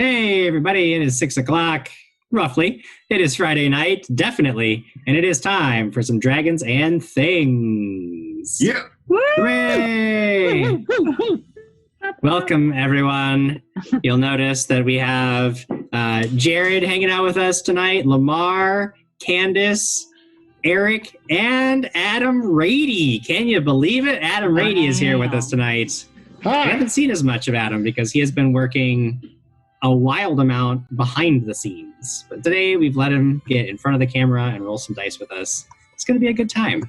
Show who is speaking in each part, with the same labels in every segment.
Speaker 1: Hey, everybody, it is 6 o'clock, roughly. It is Friday night, definitely, and it is time for some Dragons and Things.
Speaker 2: Yeah.
Speaker 1: Hooray! Welcome, everyone. You'll notice that we have Jared hanging out with us tonight, Lamar, Candace, Eric, and Adam Rady. Can you believe it? Adam Rady is here with us tonight.
Speaker 2: Hi.
Speaker 1: I haven't seen as much of Adam because he has been working a wild amount behind the scenes. But today we've let him get in front of the camera and roll some dice with us. It's going to be a good time.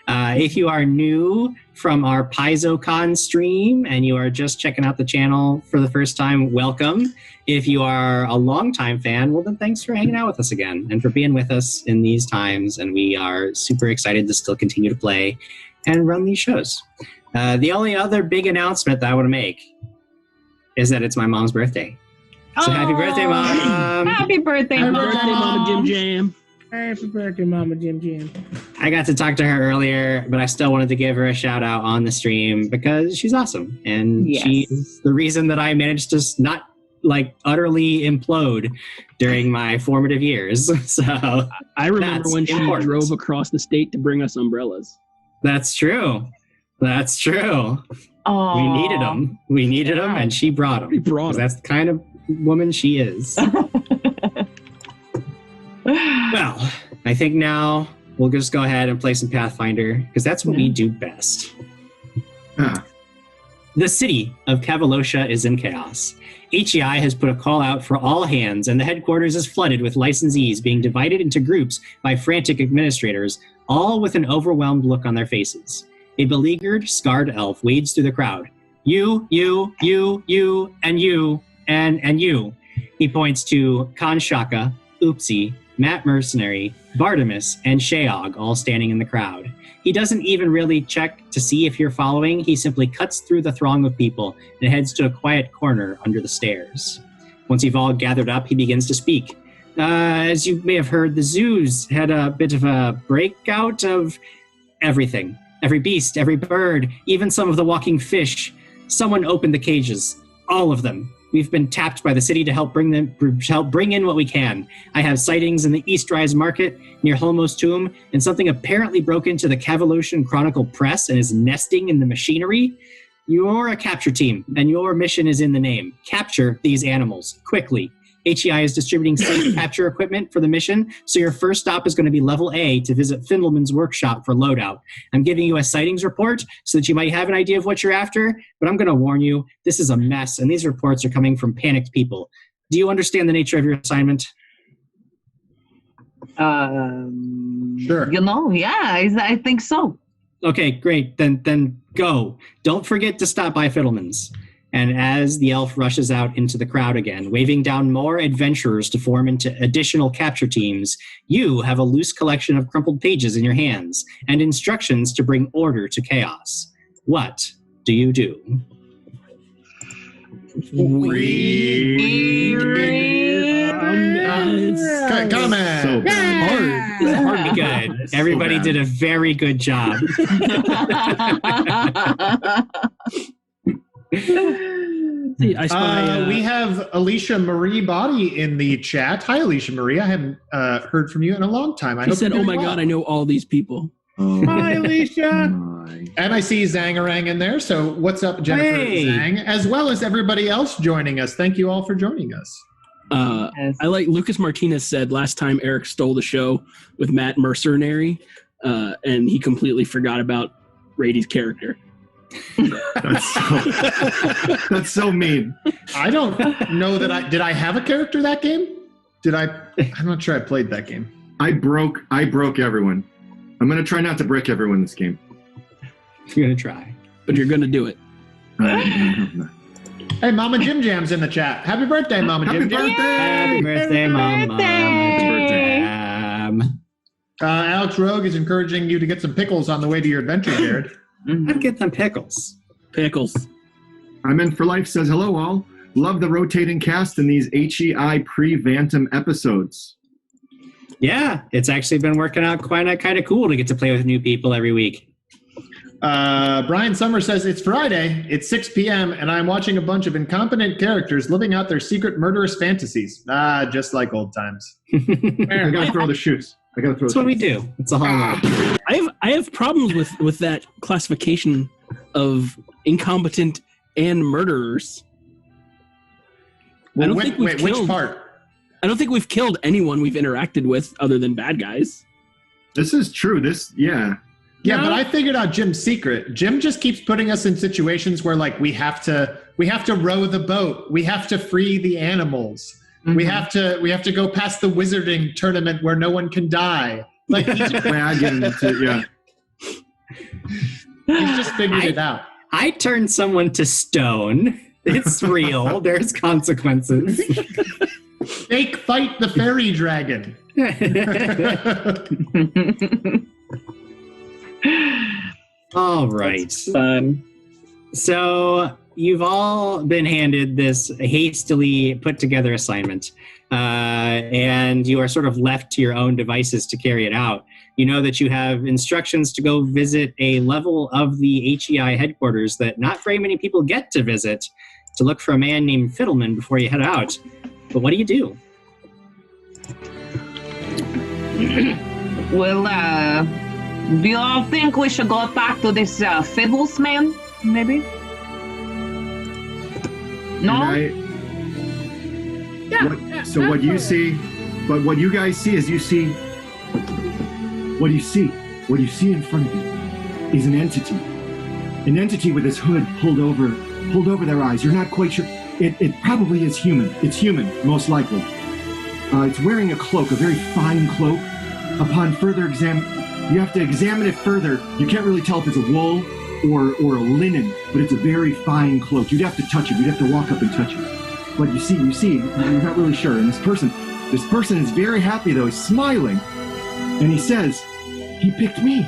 Speaker 1: If you are new from our PaizoCon stream and you are just checking out the channel for the first time, welcome. If you are a longtime fan, well then thanks for hanging out with us again and for being with us in these times. And we are super excited to still continue to play and run these shows. The only other big announcement that I want to make is that it's my mom's birthday. So happy birthday, Mom!
Speaker 3: Happy birthday,
Speaker 4: Happy
Speaker 3: Mom!
Speaker 4: birthday, Mama Jim Jam!
Speaker 5: Happy birthday, Mama Jim Jam.
Speaker 1: I got to talk to her earlier, but I still wanted to give her a shout out on the stream because she's awesome. And she's the reason that I managed to not utterly implode during my formative years. So
Speaker 4: I remember when she drove across the state to bring us umbrellas.
Speaker 1: That's true. That's true.
Speaker 3: Aww.
Speaker 1: We needed them, and she brought them. That's the kind of woman she is. Well, I think now we'll just go ahead and play some Pathfinder, because that's what we do best. The city of Cavaloshia is in chaos. HEI has put a call out for all hands, and the headquarters is flooded with licensees being divided into groups by frantic administrators, all with an overwhelmed look on their faces. A beleaguered, scarred elf wades through the crowd. You, and you, and you. He points to Kanshaka, Oopsie, Matt Mercenary, Bartimus, and Sheog all standing in the crowd. He doesn't even really check to see if you're following. He simply cuts through the throng of people and heads to a quiet corner under the stairs. Once you've all gathered up, he begins to speak. As you may have heard, the zoos had a bit of a breakout of everything. Every beast, every bird, even some of the walking fish. Someone opened the cages. All of them. We've been tapped by the city to help bring in what we can. I have sightings in the East Rise Market near Holmo's tomb, and something apparently broke into the Cavaloshian Chronicle press and is nesting in the machinery. You're a capture team, and your mission is in the name. Capture these animals, quickly. HEI is distributing safe capture equipment for the mission, so your first stop is going to be level A to visit Findelman's workshop for loadout. I'm giving you a sightings report so that you might have an idea of what you're after, but I'm going to warn you, this is a mess, and these reports are coming from panicked people. Do you understand the nature of your assignment?
Speaker 2: Sure.
Speaker 3: I think so.
Speaker 1: Okay, great. Then go. Don't forget to stop by Fiddleman's. And as the elf rushes out into the crowd again, waving down more adventurers to form into additional capture teams, you have a loose collection of crumpled pages in your hands and instructions to bring order to chaos. What do you do?
Speaker 2: Comment.
Speaker 4: So hard.
Speaker 1: It's hard to be good. Everybody did a very good job.
Speaker 4: See,
Speaker 2: we have Alicia Marie Body in the chat. Hi, Alicia Marie. I haven't heard from you in a long time.
Speaker 4: She said, "Oh my God, I know all these people."
Speaker 5: Hi, Alicia.
Speaker 2: And I see Zangarang in there. So what's up, Jennifer Zhang, as well as everybody else joining us. Thank you all for joining us.
Speaker 4: I like Lucas Martinez said last time Eric stole the show with Matt Mercenary, and he completely forgot about Rady's character.
Speaker 6: That's so mean.
Speaker 2: I don't know that did I have a character that game? I'm not sure I played that game.
Speaker 6: I broke everyone. I'm going to try not to break everyone this game.
Speaker 1: You're going to try.
Speaker 4: But you're going to do it.
Speaker 2: Hey, Mama Jim Jam's in the chat. Happy birthday, Mama Jim Jam.
Speaker 1: Happy birthday, Mama. Happy birthday.
Speaker 2: Alex Rogue is encouraging you to get some pickles on the way to your adventure, Jared.
Speaker 1: I'd get them pickles.
Speaker 6: I'm in for life says, hello all. Love the rotating cast in these HEI pre-Vantum episodes.
Speaker 1: Yeah, it's actually been working out quite kind of cool to get to play with new people every week.
Speaker 2: Brian Summer says, it's Friday, it's 6 p.m., and I'm watching a bunch of incompetent characters living out their secret murderous fantasies. Just like old times.
Speaker 6: I gotta throw the shoes.
Speaker 1: That's what we do. It's a hallmark.
Speaker 4: I have problems with that classification of incompetent and murderers.
Speaker 2: Well, which part?
Speaker 4: I don't think we've killed anyone we've interacted with other than bad guys.
Speaker 6: This is true.
Speaker 2: Yeah, but I figured out Jim's secret. Jim just keeps putting us in situations where like we have to row the boat. We have to free the animals. Mm-hmm. We have to go past the wizarding tournament where no one can die. Like he's just figured it out.
Speaker 1: I turned someone to stone. It's real. There's consequences.
Speaker 2: Fake fight the fairy dragon.
Speaker 1: All right.
Speaker 3: Fun.
Speaker 1: So you've all been handed this hastily put together assignment, and you are sort of left to your own devices to carry it out. You know that you have instructions to go visit a level of the HEI headquarters that not very many people get to visit, to look for a man named Fiddleman before you head out. But what do you do?
Speaker 3: Well, do you all think we should go back to this Fiddles man, maybe? No?
Speaker 6: So what you see, but what you guys see is what do you see? What you see in front of you is an entity with its hood pulled over their eyes. You're not quite sure. It probably is human. It's human, most likely. It's wearing a cloak, a very fine cloak. Upon further you have to examine it further. You can't really tell if it's a wool or a linen, but it's a very fine cloak. You'd have to touch it. You'd have to walk up and touch it. But you see, you're not really sure. And this person is very happy though. He's smiling, and he says, "He picked me.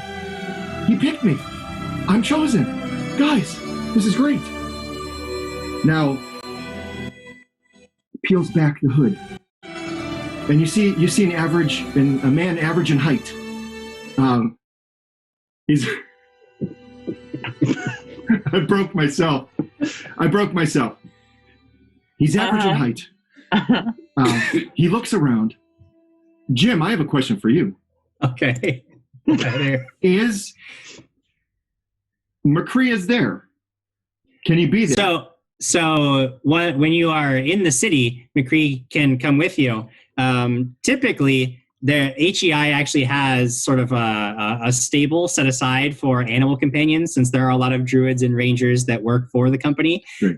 Speaker 6: He picked me. I'm chosen. Guys, this is great." Now, peels back the hood, and you see a man average in height. He's I broke myself. He's average in height. He looks around. Jim, I have a question for you.
Speaker 1: Okay.
Speaker 6: Is McCree there? Can he be there?
Speaker 1: So when you are in the city, McCree can come with you. Typically, the HEI actually has sort of a stable set aside for animal companions, since there are a lot of druids and rangers that work for the company.
Speaker 6: Sure.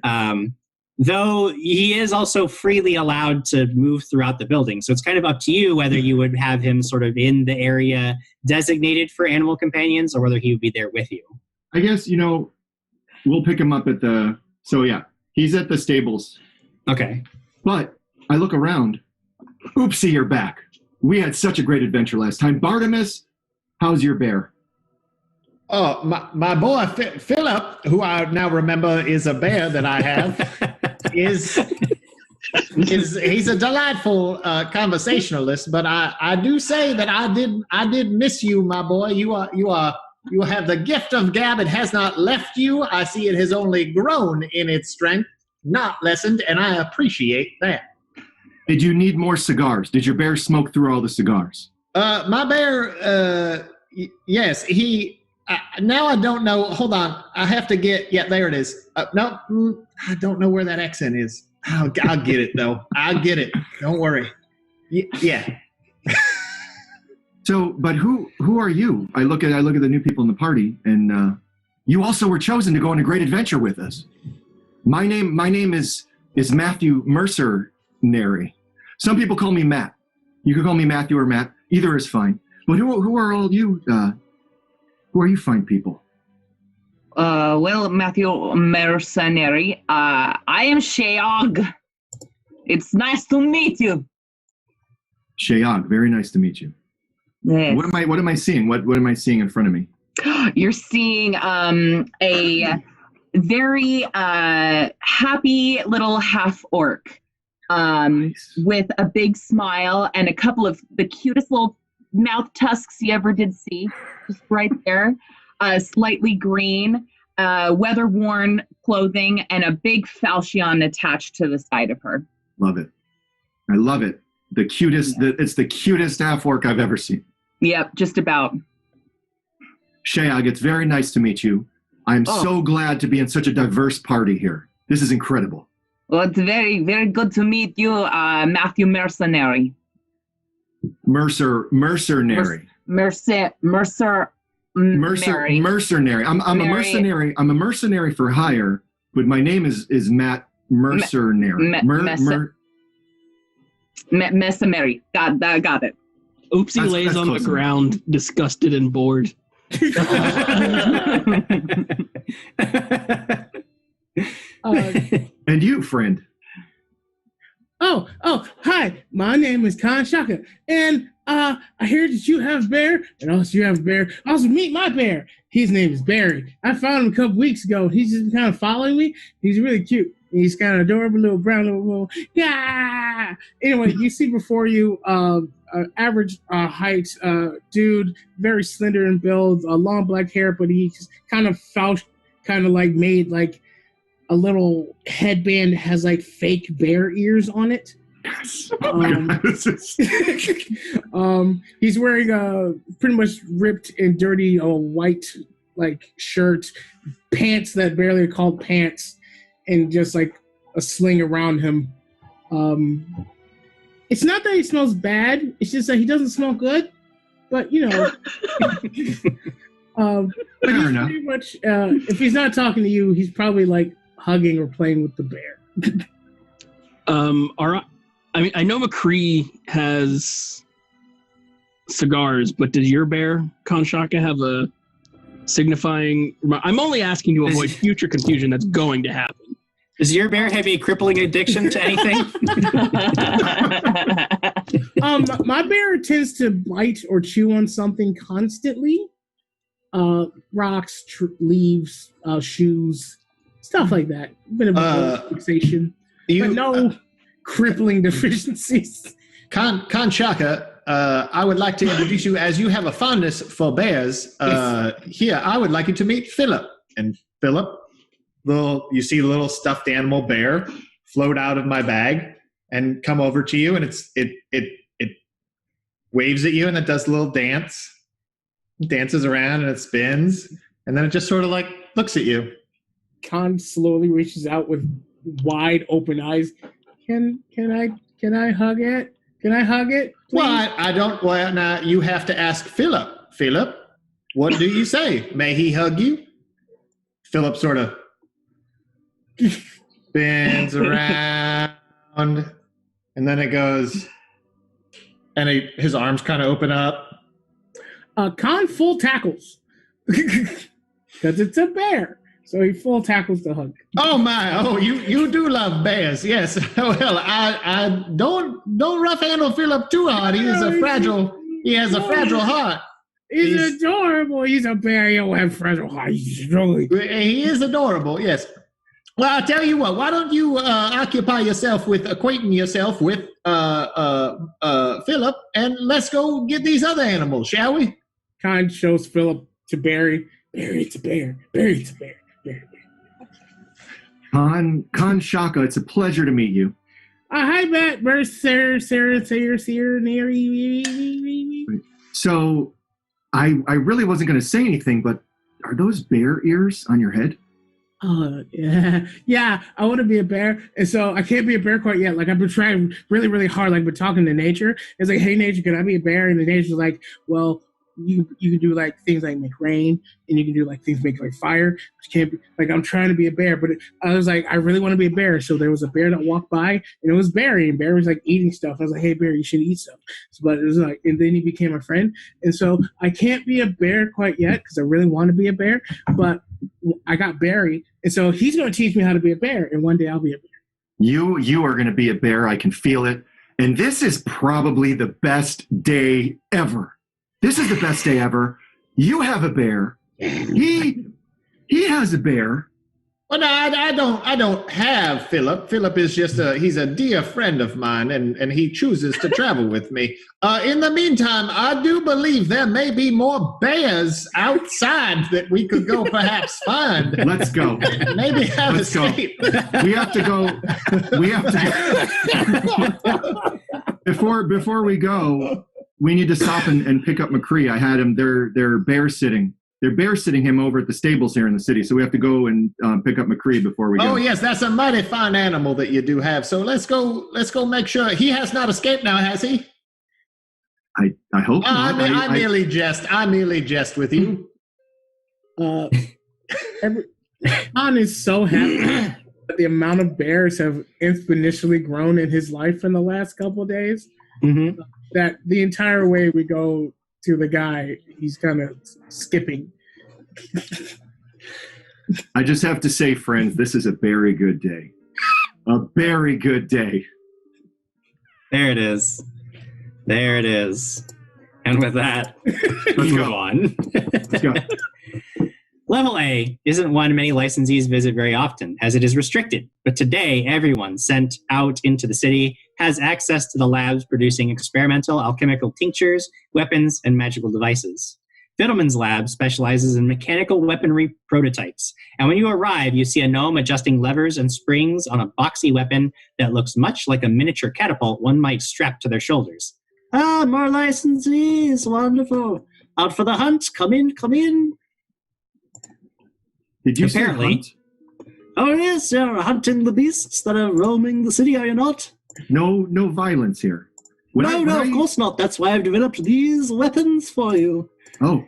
Speaker 1: Though he is also freely allowed to move throughout the building. So it's kind of up to you whether you would have him sort of in the area designated for animal companions or whether he would be there with you.
Speaker 6: I guess, we'll pick him up at he's at the stables.
Speaker 1: Okay.
Speaker 6: But I look around. Oopsie, you're back. We had such a great adventure last time. Bartimus, how's your bear?
Speaker 2: Oh, my boy Philip, who I now remember is a bear that I have, he's a delightful conversationalist. But I do say that I did miss you, my boy. You have the gift of gab. It has not left you. I see it has only grown in its strength, not lessened, and I appreciate that.
Speaker 6: Did you need more cigars? Did your bear smoke through all the cigars?
Speaker 2: My bear, yes, he. Now I don't know. Hold on, I have to get. Yeah, there it is. No, I don't know where that accent is. I'll get it though. I'll get it. Don't worry. Yeah.
Speaker 6: So, but who are you? I look at the new people in the party, and you also were chosen to go on a great adventure with us. My name is Matthew Mercenary. Some people call me Matt. You could call me Matthew or Matt. Either is fine. But who are all you? Who are you fine people?
Speaker 3: Well, Matthew Mercenary, I am Sheog. It's nice to meet you.
Speaker 6: Sheog, very nice to meet you.
Speaker 3: Yes.
Speaker 6: What am I seeing? What am I seeing in front of me?
Speaker 3: You're seeing a very happy little half orc
Speaker 6: Nice.
Speaker 3: with a big smile and a couple of the cutest little mouth tusks you ever did see, just right there. slightly green, weather-worn clothing, and a big falchion attached to the side of her.
Speaker 6: Love it. I love it. The cutest. It's the cutest half orc I've ever seen.
Speaker 3: Yep, just about.
Speaker 6: Shayag, it's very nice to meet you. I'm so glad to be in such a diverse party here. This is incredible.
Speaker 3: Well, it's very, very good to meet you, Matthew Mercenary.
Speaker 6: Mercenary. Mercenary. I'm a mercenary. I'm a mercenary for hire, but my name is Matt Mercenary.
Speaker 3: Mercenary. Got it.
Speaker 4: Oopsie lays on the ground, disgusted and bored.
Speaker 6: And you, friend?
Speaker 5: Oh, hi. My name is Khan Shaka, and I hear that you have a bear, and also you have a bear. Also, meet my bear. His name is Barry. I found him a couple weeks ago. He's just kind of following me. He's really cute. He's kind of adorable, little brown, little yeah. Anyway, you see before you average height dude, very slender in build, long black hair, but he's kind of like made like a little headband that has like fake bear ears on it. He's wearing a pretty much ripped and dirty white like shirt, pants that barely are called pants, and just like a sling around him. It's not that he smells bad, it's just that he doesn't smell good, but you know. But he's pretty much if he's not talking to you, he's probably like hugging or playing with the bear.
Speaker 4: I know McCree has cigars, but does your bear, Konshaka, have a signifying? I'm only asking to avoid future confusion that's going to happen.
Speaker 1: Does your bear have a crippling addiction to anything?
Speaker 5: My bear tends to bite or chew on something constantly. Rocks, leaves, shoes, stuff like that. A bit of a fixation. But no crippling deficiencies.
Speaker 2: Konshaka, I would like to introduce you, as you have a fondness for bears. Here, I would like you to meet Philip. And Philip, you see the little stuffed animal bear float out of my bag and come over to you, and it waves at you, and it does a little dance, dances around, and it spins, and then it just sort of like looks at you.
Speaker 5: Khan slowly reaches out with wide open eyes. Can I hug it? Can I hug it? Please?
Speaker 2: Well, I don't. Well, now you have to ask Philip. Philip, what do you say? May he hug you? Philip sort of spins around, and then it goes, and his arms kind of open up.
Speaker 5: Khan full tackles because it's a bear. So he full tackles the hug.
Speaker 2: Oh my! Oh, you do love bears, yes. Well, I don't rough handle Philip too hard. He has a fragile heart.
Speaker 5: He's adorable. He's a bear. He don't have fragile heart.
Speaker 2: He is adorable, yes. Well, I'll tell you what. Why don't you occupy yourself with acquainting yourself with Philip, and let's go get these other animals, shall we?
Speaker 5: Khan shows Philip to Barry. Barry, it's a bear. Barry, it's a bear.
Speaker 6: Khan Shaka, it's a pleasure to meet you.
Speaker 5: Hi, Matt. Sarah.
Speaker 6: So, I really wasn't going to say anything, but are those bear ears on your head?
Speaker 5: Yeah. I want to be a bear, and so I can't be a bear quite yet. Like I've been trying really, really hard. Like been talking to nature. It's like, hey, nature, can I be a bear? And the nature's like, well, you can do like things like make rain, and you can do like things make like fire. But you can't be like, I'm trying to be a bear, but I was like, I really want to be a bear. So there was a bear that walked by, and it was Barry, and Barry was like eating stuff. I was like, hey, Barry, you should eat stuff. But it was like, and then he became a friend. And so I can't be a bear quite yet because I really want to be a bear, but I got Barry, and so he's going to teach me how to be a bear, and one day I'll be a bear.
Speaker 6: You are going to be a bear. I can feel it. And this is probably the best day ever. This is the best day ever. You have a bear. He has a bear.
Speaker 2: Oh no, I don't have Philip. Philip is just he's a dear friend of mine, and he chooses to travel with me. In the meantime, I do believe there may be more bears outside that we could go perhaps find.
Speaker 6: Let's go.
Speaker 2: Maybe have
Speaker 6: Let's go.
Speaker 2: escape.
Speaker 6: We have to go. Before we go, we need to stop and pick up McCree. I had him. They're bear sitting. They're bear sitting him over at the stables here in the city. So we have to go and pick up McCree before we go.
Speaker 2: Oh yes, that's a mighty fine animal that you do have. So let's go make sure he has not escaped now, has he?
Speaker 6: I hope not.
Speaker 2: I merely jest with you.
Speaker 5: John is so happy that the amount of bears have exponentially grown in his life in the last couple of days.
Speaker 1: Mm-hmm.
Speaker 5: That the entire way we go to the guy, he's kind of skipping.
Speaker 6: I just have to say, friends, this is a very good day. A very good day.
Speaker 1: There it is. There it is. And with that, let's move on.
Speaker 6: Let's go.
Speaker 1: Level A isn't one many licensees visit very often, as it is restricted. But today, everyone sent out into the city has access to the labs producing experimental alchemical tinctures, weapons, and magical devices. Fiddleman's lab specializes in mechanical weaponry prototypes, and when you arrive, you see a gnome adjusting levers and springs on a boxy weapon that looks much like a miniature catapult one might strap to their shoulders. Ah, more licensees, wonderful. Out for the hunt, come in, come in.
Speaker 6: Did you
Speaker 1: Apparently.
Speaker 6: say hunt?
Speaker 1: Oh yes, you're hunting the beasts that are roaming the city, are you not?
Speaker 6: No violence here.
Speaker 1: Of course not. That's why I've developed these weapons for you.
Speaker 6: Oh.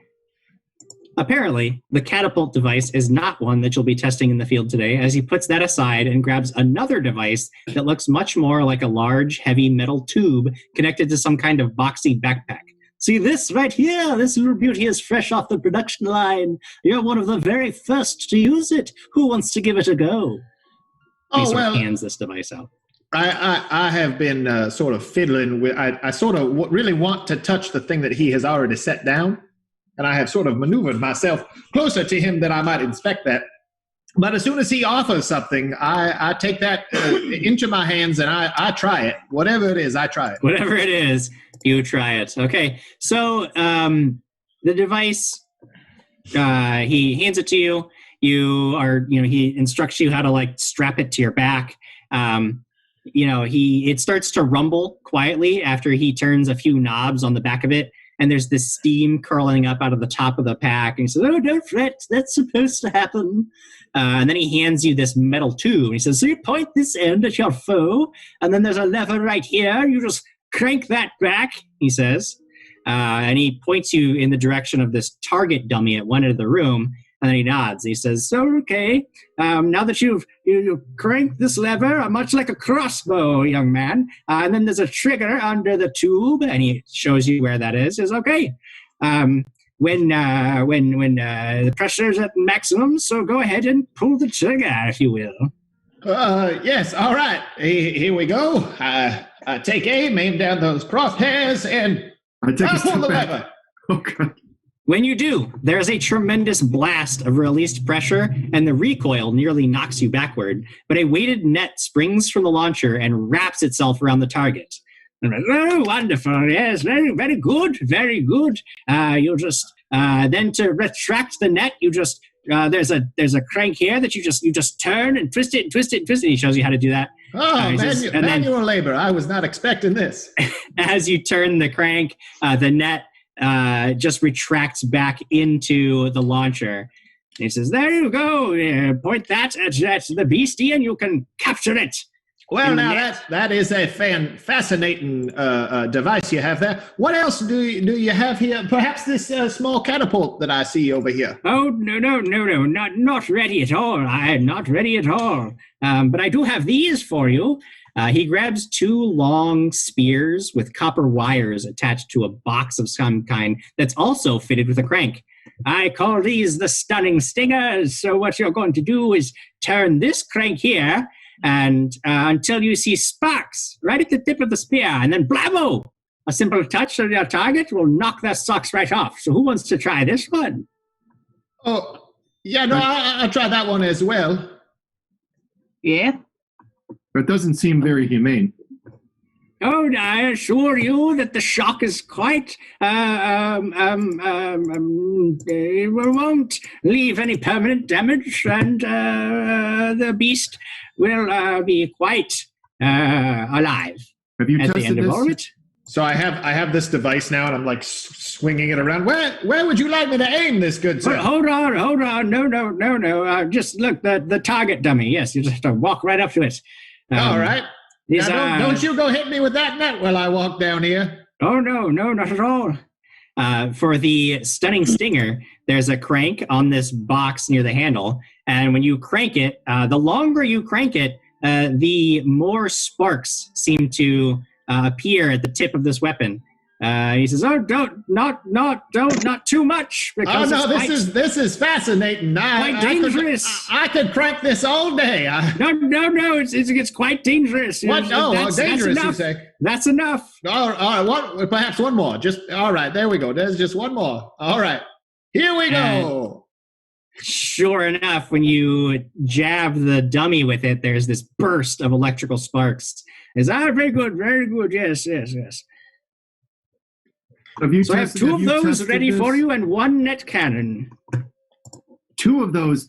Speaker 1: Apparently, the catapult device is not one that you'll be testing in the field today, as he puts that aside and grabs another device that looks much more like a large, heavy metal tube connected to some kind of boxy backpack. See this right here? This little beauty is fresh off the production line. You're one of the very first to use it. Who wants to give it a go? He sort of hands this device out.
Speaker 2: I have been sort of fiddling with. I sort of really want to touch the thing that he has already set down, and I have sort of maneuvered myself closer to him that I might inspect that. But as soon as he offers something, I take that into my hands and I try it. Whatever it is, I try it.
Speaker 1: Whatever it is, you try it. Okay, so the device, he hands it to you. He instructs you how to like strap it to your back. It starts to rumble quietly after he turns a few knobs on the back of it, and there's this steam curling up out of the top of the pack. And he says, "Oh, don't fret, that's supposed to happen." And then he hands you this metal tube. And he says, "So you point this end at your foe, and then there's a lever right here. You just crank that back," he says. And he points you in the direction of this target dummy at one end of the room. And then he nods. He says, "So, okay, now that you've cranked this lever, much like a crossbow, young man, and then there's a trigger under the tube," and he shows you where that is. He says, "Okay, when the pressure's at maximum, so go ahead and pull the trigger, if you will."
Speaker 2: Yes, all right. Here we go. I take aim down those crosshairs, and
Speaker 6: I take a
Speaker 2: pull
Speaker 6: step
Speaker 2: the
Speaker 6: back.
Speaker 2: lever.
Speaker 6: Oh, God.
Speaker 1: When you do, there's a tremendous blast of released pressure, and the recoil nearly knocks you backward, but a weighted net springs from the launcher and wraps itself around the target. And oh, wonderful, yes, very, very good, very good. You just, then to retract the net, you just, there's a crank here that you just turn and twist it and twist it and twist it. He shows you how to do that.
Speaker 2: Oh, manual labor. I was not expecting this.
Speaker 1: As you turn the crank, the net just retracts back into the launcher. He says, "There you go. Point that at the beastie and you can capture it."
Speaker 2: Well, now that is a fascinating device you have there. What else do you have here? Perhaps this small catapult that I see over here.
Speaker 1: Oh, no, not ready at all. I'm not ready at all. But I do have these for you. He grabs two long spears with copper wires attached to a box of some kind that's also fitted with a crank. I call these the stunning stingers. So what you're going to do is turn this crank here and until you see sparks right at the tip of the spear, and then blammo! A simple touch on your target will knock their socks right off. So who wants to try this one?
Speaker 2: Oh, yeah, no, I'll try that one as well.
Speaker 3: Yeah.
Speaker 6: That doesn't seem very humane.
Speaker 1: Oh, I assure you that the shock is quite. It won't leave any permanent damage, and the beast will be quite alive
Speaker 6: Have you
Speaker 1: at the
Speaker 6: tested
Speaker 1: end of all of
Speaker 6: this?
Speaker 1: it.
Speaker 2: So I have this device now, and I'm like swinging it around. Where would you like me to aim this, good sir?
Speaker 1: Hold on. No. Just look, the target dummy. Yes, you just have to walk right up to it.
Speaker 2: All right.
Speaker 1: These
Speaker 2: Now, don't you go hit me with that net while I walk down here.
Speaker 1: Oh, no, not at all. For the stunning stinger, there's a crank on this box near the handle. And when you crank it, the longer you crank it, the more sparks seem to appear at the tip of this weapon. He says, "Oh, not too much."
Speaker 2: Oh no, this is fascinating.
Speaker 1: Quite dangerous.
Speaker 2: I could crank this all day.
Speaker 1: No, it's quite dangerous.
Speaker 2: What? Oh,
Speaker 1: that's
Speaker 2: dangerous,
Speaker 1: enough.
Speaker 2: you say?
Speaker 1: That's enough.
Speaker 2: All right, perhaps one more. Just all right. There we go. There's just one more. All right, here we go.
Speaker 1: Sure enough, when you jab the dummy with it, there's this burst of electrical sparks. Very good. Yes.
Speaker 6: Have you
Speaker 1: So I have
Speaker 6: tested,
Speaker 1: two
Speaker 6: have
Speaker 1: of
Speaker 6: you
Speaker 1: those
Speaker 6: tested
Speaker 1: ready
Speaker 6: this?
Speaker 1: for you and one net cannon.
Speaker 6: Two of those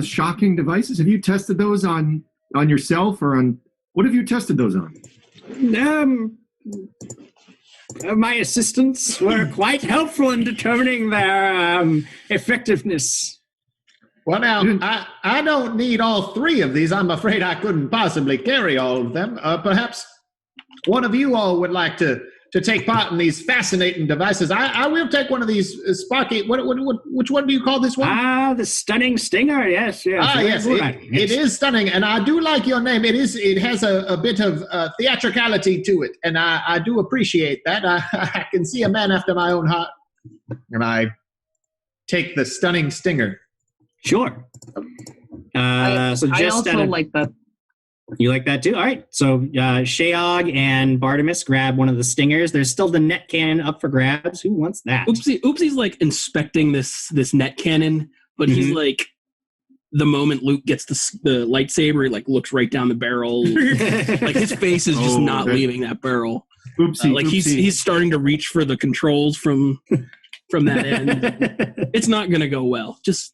Speaker 6: shocking devices. Have you tested those on yourself or on? What have you tested those on?
Speaker 1: My assistants were quite helpful in determining their effectiveness.
Speaker 2: Well, now I don't need all three of these. I'm afraid I couldn't possibly carry all of them. Perhaps one of you all would like to take part in these fascinating devices. I will take one of these sparky. Which one do you call this one?
Speaker 1: The stunning stinger. Yes.
Speaker 2: Yes. It is stunning, and I do like your name. It has a bit of theatricality to it, and I do appreciate that. I can see a man after my own heart, and I take the stunning stinger.
Speaker 1: Sure.
Speaker 3: I also like that.
Speaker 1: You like that too? All right. So Sheog and Bartimus grab one of the stingers. There's still the net cannon up for grabs. Who wants that?
Speaker 4: Oopsie's like inspecting this net cannon, but he's like, the moment Luke gets the lightsaber, he like looks right down the barrel. Like his face is just not leaving that barrel.
Speaker 6: Oopsie.
Speaker 4: He's starting to reach for the controls from that end. It's not gonna go well. Just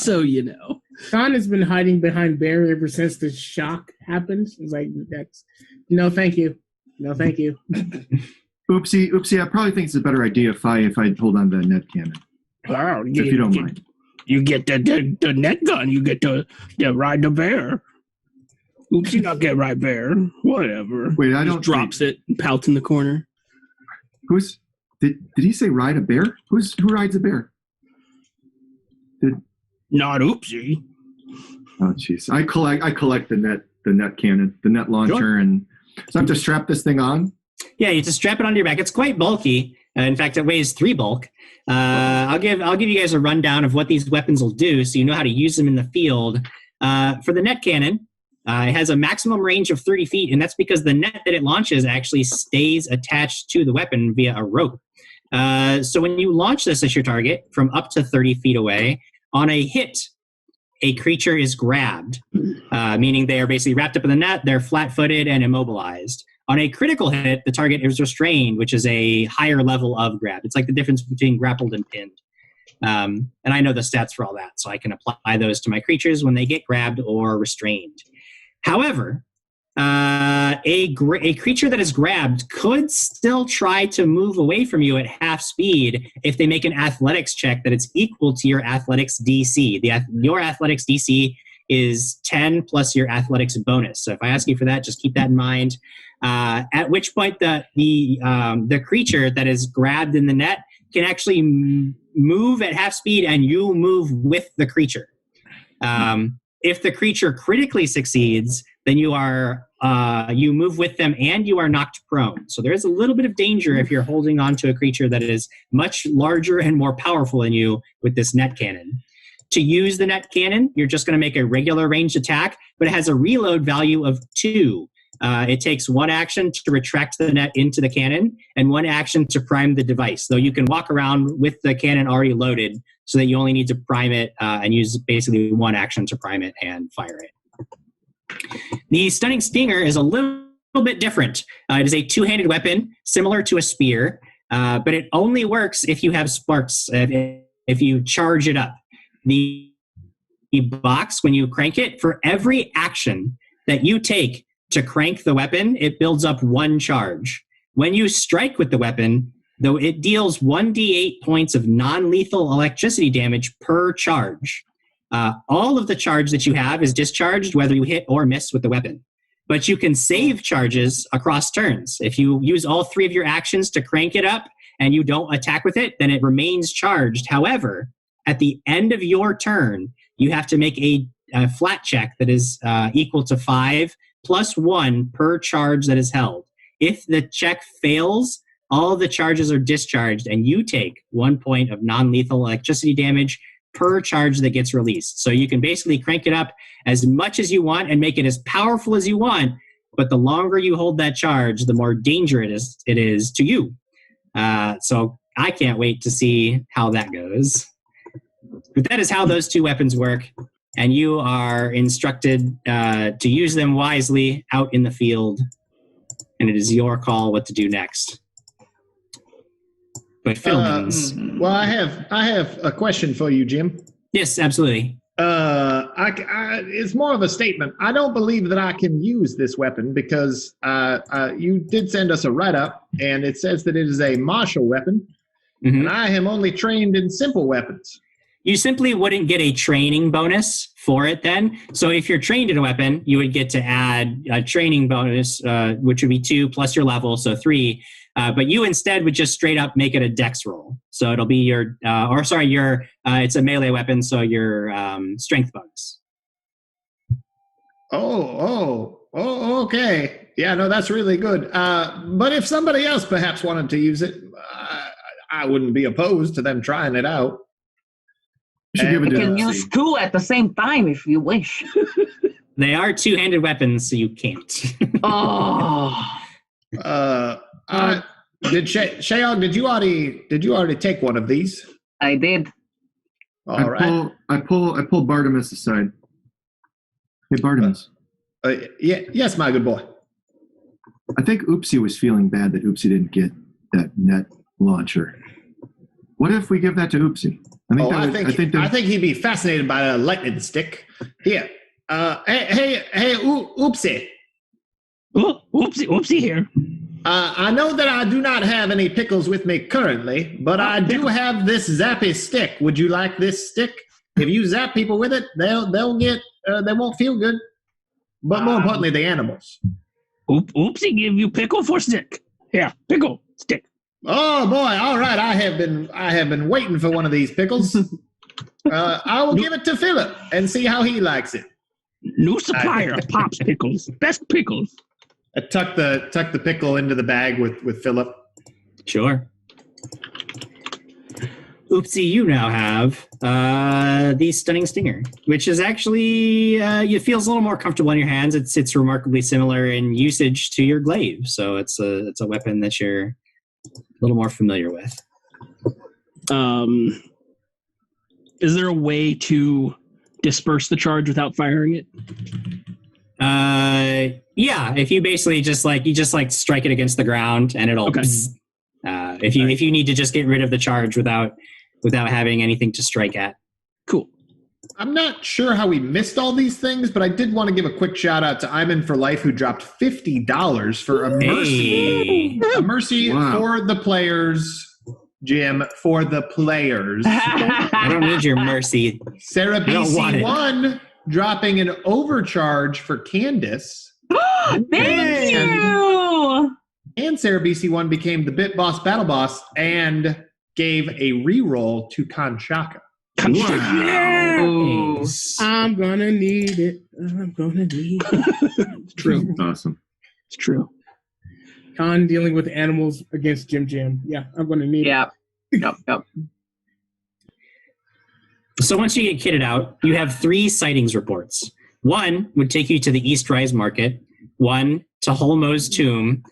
Speaker 4: so you know.
Speaker 5: Sean has been hiding behind Barry ever since the shock happened. It's like, that's no, thank you.
Speaker 6: Oopsie. I probably think it's a better idea if I hold on to that net cannon.
Speaker 5: Wow,
Speaker 6: If you don't mind.
Speaker 5: You get the net gun. You get to ride the bear. Oopsie, not get ride bear. Whatever.
Speaker 6: Wait, I
Speaker 4: He
Speaker 6: don't
Speaker 4: just drops it and pouts in the corner.
Speaker 6: Did he say ride a bear? Who rides a bear?
Speaker 5: Not Oopsie.
Speaker 6: Oh jeez. I collect the net cannon, the net launcher,
Speaker 1: Sure.
Speaker 6: and so I have to strap this thing on.
Speaker 1: Yeah, you just strap it onto your back. It's quite bulky. In fact, it weighs 3 bulk. I'll give you guys a rundown of what these weapons will do, so you know how to use them in the field. For the net cannon, it has a maximum range of 30 feet, and that's because the net that it launches actually stays attached to the weapon via a rope. So when you launch this at your target from up to 30 feet away, on a hit, a creature is grabbed, meaning they are basically wrapped up in the net, they're flat-footed and immobilized. On a critical hit, the target is restrained, which is a higher level of grab. It's like the difference between grappled and pinned. And I know the stats for all that, so I can apply those to my creatures when they get grabbed or restrained. However, a creature that is grabbed could still try to move away from you at half speed if they make an athletics check that it's equal to your athletics DC. Your athletics DC is 10 plus your athletics bonus. So if I ask you for that, just keep that in mind. At which point the creature that is grabbed in the net can actually move at half speed, and you move with the creature. If the creature critically succeeds, then you move with them and you are knocked prone. So there is a little bit of danger if you're holding on to a creature that is much larger and more powerful than you with this net cannon. To use the net cannon, you're just going to make a regular ranged attack, but it has a reload value of 2. It takes 1 action to retract the net into the cannon and 1 action to prime the device. Though you can walk around with the cannon already loaded so that you only need to prime it and use basically 1 action to prime it and fire it. The Stunning Stinger is a little bit different. It is a two-handed weapon, similar to a spear, but it only works if you have sparks, if you charge it up. The box, when you crank it, for every action that you take to crank the weapon, it builds up 1 charge. When you strike with the weapon, though, it deals 1d8 points of non-lethal electricity damage per charge. All of the charge that you have is discharged whether you hit or miss with the weapon. But you can save charges across turns. If you use all 3 of your actions to crank it up and you don't attack with it, then it remains charged. However, at the end of your turn, you have to make a flat check that is equal to 5 plus 1 per charge that is held. If the check fails, all the charges are discharged and you take 1 point of non-lethal electricity damage per charge that gets released. So you can basically crank it up as much as you want and make it as powerful as you want, but the longer you hold that charge, the more danger it is to you. So I can't wait to see how that goes. But that is how those 2 weapons work, and you are instructed to use them wisely out in the field, and it is your call what to do next. But Fiddlemans.
Speaker 2: Well, I have a question for you, Jim.
Speaker 1: Yes, absolutely.
Speaker 2: It's more of a statement. I don't believe that I can use this weapon because you did send us a write-up, and it says that it is a martial weapon, and I am only trained in simple weapons.
Speaker 1: You simply wouldn't get a training bonus for it then. So if you're trained in a weapon, you would get to add a training bonus, which would be 2 plus your level, so 3. But you instead would just straight up make it a dex roll. So it'll be your it's a melee weapon, so your strength bonus.
Speaker 2: Oh, okay. Yeah, no, that's really good. But if somebody else perhaps wanted to use it, I wouldn't be opposed to them trying it out.
Speaker 3: You can use 2 at the same time if you wish.
Speaker 1: They are 2-handed weapons, so you can't.
Speaker 2: Shayog, did you already take one of these?
Speaker 3: I did.
Speaker 2: All right.
Speaker 6: I pull Bartimus aside. Hey, Bartimus.
Speaker 2: Yes, my good boy.
Speaker 6: I think Oopsie was feeling bad that Oopsie didn't get that net launcher. What if we give that to Oopsie?
Speaker 2: I think he'd be fascinated by a lightning stick. Here. Hey, Oopsie.
Speaker 4: Oopsie here.
Speaker 2: I know that I do not have any pickles with me currently, but I do have this zappy stick. Would you like this stick? If you zap people with it, they'll get they won't feel good. But more importantly, the animals.
Speaker 4: Oopsie give you pickle for stick. Yeah, pickle stick.
Speaker 2: Oh boy! All right, I have been waiting for one of these pickles. I will give it to Philip and see how he likes it.
Speaker 4: New supplier of Pop's pickles, best pickles.
Speaker 2: I tuck the pickle into the bag with Philip.
Speaker 1: Sure. Oopsie, you now have the Stunning Stinger, which is actually it feels a little more comfortable in your hands. It's remarkably similar in usage to your glaive, so it's a weapon that you're a little more familiar with.
Speaker 4: Is there a way to disperse the charge without firing it?
Speaker 1: Yeah. If you basically just strike it against the ground and it'll. Okay. If you need to just get rid of the charge without having anything to strike at.
Speaker 4: Cool.
Speaker 2: I'm not sure how we missed all these things, but I did want to give a quick shout out to Iman for Life, who dropped $50 for a mercy. A mercy for the players, Jim, for the players.
Speaker 1: I don't need your mercy.
Speaker 2: Sarah BC1 dropping an overcharge for Candace.
Speaker 3: Thank you!
Speaker 2: And Sarah BC1 became the Bit Boss Battle Boss and gave a reroll to Kanshaka.
Speaker 5: Wow. I'm gonna need it.
Speaker 6: It's true. Awesome.
Speaker 4: It's true.
Speaker 5: Khan dealing with animals against Jim Jam. Yeah, I'm gonna need it.
Speaker 3: Yep.
Speaker 1: So once you get kitted out, you have 3 sightings reports. 1 would take you to the East Rise Market, 1 to Holmo's Tomb,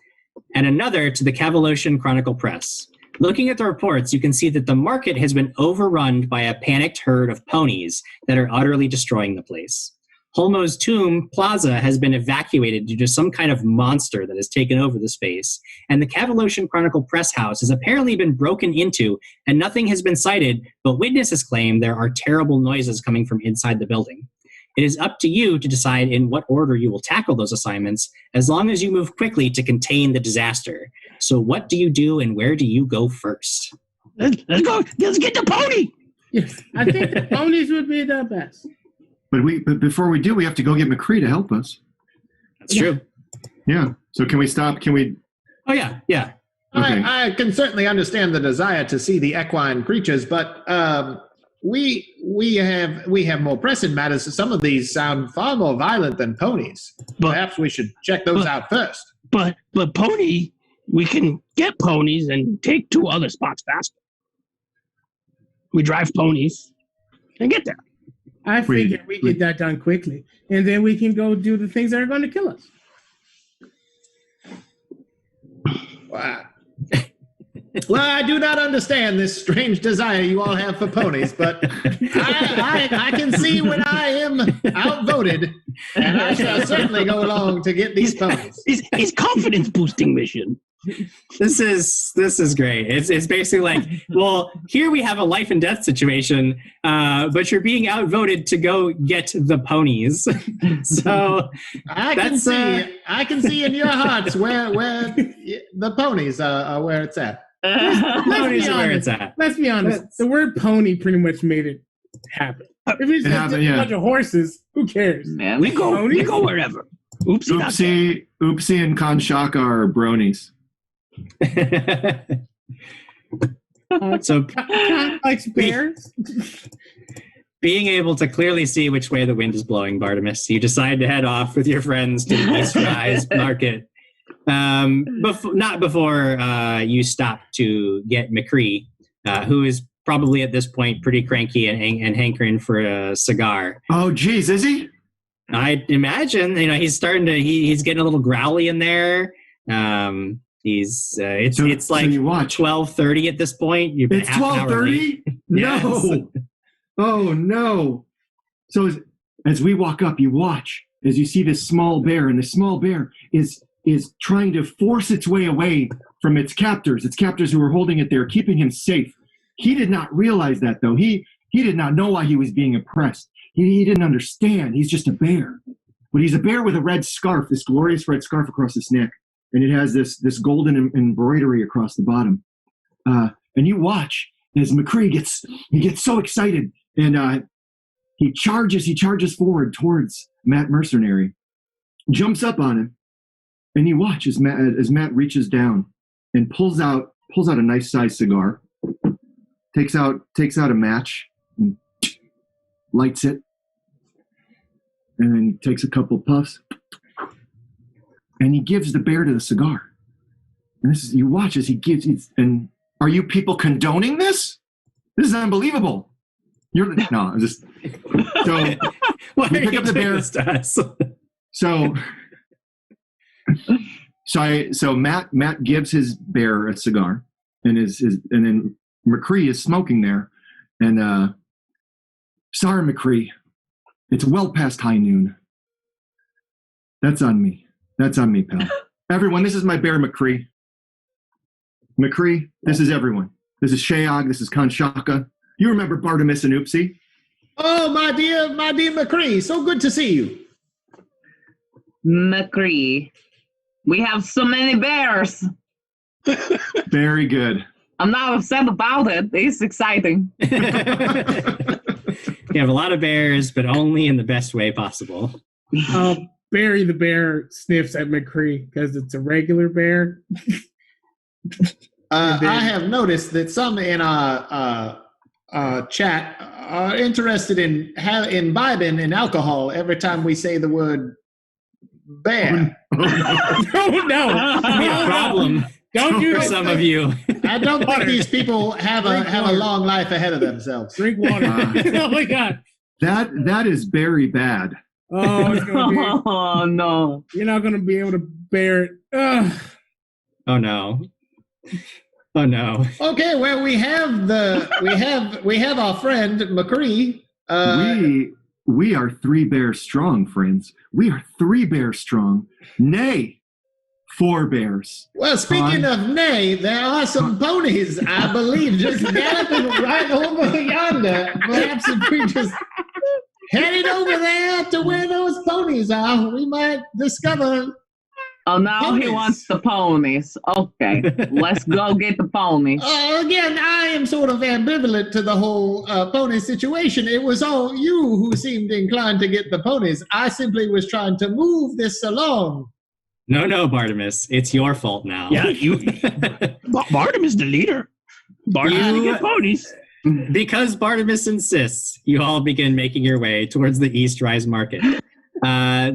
Speaker 1: and another to the Cavaloshian Chronicle Press. Looking at the reports, you can see that the market has been overrun by a panicked herd of ponies that are utterly destroying the place. Holmo's Tomb Plaza has been evacuated due to some kind of monster that has taken over the space, and the Cavaloshian Chronicle press house has apparently been broken into, and nothing has been cited, but witnesses claim there are terrible noises coming from inside the building. It is up to you to decide in what order you will tackle those assignments, as long as you move quickly to contain the disaster. So what do you do, and where do you go first?
Speaker 4: Let's go. Let's get the pony.
Speaker 5: Yes, I think the ponies would be the best.
Speaker 6: But before we do, we have to go get McCree to help us.
Speaker 1: That's true.
Speaker 6: Yeah. So can we stop? Can we?
Speaker 1: Oh, yeah.
Speaker 6: Okay.
Speaker 2: I can certainly understand the desire to see the equine creatures, but we have more pressing matters. Some of these sound far more violent than ponies. Perhaps we should check those out first.
Speaker 4: But pony, we can get ponies and take 2 other spots faster. We drive ponies and get there.
Speaker 5: I figure we get that done quickly, and then we can go do the things that are going to kill us.
Speaker 2: Wow. Well, I do not understand this strange desire you all have for ponies, but I can see when I am outvoted, and I shall certainly go along to get these ponies.
Speaker 4: It's confidence boosting mission.
Speaker 1: This is great. It's basically like, well, here we have a life and death situation, but you're being outvoted to go get the ponies. So
Speaker 2: I can see in your hearts where the ponies are where it's at.
Speaker 1: ponies are where it's at.
Speaker 5: Let's be honest. The word pony pretty much made it happen. If it's just a bunch of horses, who cares?
Speaker 4: Man, we go wherever.
Speaker 6: Oopsie and Kanshaka are bronies.
Speaker 1: So
Speaker 5: Likes bears.
Speaker 1: being able to clearly see which way the wind is blowing, Bartimus, you decide to head off with your friends to the East Rise Market. Not before you stop to get McCree, who is probably at this point pretty cranky and hankering for a cigar.
Speaker 6: Oh, geez, is he?
Speaker 1: I imagine, he's starting to, he's getting a little growly in there. It's like 12:30 at this point. You've been
Speaker 6: It's
Speaker 1: half an hour
Speaker 6: 12:30?
Speaker 1: late.
Speaker 6: No.
Speaker 1: Yes.
Speaker 6: Oh, no. So as we walk up, you watch as you see this small bear, and the small bear is trying to force its way away from its captors who are holding it there, keeping him safe. He did not realize that, though. He did not know why he was being oppressed. He didn't understand. He's just a bear. But he's a bear with a red scarf, this glorious red scarf across his neck. And it has this golden embroidery across the bottom. And you watch as McCree gets so excited, and he charges forward towards Matt Mercenary, jumps up on him, and you watch as Matt reaches down and pulls out a nice sized cigar, takes out a match, and lights it, and then takes a couple puffs. And he gives the bear to the cigar. And this is, you watch as he gives, and are you people condoning this? This is unbelievable. I'm just, so
Speaker 1: Why
Speaker 6: we
Speaker 1: are
Speaker 6: pick
Speaker 1: you
Speaker 6: up the
Speaker 1: doing
Speaker 6: bear.
Speaker 1: this to us?
Speaker 6: So Matt gives his bear a cigar, and and then McCree is smoking there. And sorry, McCree, it's well past high noon. That's on me. That's on me, pal. Everyone, this is my bear, McCree. McCree, this is everyone. This is Sheog. This is Kanshaka. You remember Bartimus and Oopsie?
Speaker 2: Oh, my dear McCree, so good to see you.
Speaker 3: McCree, we have so many bears.
Speaker 6: Very good.
Speaker 3: I'm not upset about it. It's exciting.
Speaker 1: You have a lot of bears, but only in the best way possible.
Speaker 5: Barry the bear sniffs at McCree because it's a regular bear.
Speaker 2: I have noticed that some in our chat are interested in imbibing in alcohol every time we say the word bear.
Speaker 5: No.
Speaker 1: Be a problem.
Speaker 5: Don't do
Speaker 1: for
Speaker 5: it.
Speaker 1: some of you.
Speaker 2: I don't think these people have a long life ahead of themselves.
Speaker 5: Drink water. Oh my God.
Speaker 6: That is very bad.
Speaker 5: Oh, it's gonna be,
Speaker 3: Oh no.
Speaker 5: you're not going to be able to bear it. Ugh.
Speaker 1: Oh no. Oh no.
Speaker 2: Okay, well we have our friend McCree.
Speaker 6: We are 3 bears strong, friends. We are 3 bears strong. Nay, 4 bears.
Speaker 2: Well, speaking of nay, there are some ponies, I believe, just galloping right over yonder. Perhaps if we just headed over there to where those ponies are, we might discover.
Speaker 3: Oh, now he
Speaker 2: Ponies.
Speaker 3: wants the ponies. Okay, let's go get the ponies.
Speaker 2: Again, I am sort of ambivalent to the whole pony situation. It was all you who seemed inclined to get the ponies. I simply was trying to move this along.
Speaker 1: No, Bartimus. It's your fault now.
Speaker 4: Yeah, Bartum is the leader. Bartum has to get ponies.
Speaker 1: Because Bartimus insists, you all begin making your way towards the East Rise Market.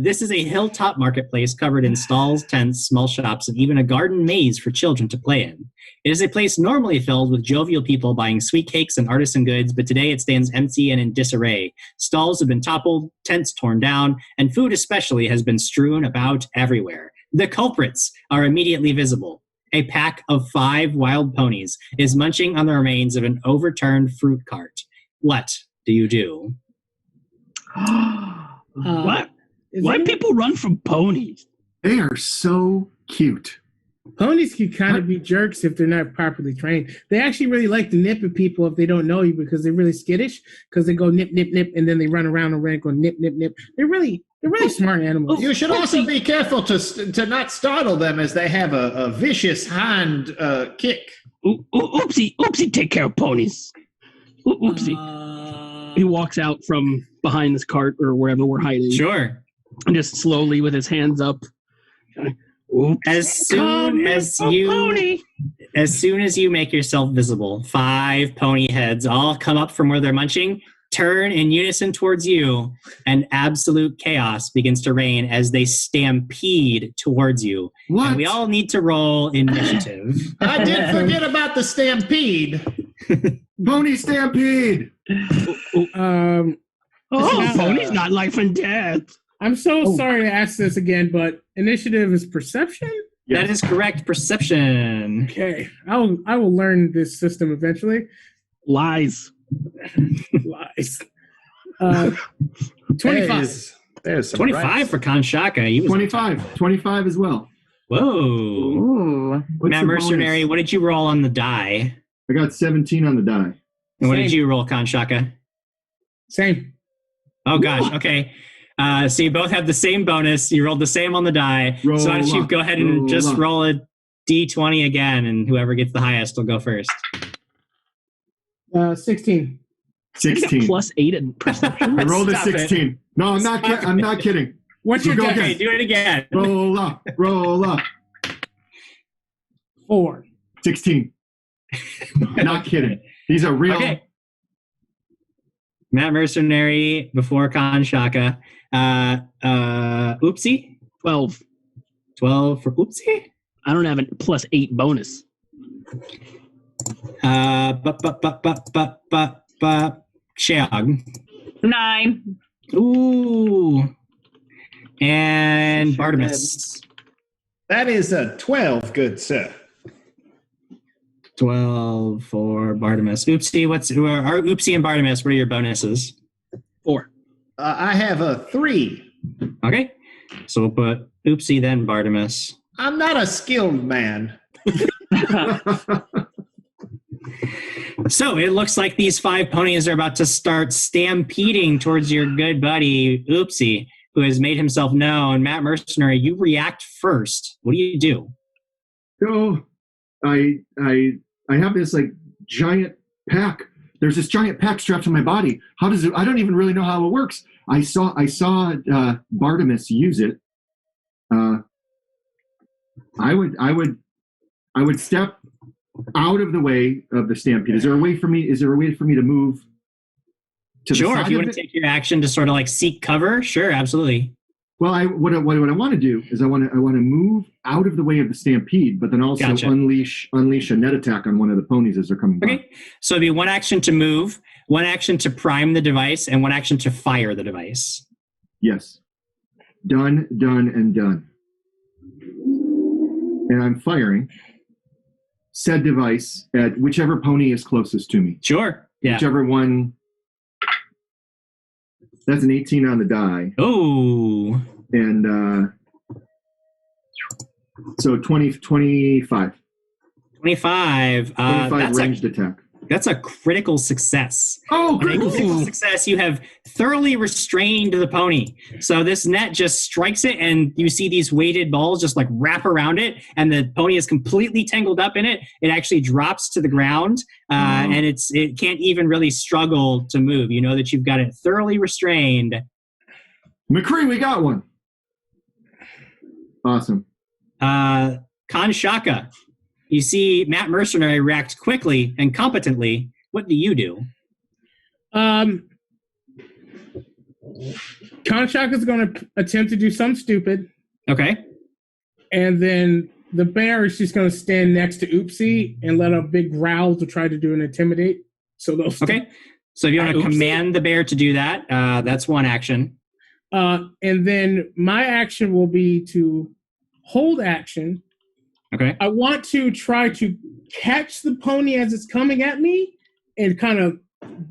Speaker 1: This is a hilltop marketplace covered in stalls, tents, small shops, and even a garden maze for children to play in. It is a place normally filled with jovial people buying sweet cakes and artisan goods, but today it stands empty and in disarray. Stalls have been toppled, tents torn down, and food especially has been strewn about everywhere. The culprits are immediately visible. A pack of 5 wild ponies is munching on the remains of an overturned fruit cart. What do you do?
Speaker 4: What? Why people run from ponies?
Speaker 6: They are so cute.
Speaker 5: Ponies can kind of be jerks if they're not properly trained. They actually really like to nip at people if they don't know you because they're really skittish because they go nip, nip, nip, and then they run around and go nip, nip, nip. They're really smart animals.
Speaker 2: You should also be careful to not startle them as they have a vicious hind kick.
Speaker 4: Oopsie, take care of ponies. Oopsie. He walks out from behind this cart or wherever we're hiding.
Speaker 1: Sure.
Speaker 4: And just slowly with his hands up. Oops.
Speaker 1: As soon as you make yourself visible, 5 pony heads all come up from where they're munching, turn in unison towards you, and absolute chaos begins to reign as they stampede towards you.
Speaker 6: What?
Speaker 1: And we all need to roll initiative.
Speaker 2: I did forget about the stampede.
Speaker 6: Pony stampede.
Speaker 4: Ponies not life and death.
Speaker 5: I'm so sorry to ask this again, but initiative is perception?
Speaker 6: Yes.
Speaker 1: That is correct. Perception.
Speaker 5: Okay. I will learn this system eventually.
Speaker 4: Lies.
Speaker 5: Lies. 25.
Speaker 2: There's some
Speaker 1: 25 for Kanshaka. He was
Speaker 6: 25 as well.
Speaker 1: Whoa.
Speaker 3: Ooh.
Speaker 6: What's
Speaker 1: Matt
Speaker 6: the
Speaker 1: Mercenary,
Speaker 6: bonus?
Speaker 1: what did you roll on the die?
Speaker 6: I got 17 on the die.
Speaker 1: And what did
Speaker 5: Same.
Speaker 1: you roll, Kanshaka?
Speaker 5: Same.
Speaker 1: Oh, gosh. Okay. So you both have the same bonus. You rolled the same on the die.
Speaker 6: Roll
Speaker 1: So why don't you
Speaker 6: up.
Speaker 1: go ahead and
Speaker 6: Roll
Speaker 1: just
Speaker 6: up.
Speaker 1: roll a d20 again, and whoever gets the highest will go first.
Speaker 5: 16.
Speaker 6: 16.
Speaker 4: Plus 8 in perception.
Speaker 6: I rolled a
Speaker 1: Stop it.
Speaker 6: 16. No, I'm not.
Speaker 1: Stop
Speaker 6: I'm not kidding.
Speaker 5: What's your
Speaker 6: Go
Speaker 5: dex?
Speaker 6: again.
Speaker 1: Okay, do it again.
Speaker 6: Roll up. Roll up.
Speaker 5: 4.
Speaker 6: 16. Not kidding. These are real.
Speaker 1: Okay. Matt Mercenary before Kanshaka. Oopsie.
Speaker 4: 12.
Speaker 1: 12 for Oopsie.
Speaker 4: I don't have a plus 8 bonus.
Speaker 1: Sheog.
Speaker 3: 9.
Speaker 1: Ooh. And Bartimus.
Speaker 2: That is a 12, good sir.
Speaker 1: 12 for Bartimus. Oopsie, Oopsie and Bartimus, what are your bonuses?
Speaker 4: 4.
Speaker 2: I have a 3.
Speaker 1: Okay. So we'll put Oopsie, then Bartimus.
Speaker 2: I'm not a skilled man.
Speaker 1: So it looks like these 5 ponies are about to start stampeding towards your good buddy, Oopsie, who has made himself known. Matt Mercenary, you react first. What do you do?
Speaker 6: So I have this like giant pack. There's this giant pack strapped to my body. How does it? I don't even really know how it works. I saw Bartimus use it. I would step out of the way of the stampede. Is there a way for me to move to the
Speaker 1: Sure,
Speaker 6: side
Speaker 1: if you
Speaker 6: of
Speaker 1: want to
Speaker 6: it?
Speaker 1: take your action to sort of like seek cover, sure, absolutely.
Speaker 6: Well, what I want to do is I want to move out of the way of the stampede, but then also
Speaker 1: Gotcha.
Speaker 6: unleash a net attack on one of the ponies as they're coming by.
Speaker 1: Okay. So it'd be 1 action to move, 1 action to prime the device, and 1 action to fire the device.
Speaker 6: Yes. Done, and done. And I'm firing said device at whichever pony is closest to me.
Speaker 1: Sure. Yeah.
Speaker 6: Whichever one. That's an 18 on the die.
Speaker 1: Oh.
Speaker 6: And so 25.
Speaker 1: 25.
Speaker 6: 25 ranged attack.
Speaker 1: That's a critical success.
Speaker 6: Oh,
Speaker 1: On a
Speaker 6: good.
Speaker 1: critical success, you have thoroughly restrained the pony. So this net just strikes it, and you see these weighted balls just like wrap around it, and the pony is completely tangled up in it. It actually drops to the ground, and it can't even really struggle to move. You know that you've got it thoroughly restrained.
Speaker 6: McCree, we got one. Awesome.
Speaker 1: Kanshaka, you see Matt Mercenary react quickly and competently. What do you do?
Speaker 5: Kanshaka is going to attempt to do something stupid.
Speaker 1: Okay.
Speaker 5: And then the bear is just going to stand next to Oopsie and let out a big growl to try to do an intimidate. So they'll
Speaker 1: Okay. So if you want to command the bear to do that, that's one action.
Speaker 5: And then my action will be to hold action.
Speaker 1: Okay.
Speaker 5: I want to try to catch the pony as it's coming at me and kind of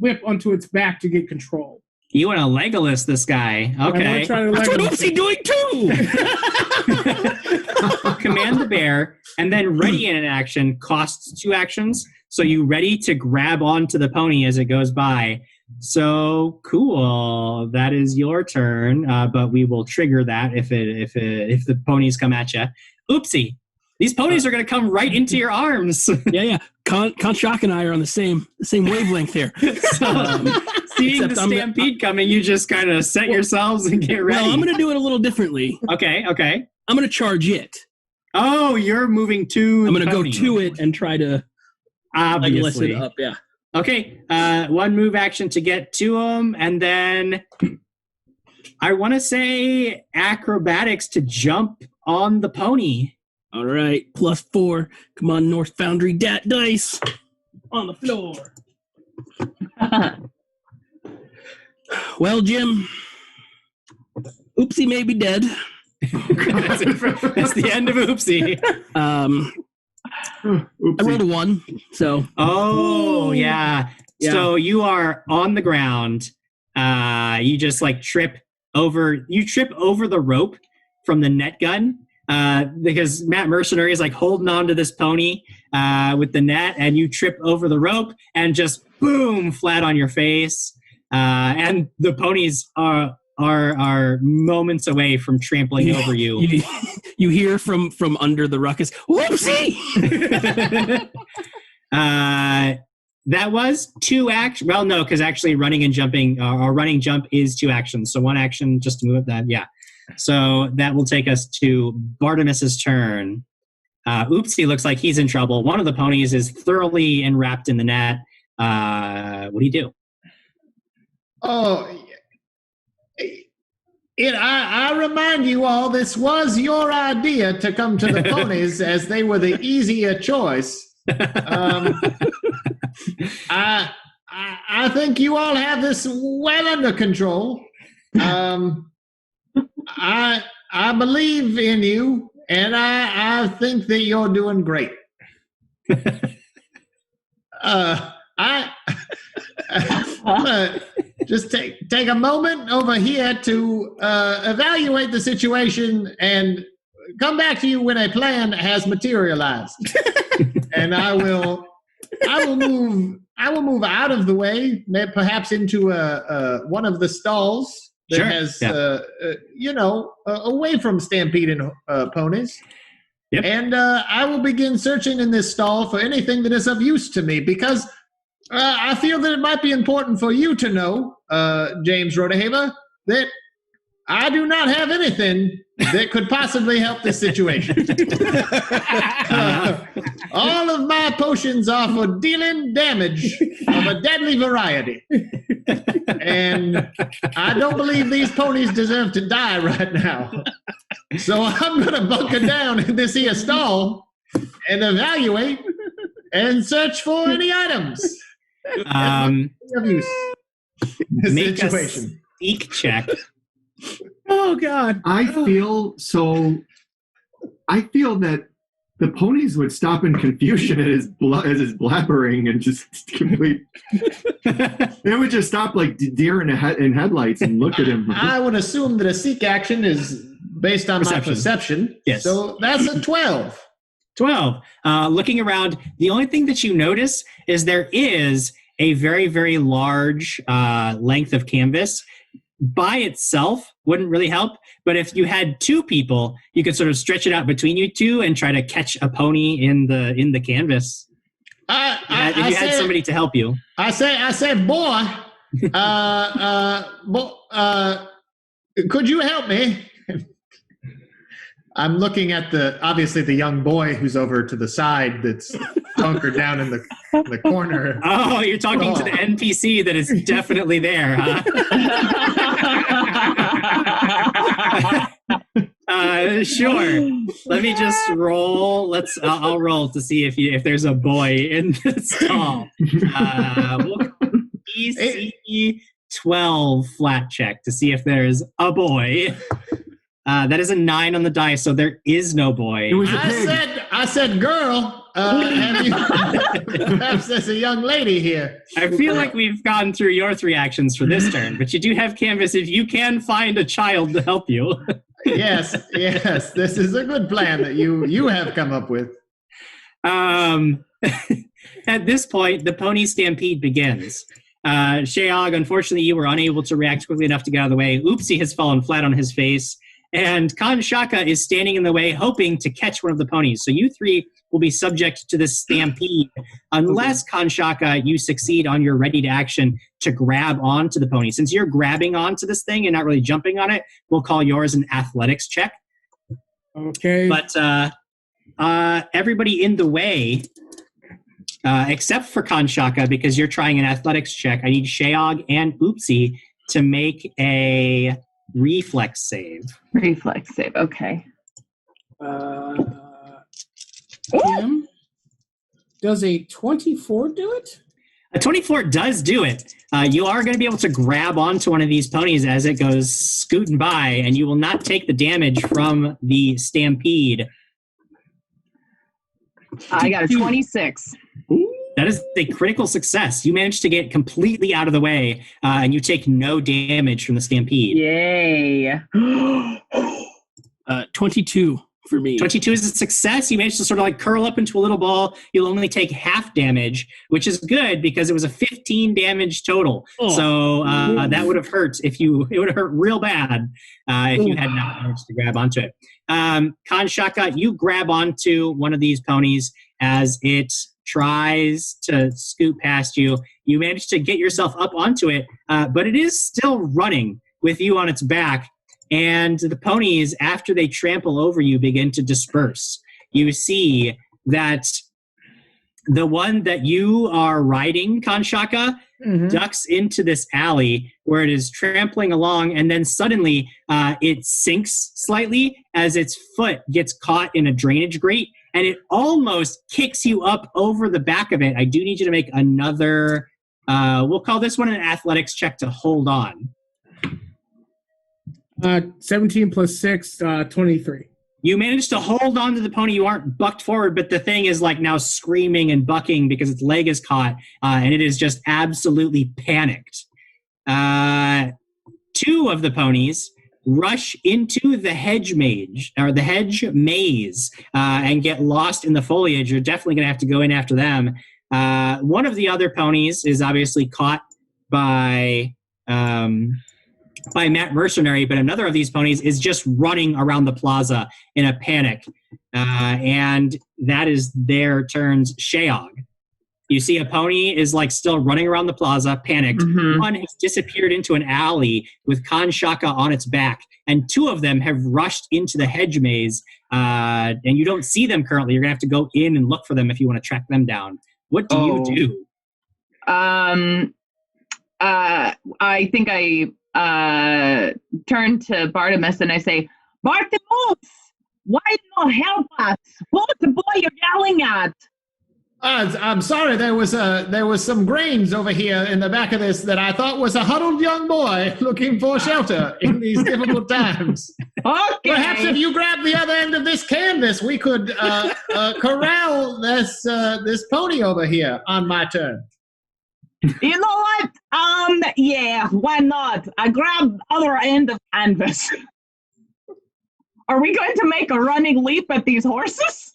Speaker 5: whip onto its back to get control.
Speaker 1: You want to Legolas this guy. Okay.
Speaker 4: That's what Oopsie doing too!
Speaker 1: Command the bear, and then ready in an action costs 2 actions. So you ready to grab onto the pony as it goes by. So cool. That is your turn, but we will trigger that if the ponies come at you. Oopsie. These ponies are going to come right into your arms.
Speaker 4: Yeah. Kanshaka and I are on the same wavelength here.
Speaker 1: Seeing the stampede coming, you just kind of set yourselves and get ready.
Speaker 4: Well, I'm going to do it a little differently.
Speaker 1: Okay.
Speaker 4: I'm going to charge it.
Speaker 1: Oh, you're moving to
Speaker 4: I'm going to go to it and try to
Speaker 1: obviously
Speaker 4: it up. Yeah.
Speaker 1: Okay. One move action to get to him, and then I want to say acrobatics to jump on the pony.
Speaker 4: All right, +4. Come on, North Foundry DaT dice on the floor. Well, Jim, Oopsie may be dead.
Speaker 1: That's the end of Oopsie.
Speaker 4: I rolled a 1, so.
Speaker 1: Oh, yeah. So you are on the ground. You just like trip over the rope from the net gun. Because Matt Mercenary is like holding on to this pony with the net, and you trip over the rope and just boom, flat on your face. And the ponies are moments away from trampling over you.
Speaker 4: You hear from under the ruckus, whoopsie!
Speaker 1: That was 2 actions. Well, no, because actually running and jumping, or running jump is 2 actions. So 1 action just to move it. That, yeah. So that will take us to Bartimus's turn. Oopsie looks like he's in trouble. One of the ponies is thoroughly enwrapped in the net. What do you do?
Speaker 2: Oh, I remind you all, this was your idea to come to the ponies as they were the easier choice. I think you all have this well under control. I believe in you, and I think that you're doing great. Just take a moment over here to evaluate the situation and come back to you when a plan has materialized. And I will move out of the way, perhaps into one of the stalls that has, away from stampeding ponies.
Speaker 1: Yep.
Speaker 2: And I will begin searching in this stall for anything that is of use to me, because I feel that it might be important for you to know, James Rodehaver, that I do not have anything that could possibly help this situation. All of my potions are for dealing damage of a deadly variety. And I don't believe these ponies deserve to die right now. So I'm going to bunker down in this here stall and evaluate and search for any items of use in this
Speaker 1: Make
Speaker 2: situation.
Speaker 1: a sneak check.
Speaker 5: Oh, God.
Speaker 6: I feel that the ponies would stop in confusion at his blabbering and just complete. They would just stop like deer in headlights and look at him.
Speaker 2: I would assume that a seek action is based on my perception.
Speaker 1: Yes.
Speaker 2: So that's a 12.
Speaker 1: 12. Looking around, the only thing that you notice is there is a very, very large length of canvas. By itself wouldn't really help, but if you had two people, you could sort of stretch it out between you two and try to catch a pony in the canvas. If you had somebody to help you.
Speaker 2: I say, boy, could you help me? I'm looking at obviously the young boy who's over to the side that's hunkered down in the corner.
Speaker 1: Oh, you're talking to the NPC that is definitely there, huh? Sure. Let me just roll. I'll roll to see if there's a boy in the stall. DC 12 flat check to see if there's a boy. That is a 9 on the dice, so there is no boy.
Speaker 6: It was a pig.
Speaker 2: I said, girl. Perhaps there's a young lady here.
Speaker 1: I feel like we've gone through your 3 actions for this turn, but you do have canvas if you can find a child to help you.
Speaker 2: Yes. This is a good plan that you have come up with.
Speaker 1: At this point, the pony stampede begins. Sheog, unfortunately, you were unable to react quickly enough to get out of the way. Oopsie has fallen flat on his face. And Kanshaka is standing in the way, hoping to catch one of the ponies. So you 3 will be subject to this stampede unless, Kanshaka, you succeed on your ready to action to grab onto the pony. Since you're grabbing onto this thing and not really jumping on it, we'll call yours an athletics check.
Speaker 5: Okay.
Speaker 1: But everybody in the way, except for Kanshaka, because you're trying an athletics check, I need Sheog and Oopsie to make a reflex save.
Speaker 3: Reflex save, okay.
Speaker 5: Kim, does a 24 do it?
Speaker 1: A 24 does do it. You are going to be able to grab onto one of these ponies as it goes scooting by, and you will not take the damage from the stampede.
Speaker 3: I got a 26.
Speaker 1: That is a critical success. You managed to get completely out of the way, and you take no damage from the stampede.
Speaker 3: Yay.
Speaker 4: 22 for me.
Speaker 1: 22 is a success. You managed to sort of like curl up into a little ball. You'll only take half damage, which is good because it was a 15 damage total.
Speaker 4: Oh.
Speaker 1: So that would have hurt it would have hurt real bad if you had not managed to grab onto it. Kanshaka, you grab onto one of these ponies as it tries to scoot past you. You manage to get yourself up onto it, but it is still running with you on its back. And the ponies, after they trample over you, begin to disperse. You see that the one that you are riding, Kanshaka, ducks into this alley where it is trampling along, and then suddenly it sinks slightly as its foot gets caught in a drainage grate, and it almost kicks you up over the back of it. I do need you to make another, we'll call this one an athletics check to hold on.
Speaker 5: 17 plus 6, 23.
Speaker 1: You managed to hold on to the pony. You aren't bucked forward, but the thing is like now screaming and bucking because its leg is caught, and it is just absolutely panicked. 2 of the ponies rush into the hedge maze, and get lost in the foliage. You're definitely going to have to go in after them. One of the other ponies is obviously caught by Matt Mercenary, but another of these ponies is just running around the plaza in a panic. And that is their turns. Sheog. You see a pony is like still running around the plaza, panicked. One has disappeared into an alley with Kanshaka on its back, and 2 of them have rushed into the hedge maze, and you don't see them currently. You're going to have to go in and look for them if you want to track them down. What do you do?
Speaker 3: I think I turn to Bartimus and I say, Bartimus, why not help us? Who's the boy you're yelling at?
Speaker 2: I'm sorry. There was some grains over here in the back of this that I thought was a huddled young boy looking for shelter in these difficult times.
Speaker 3: Okay.
Speaker 2: Perhaps if you grab the other end of this canvas, we could corral this pony over here on my turn.
Speaker 3: You know what? Yeah, why not? I grabbed other end of canvas. Are we going to make a running leap at these horses?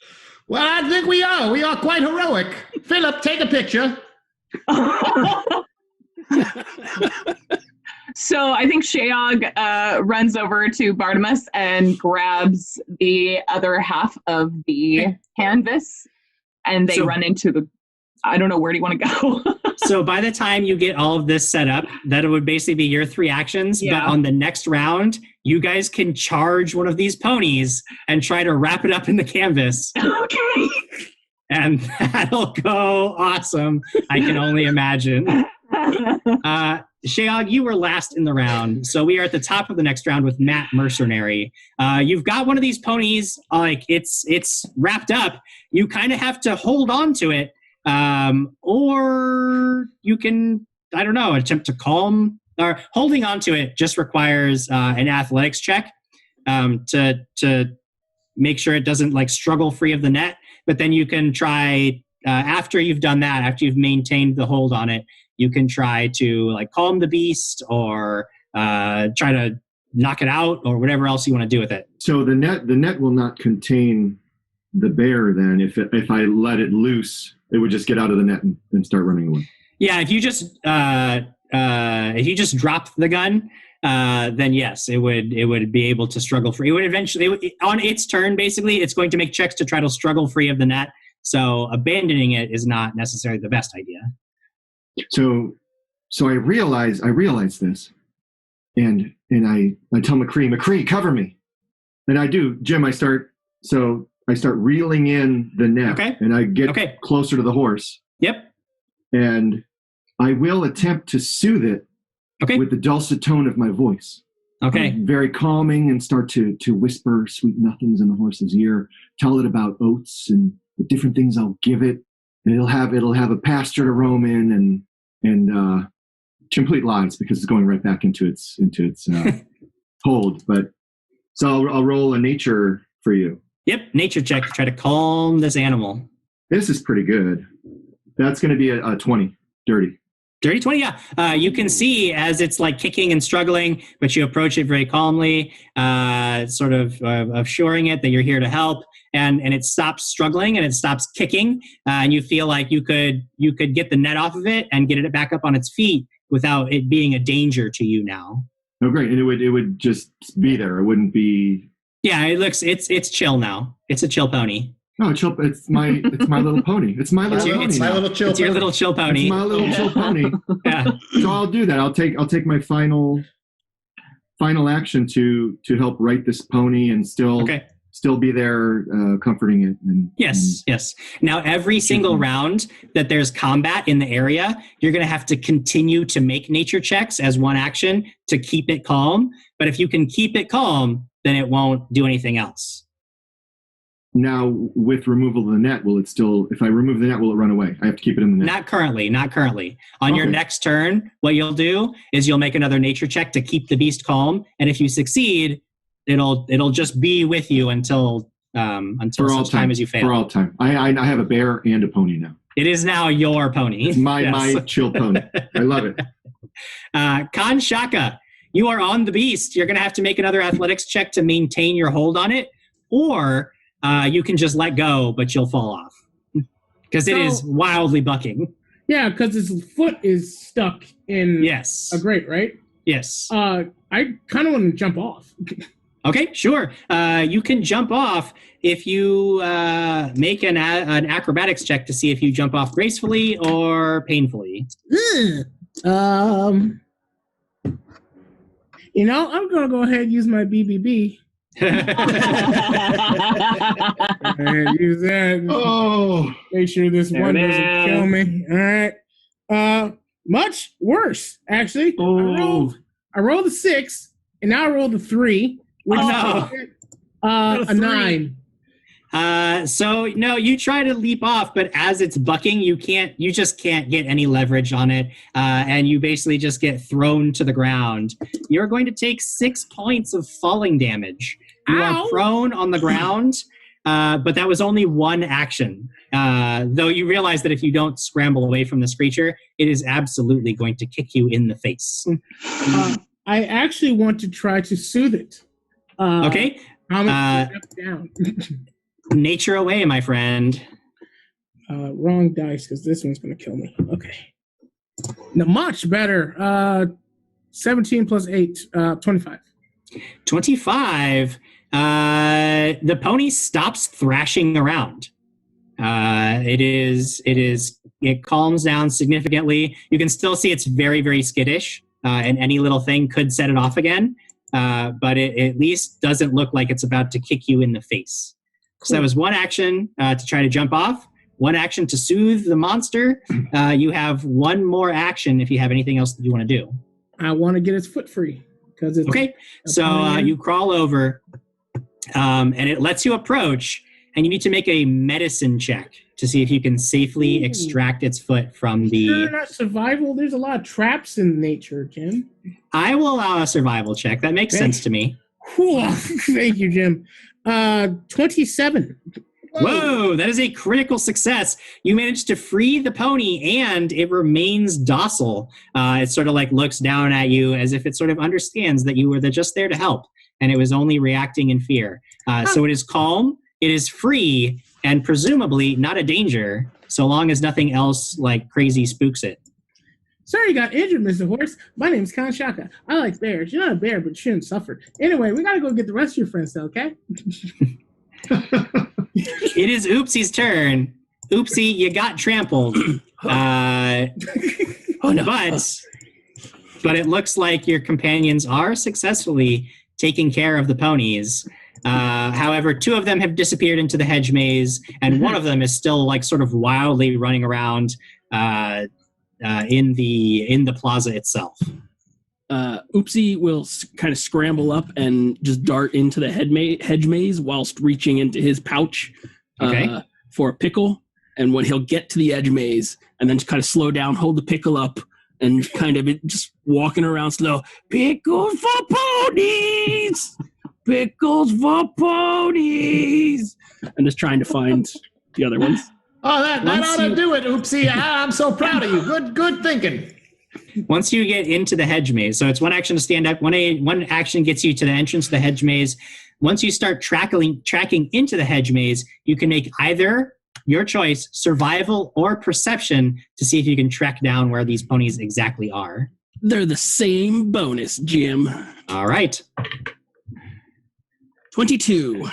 Speaker 2: Well, I think we are. We are quite heroic. Philip, take a picture.
Speaker 3: So I think Sheog runs over to Bartimus and grabs the other half of the canvas, and they run into the... I don't know, where do you want to go?
Speaker 1: So by the time you get all of this set up, that would basically be your 3 actions.
Speaker 3: Yeah.
Speaker 1: But on the next round, you guys can charge one of these ponies and try to wrap it up in the canvas.
Speaker 3: Okay.
Speaker 1: And that'll go awesome. I can only imagine. Sheog, you were last in the round. So we are at the top of the next round with Matt Mercenary. You've got one of these ponies, like it's wrapped up. You kind of have to hold on to it. Or you can, I don't know, attempt to calm, or holding on to it just requires an athletics check to make sure it doesn't like struggle free of the net. But then you can try, after you've done that, after you've maintained the hold on it, you can try to like calm the beast or try to knock it out or whatever else you want to do with it.
Speaker 6: So the net will not contain the bear then. If I let it loose, it would just get out of the net and start running away.
Speaker 1: Yeah, if you just drop the gun, then yes, it would be able to struggle free. It would eventually, on its turn, basically, it's going to make checks to try to struggle free of the net. So abandoning it is not necessarily the best idea.
Speaker 6: So I realize this, and I tell McCree, cover me, and I do. Jim, I start reeling in the net,
Speaker 1: okay.
Speaker 6: And I get closer to the horse.
Speaker 1: Yep.
Speaker 6: And I will attempt to soothe it with the dulcet tone of my voice.
Speaker 1: Okay.
Speaker 6: Very calming, and start to whisper sweet nothings in the horse's ear. Tell it about oats and the different things I'll give it. And it'll have a pasture to roam in, and complete lies because it's going right back into its hold. But so I'll roll a nature for you.
Speaker 1: Yep, nature check to try to calm this animal.
Speaker 6: This is pretty good. That's going to be a 20, dirty.
Speaker 1: Dirty 20, yeah. You can see as it's like kicking and struggling, but you approach it very calmly, sort of assuring it that you're here to help, and it stops struggling and it stops kicking, and you feel like you could get the net off of it and get it back up on its feet without it being a danger to you now.
Speaker 6: Oh, great! And it would just be there. It wouldn't be.
Speaker 1: Yeah, it's chill now. It's a chill pony.
Speaker 6: No, chill. It's my little pony. It's my little pony.
Speaker 2: It's my little chill.
Speaker 1: It's your little chill pony.
Speaker 6: It's my little chill pony.
Speaker 1: Yeah.
Speaker 6: So I'll do that. I'll take my final action to help right this pony and still be there, comforting it.
Speaker 1: Yes. Now, every single round that there's combat in the area, you're going to have to continue to make nature checks as one action to keep it calm. But if you can keep it calm, then it won't do anything else.
Speaker 6: Now, with removal of the net, will it still, if I remove the net, will it run away? I have to keep it in the net.
Speaker 1: Not currently. On your next turn, what you'll do is you'll make another nature check to keep the beast calm. And if you succeed, it'll just be with you until such time as you fail.
Speaker 6: For all time. I have a bear and a pony now.
Speaker 1: It is now your pony.
Speaker 6: It's my chill pony. I love it.
Speaker 1: Khan Shaka, you are on the beast. You're going to have to make another athletics check to maintain your hold on it, or you can just let go, but you'll fall off because it is wildly bucking.
Speaker 5: Yeah, because its foot is stuck in a grate, right?
Speaker 1: Yes.
Speaker 5: I kind of want to jump off.
Speaker 1: Okay, sure. You can jump off if you make an acrobatics check to see if you jump off gracefully or painfully.
Speaker 5: I'm going to go ahead and use my BBB. And use that.
Speaker 6: Oh,
Speaker 5: make sure this one doesn't kill me. All right. Much worse, actually.
Speaker 6: Oh.
Speaker 5: I rolled a 6, and now I rolled a 3, which is a 9.
Speaker 1: So no, you try to leap off, but as it's bucking, you just can't get any leverage on it. And you basically just get thrown to the ground. You're going to take 6 points of falling damage. You are prone on the ground, but that was only one action. Though you realize that if you don't scramble away from this creature, it is absolutely going to kick you in the face.
Speaker 5: I actually want to try to soothe it.
Speaker 1: Okay.
Speaker 5: I'm gonna step down.
Speaker 1: Nature away, my friend.
Speaker 5: Wrong dice, because this one's going to kill me. Okay. No, much better. 17 plus 8, 25.
Speaker 1: 25. The pony stops thrashing around. It calms down significantly. You can still see it's very, very skittish, and any little thing could set it off again. But it at least doesn't look like it's about to kick you in the face. Cool. So that was one action to try to jump off, one action to soothe the monster. You have one more action if you have anything else that you want to do.
Speaker 5: I want to get its foot free. It's
Speaker 1: okay, so you crawl over, and it lets you approach, and you need to make a medicine check to see if you can safely extract its foot from the...
Speaker 5: Sure, not survival. There's a lot of traps in nature, Jim.
Speaker 1: I will allow a survival check. That makes sense to me.
Speaker 5: Thank you, Jim. 27.
Speaker 1: Whoa, that is a critical success. You managed to free the pony and it remains docile. It sort of like looks down at you as if it sort of understands that you were just there to help and it was only reacting in fear. So it is calm, it is free, and presumably not a danger so long as nothing else like crazy spooks it.
Speaker 5: Sorry you got injured, Mr. Horse. My name's Kanshaka. I like bears. You're not a bear, but you shouldn't suffer. Anyway, we gotta go get the rest of your friends, though, okay?
Speaker 1: It is Oopsie's turn. Oopsie, you got trampled. Oh no! But it looks like your companions are successfully taking care of the ponies. However, 2 of them have disappeared into the hedge maze, and one of them is still like sort of wildly running around in the plaza itself.
Speaker 4: Oopsie will kind of scramble up and just dart into the hedge maze whilst reaching into his pouch for a pickle. And when he'll get to the edge maze and then just kind of slow down, hold the pickle up, and kind of just walking around slow. Pickles for ponies! Pickles for ponies! And just trying to find the other ones.
Speaker 2: Oh, that ought to do it, Oopsie. I'm so proud of you. Good thinking.
Speaker 1: Once you get into the hedge maze, so it's one action to stand up, one action gets you to the entrance to the hedge maze. Once you start tracking into the hedge maze, you can make either your choice, survival or perception, to see if you can track down where these ponies exactly are.
Speaker 4: They're the same bonus, Jim.
Speaker 1: All right.
Speaker 4: 22.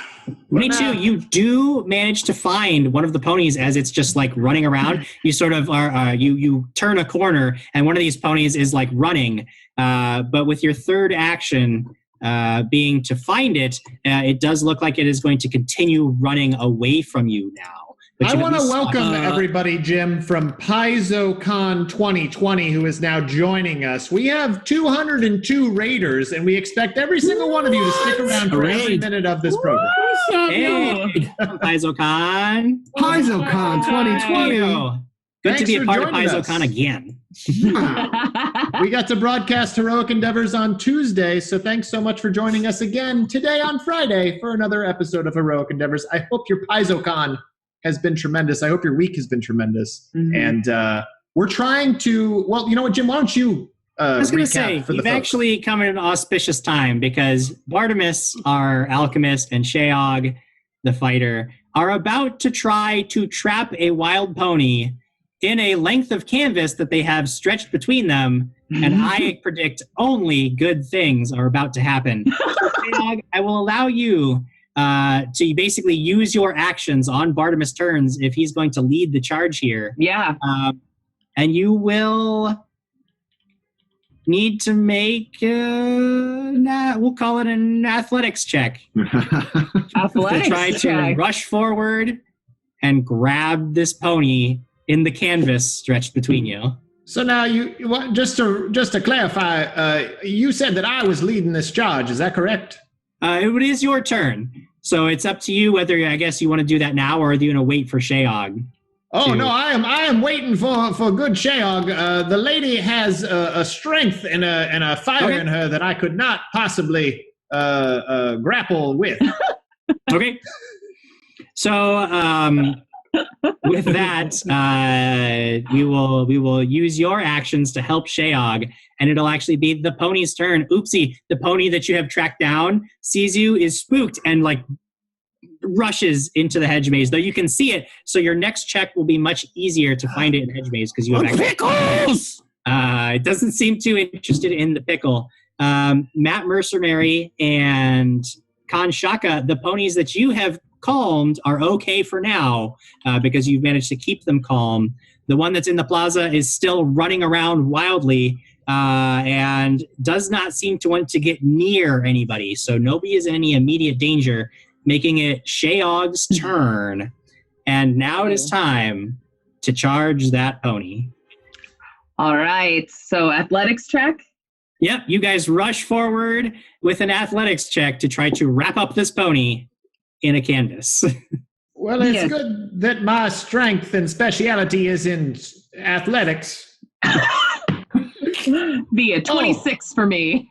Speaker 1: 22, you do manage to find one of the ponies as it's just like running around. You sort of are, you turn a corner and one of these ponies is like running. But with your third action being to find it, it does look like it is going to continue running away from you now.
Speaker 2: I want to welcome everybody, Jim, from PaizoCon 2020, who is now joining us. We have 202 raiders, and we expect every single one of you to stick around for every minute of this program.
Speaker 1: Hey, PaizoCon.
Speaker 6: PaizoCon 2020.
Speaker 1: Good to be a part of PaizoCon again.
Speaker 2: We got to broadcast Heroic Endeavors on Tuesday, so thanks so much for joining us again today on Friday for another episode of Heroic Endeavors. I hope your PaizoCon has been tremendous. I hope your week has been tremendous. Mm-hmm. And we're trying to, well, you know what, Jim, why don't you
Speaker 1: I was going to say, you've actually come at an auspicious time because Bartimus, our alchemist, and Sheog, the fighter, are about to try to trap a wild pony in a length of canvas that they have stretched between them, and I predict only good things are about to happen. So, Sheog, I will allow you to basically use your actions on Bartimus' turns if he's going to lead the charge here.
Speaker 3: Yeah.
Speaker 1: And you will need to make, we'll call it an athletics check.
Speaker 3: Athletics
Speaker 1: to try to rush forward and grab this pony in the canvas stretched between you.
Speaker 2: So now, just to clarify, you said that I was leading this charge. Is that correct?
Speaker 1: It is your turn. So it's up to you whether I guess you want to do that now or are you going to wait for Shayog?
Speaker 2: Oh no, I am waiting for good Shayog. The lady has a strength and a fire in her that I could not possibly grapple with.
Speaker 1: Okay. So with that, we will use your actions to help Shayog, and it'll actually be the pony's turn. Oopsie, the pony that you have tracked down sees you, is spooked, and like rushes into the hedge maze, though you can see it, so your next check will be much easier to find it in hedge maze because you have
Speaker 4: pickles.
Speaker 1: It doesn't seem too interested in the pickle. Matt Mercenary and Kanshaka, the ponies that you have calmed are okay for now because you've managed to keep them calm. The one that's in the plaza is still running around wildly and does not seem to want to get near anybody, so nobody is in any immediate danger, making it Shayog's turn. And now it is time to charge that pony.
Speaker 3: All right. So athletics check.
Speaker 1: Yep, you guys rush forward with an athletics check to try to wrap up this pony in a canvas.
Speaker 2: Well, it's good that my strength and speciality is in athletics.
Speaker 3: Be a 26 for me.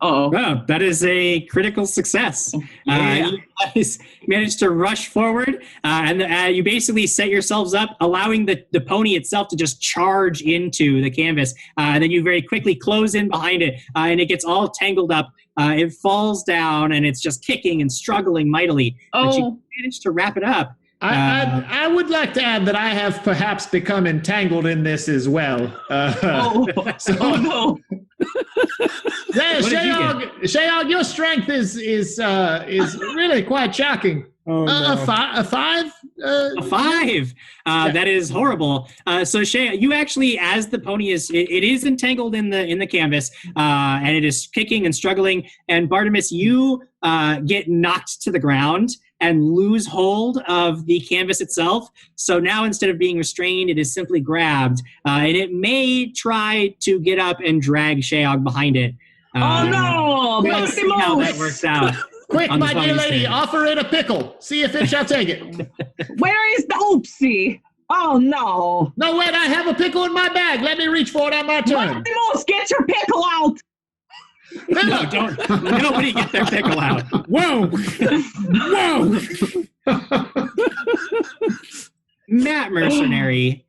Speaker 3: Oh,
Speaker 1: wow, that is a critical success. You guys managed to rush forward, and you basically set yourselves up, allowing the pony itself to just charge into the canvas. And then you very quickly close in behind it, and it gets all tangled up. It falls down, and it's just kicking and struggling mightily. But you managed to wrap it up.
Speaker 2: I would like to add that I have perhaps become entangled in this as well.
Speaker 3: no.
Speaker 2: Yeah, Shayog, your strength is really quite shocking.
Speaker 5: Oh, no.
Speaker 2: A five?
Speaker 1: A 5. That is horrible. So Shay, you actually, as the pony is, it is entangled in the canvas, and it is kicking and struggling. And Bartimus, you get knocked to the ground and lose hold of the canvas itself. So now instead of being restrained, it is simply grabbed, and it may try to get up and drag Shayog behind it.
Speaker 3: Oh no!
Speaker 1: Let's see how that works out.
Speaker 2: Quick, my dear lady, offer it a pickle. See if it shall take it.
Speaker 3: Where is the oopsie? Oh no!
Speaker 2: No, wait, I have a pickle in my bag. Let me reach for it on my turn.
Speaker 3: Bartimus, get your pickle out!
Speaker 1: No, don't. Nobody get their pickle out.
Speaker 5: Whoa! Whoa!
Speaker 1: Matt Mercenary,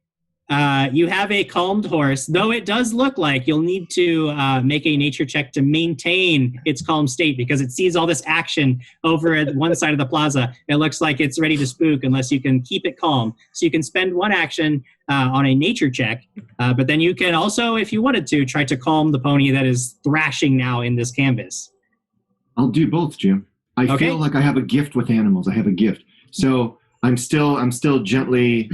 Speaker 1: you have a calmed horse, though it does look like you'll need to make a nature check to maintain its calm state because it sees all this action over at one side of the plaza. It looks like it's ready to spook unless you can keep it calm. So you can spend one action on a nature check, but then you can also, if you wanted to, try to calm the pony that is thrashing now in this canvas.
Speaker 6: I'll do both, Jim. I feel like I have a gift with animals. I have a gift. So I'm still gently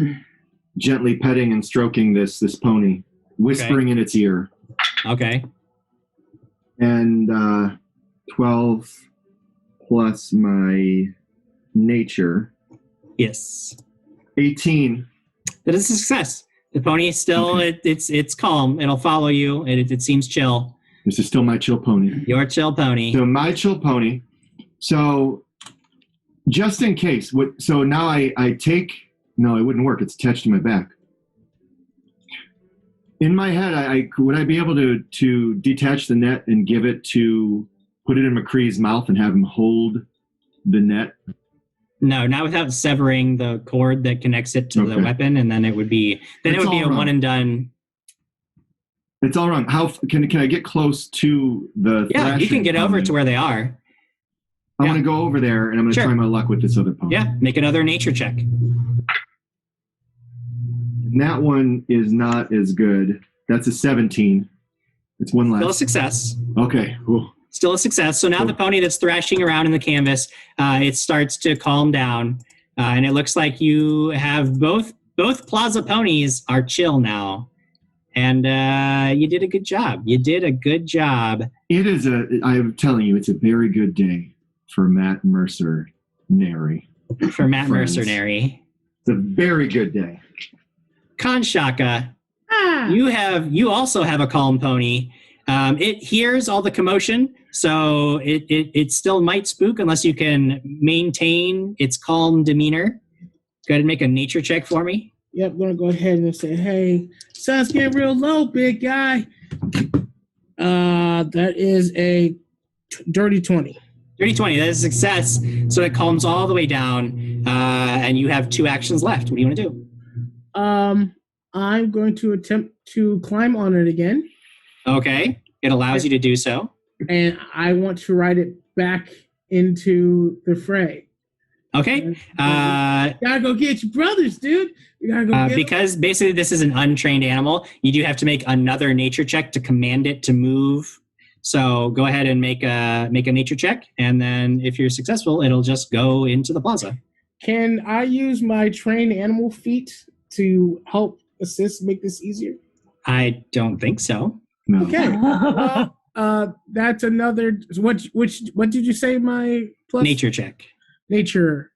Speaker 6: petting and stroking this pony, whispering in its ear.
Speaker 1: Okay.
Speaker 6: And 12 plus my nature.
Speaker 1: Yes.
Speaker 6: 18.
Speaker 1: That is a success. The pony is still, it's calm. It'll follow you. It seems chill.
Speaker 6: This is still my chill pony.
Speaker 1: Your chill pony.
Speaker 6: So my chill pony. So just in case, so now I take, no, it wouldn't work. It's attached to my back. In my head, would I be able to detach the net and give it to, put it in McCree's mouth and have him hold the net?
Speaker 1: No, not without severing the cord that connects it to the weapon, and then it would be a one and done.
Speaker 6: It's all wrong. How can I get close to the?
Speaker 1: Yeah, you can get over to where they are.
Speaker 6: I want to go over there, and I'm going to try my luck with this other pony.
Speaker 1: Yeah, make another nature check.
Speaker 6: And that one is not as good. That's a 17. It's one less.
Speaker 1: Still a success.
Speaker 6: Okay, cool.
Speaker 1: Still a success. So now the pony that's thrashing around in the canvas, it starts to calm down, and it looks like you have both plaza ponies are chill now, and you did a good job. You did a good job.
Speaker 6: It is I'm telling you, it's a very good day for Matt Mercenary.
Speaker 1: For Matt Mercenary.
Speaker 6: It's a very good day.
Speaker 1: Kanshaka, you also have a calm pony. It hears all the commotion, so it still might spook unless you can maintain its calm demeanor. Go ahead and make a nature check for me.
Speaker 5: Yep, I'm gonna go ahead and say, hey, sun's getting real low, big guy. That is a dirty 20.
Speaker 1: Dirty 20, that is a success. So it calms all the way down, and you have 2 actions left. What do you want to do?
Speaker 5: I'm going to attempt to climb on it again.
Speaker 1: Okay, it allows you to do so.
Speaker 5: And I want to ride it back into the fray.
Speaker 1: Okay.
Speaker 5: Gotta go get your brothers, dude. You gotta go
Speaker 1: because basically this is an untrained animal, you do have to make another nature check to command it to move. So go ahead and make a nature check, and then if you're successful, it'll just go into the plaza.
Speaker 5: Can I use my trained animal feet to help assist, make this easier?
Speaker 1: I don't think so.
Speaker 6: No.
Speaker 5: Okay. That's another. What did you say? My plus
Speaker 1: Nature check.
Speaker 5: Nature.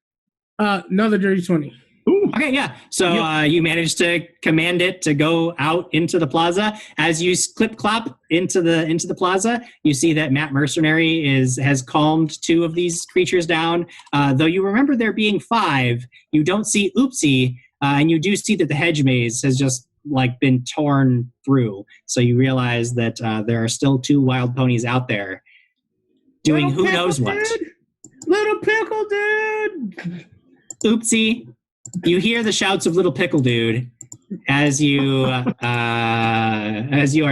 Speaker 5: Another dirty 20.
Speaker 6: Ooh.
Speaker 1: Okay, yeah. So you managed to command it to go out into the plaza. As you clip clop into the plaza, you see that Matt Mercenary has calmed 2 of these creatures down. Though you remember there being 5, you don't see Oopsie, and you do see that the hedge maze has just been torn through. So you realize that there are still 2 wild ponies out there doing
Speaker 5: Little
Speaker 1: who knows what.
Speaker 5: Dude. Little pickle dude.
Speaker 1: Oopsie. You hear the shouts of Little Pickle Dude as you are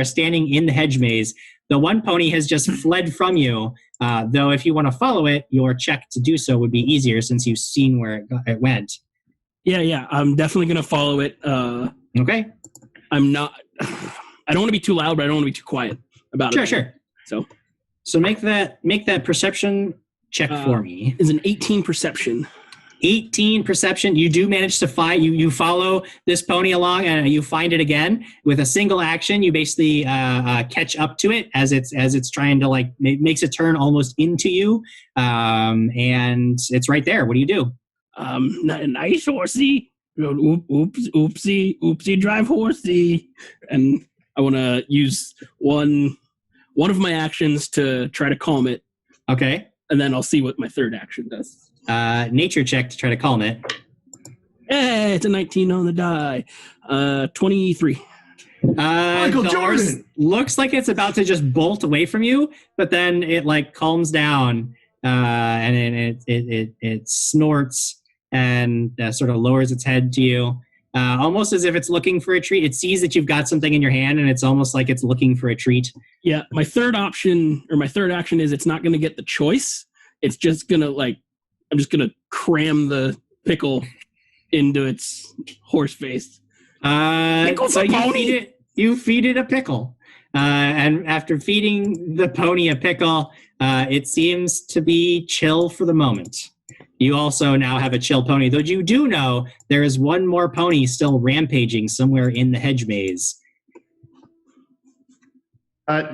Speaker 1: standing in the hedge maze. The one pony has just fled from you, though if you want to follow it, your check to do so would be easier since you've seen where it went.
Speaker 4: Yeah, I'm definitely going to follow it.
Speaker 1: Okay.
Speaker 4: I'm not... I don't want to be too loud, but I don't want to be too quiet about it.
Speaker 1: Sure. So make that perception check for me.
Speaker 4: Is an 18 perception.
Speaker 1: 18 perception. You do manage to find you follow this pony along, and you find it again with a single action. You basically catch up to it as it's trying to it makes a turn almost into you, and it's right there. What do you do?
Speaker 4: Nice horsey. Oopsie, drive horsey. And I want to use one of my actions to try to calm it.
Speaker 1: Okay.
Speaker 4: And then I'll see what my third action does.
Speaker 1: Nature check to try to calm it.
Speaker 4: Hey, it's a 19 on the die. 23.
Speaker 6: Michael
Speaker 1: the horse
Speaker 6: Jordan!
Speaker 1: looks like it's about to just bolt away from you, but then it calms down, and it snorts and sort of lowers its head to you, almost as if it's looking for a treat. It sees that you've got something in your hand, and it's almost like it's looking for a treat.
Speaker 4: Yeah, my third action is it's not going to get the choice. It's just going to I'm just going to cram the pickle into its horse face.
Speaker 1: So you feed it a pickle. And after feeding the pony a pickle, it seems to be chill for the moment. You also now have a chill pony, though you do know there is one more pony still rampaging somewhere in the hedge maze.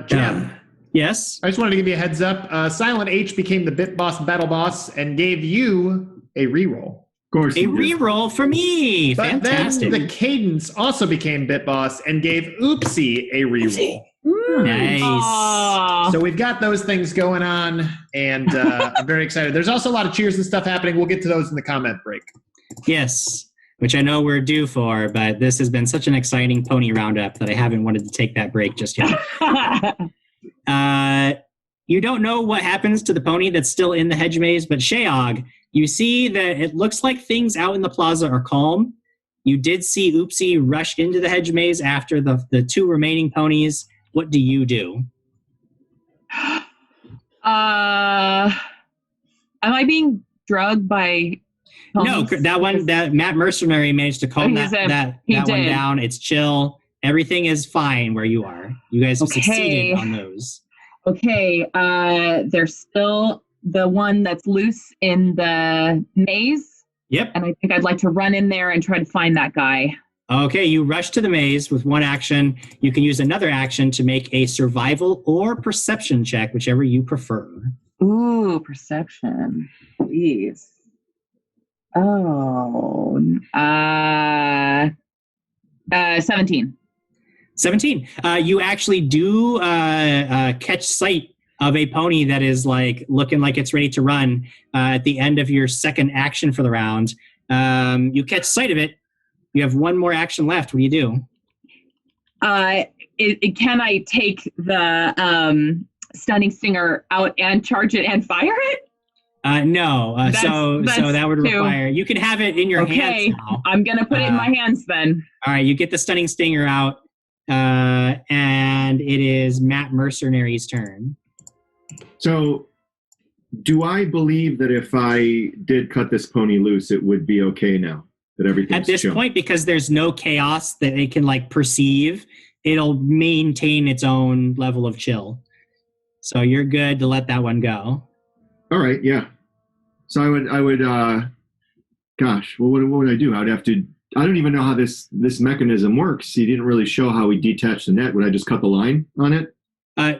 Speaker 2: Jim.
Speaker 1: Yes?
Speaker 2: I just wanted to give you a heads up. Silent H became the Bit Boss Battle Boss and gave you a reroll.
Speaker 6: Of course.
Speaker 1: A reroll for me.
Speaker 2: But
Speaker 1: Fantastic.
Speaker 2: then the Cadence also became Bit Boss and gave Oopsie a reroll.
Speaker 1: Nice.
Speaker 3: Aww.
Speaker 2: So we've got those things going on, and I'm very excited. There's also a lot of cheers and stuff happening. We'll get to those in the comment break.
Speaker 1: Yes, which I know we're due for, but this has been such an exciting pony roundup that I haven't wanted to take that break just yet. You don't know what happens to the pony that's still in the hedge maze, but Sheog, you see that it looks like things out in the plaza are calm. You did see Oopsie rush into the hedge maze after the 2 remaining ponies. What do you do?
Speaker 3: Am I being drugged by ponies?
Speaker 1: No, that Matt Mercenary managed to calm that one down. It's chill. Everything is fine where you are. You guys have succeeded on those.
Speaker 3: Okay, there's still the one that's loose in the maze.
Speaker 1: Yep.
Speaker 3: And I think I'd like to run in there and try to find that guy.
Speaker 1: Okay, you rush to the maze with one action. You can use another action to make a survival or perception check, whichever you prefer.
Speaker 3: Ooh, perception. Please. Oh. 17.
Speaker 1: 17. You actually do catch sight of a pony that is like looking like it's ready to run at the end of your second action for the round. You catch sight of it. You have one more action left. What do you do?
Speaker 3: Can I take the stunning stinger out and charge it and fire it?
Speaker 1: No. So that would require, you can have it in your hands now.
Speaker 3: I'm going to put it in my hands then.
Speaker 1: All right, you get the stunning stinger out, and it is Matt Mercenary's turn.
Speaker 6: So, do I believe that if I did cut this pony loose, it would be okay now? That everything's
Speaker 1: at this
Speaker 6: chill?
Speaker 1: point, because there's no chaos that it can like perceive, it'll maintain its own level of chill. So you're good to let that one go.
Speaker 6: All right, yeah. So I would. Gosh, well, what would I do? I would have to. I don't even know how this mechanism works. He didn't really show how we detach the net. Would I just cut the line on it?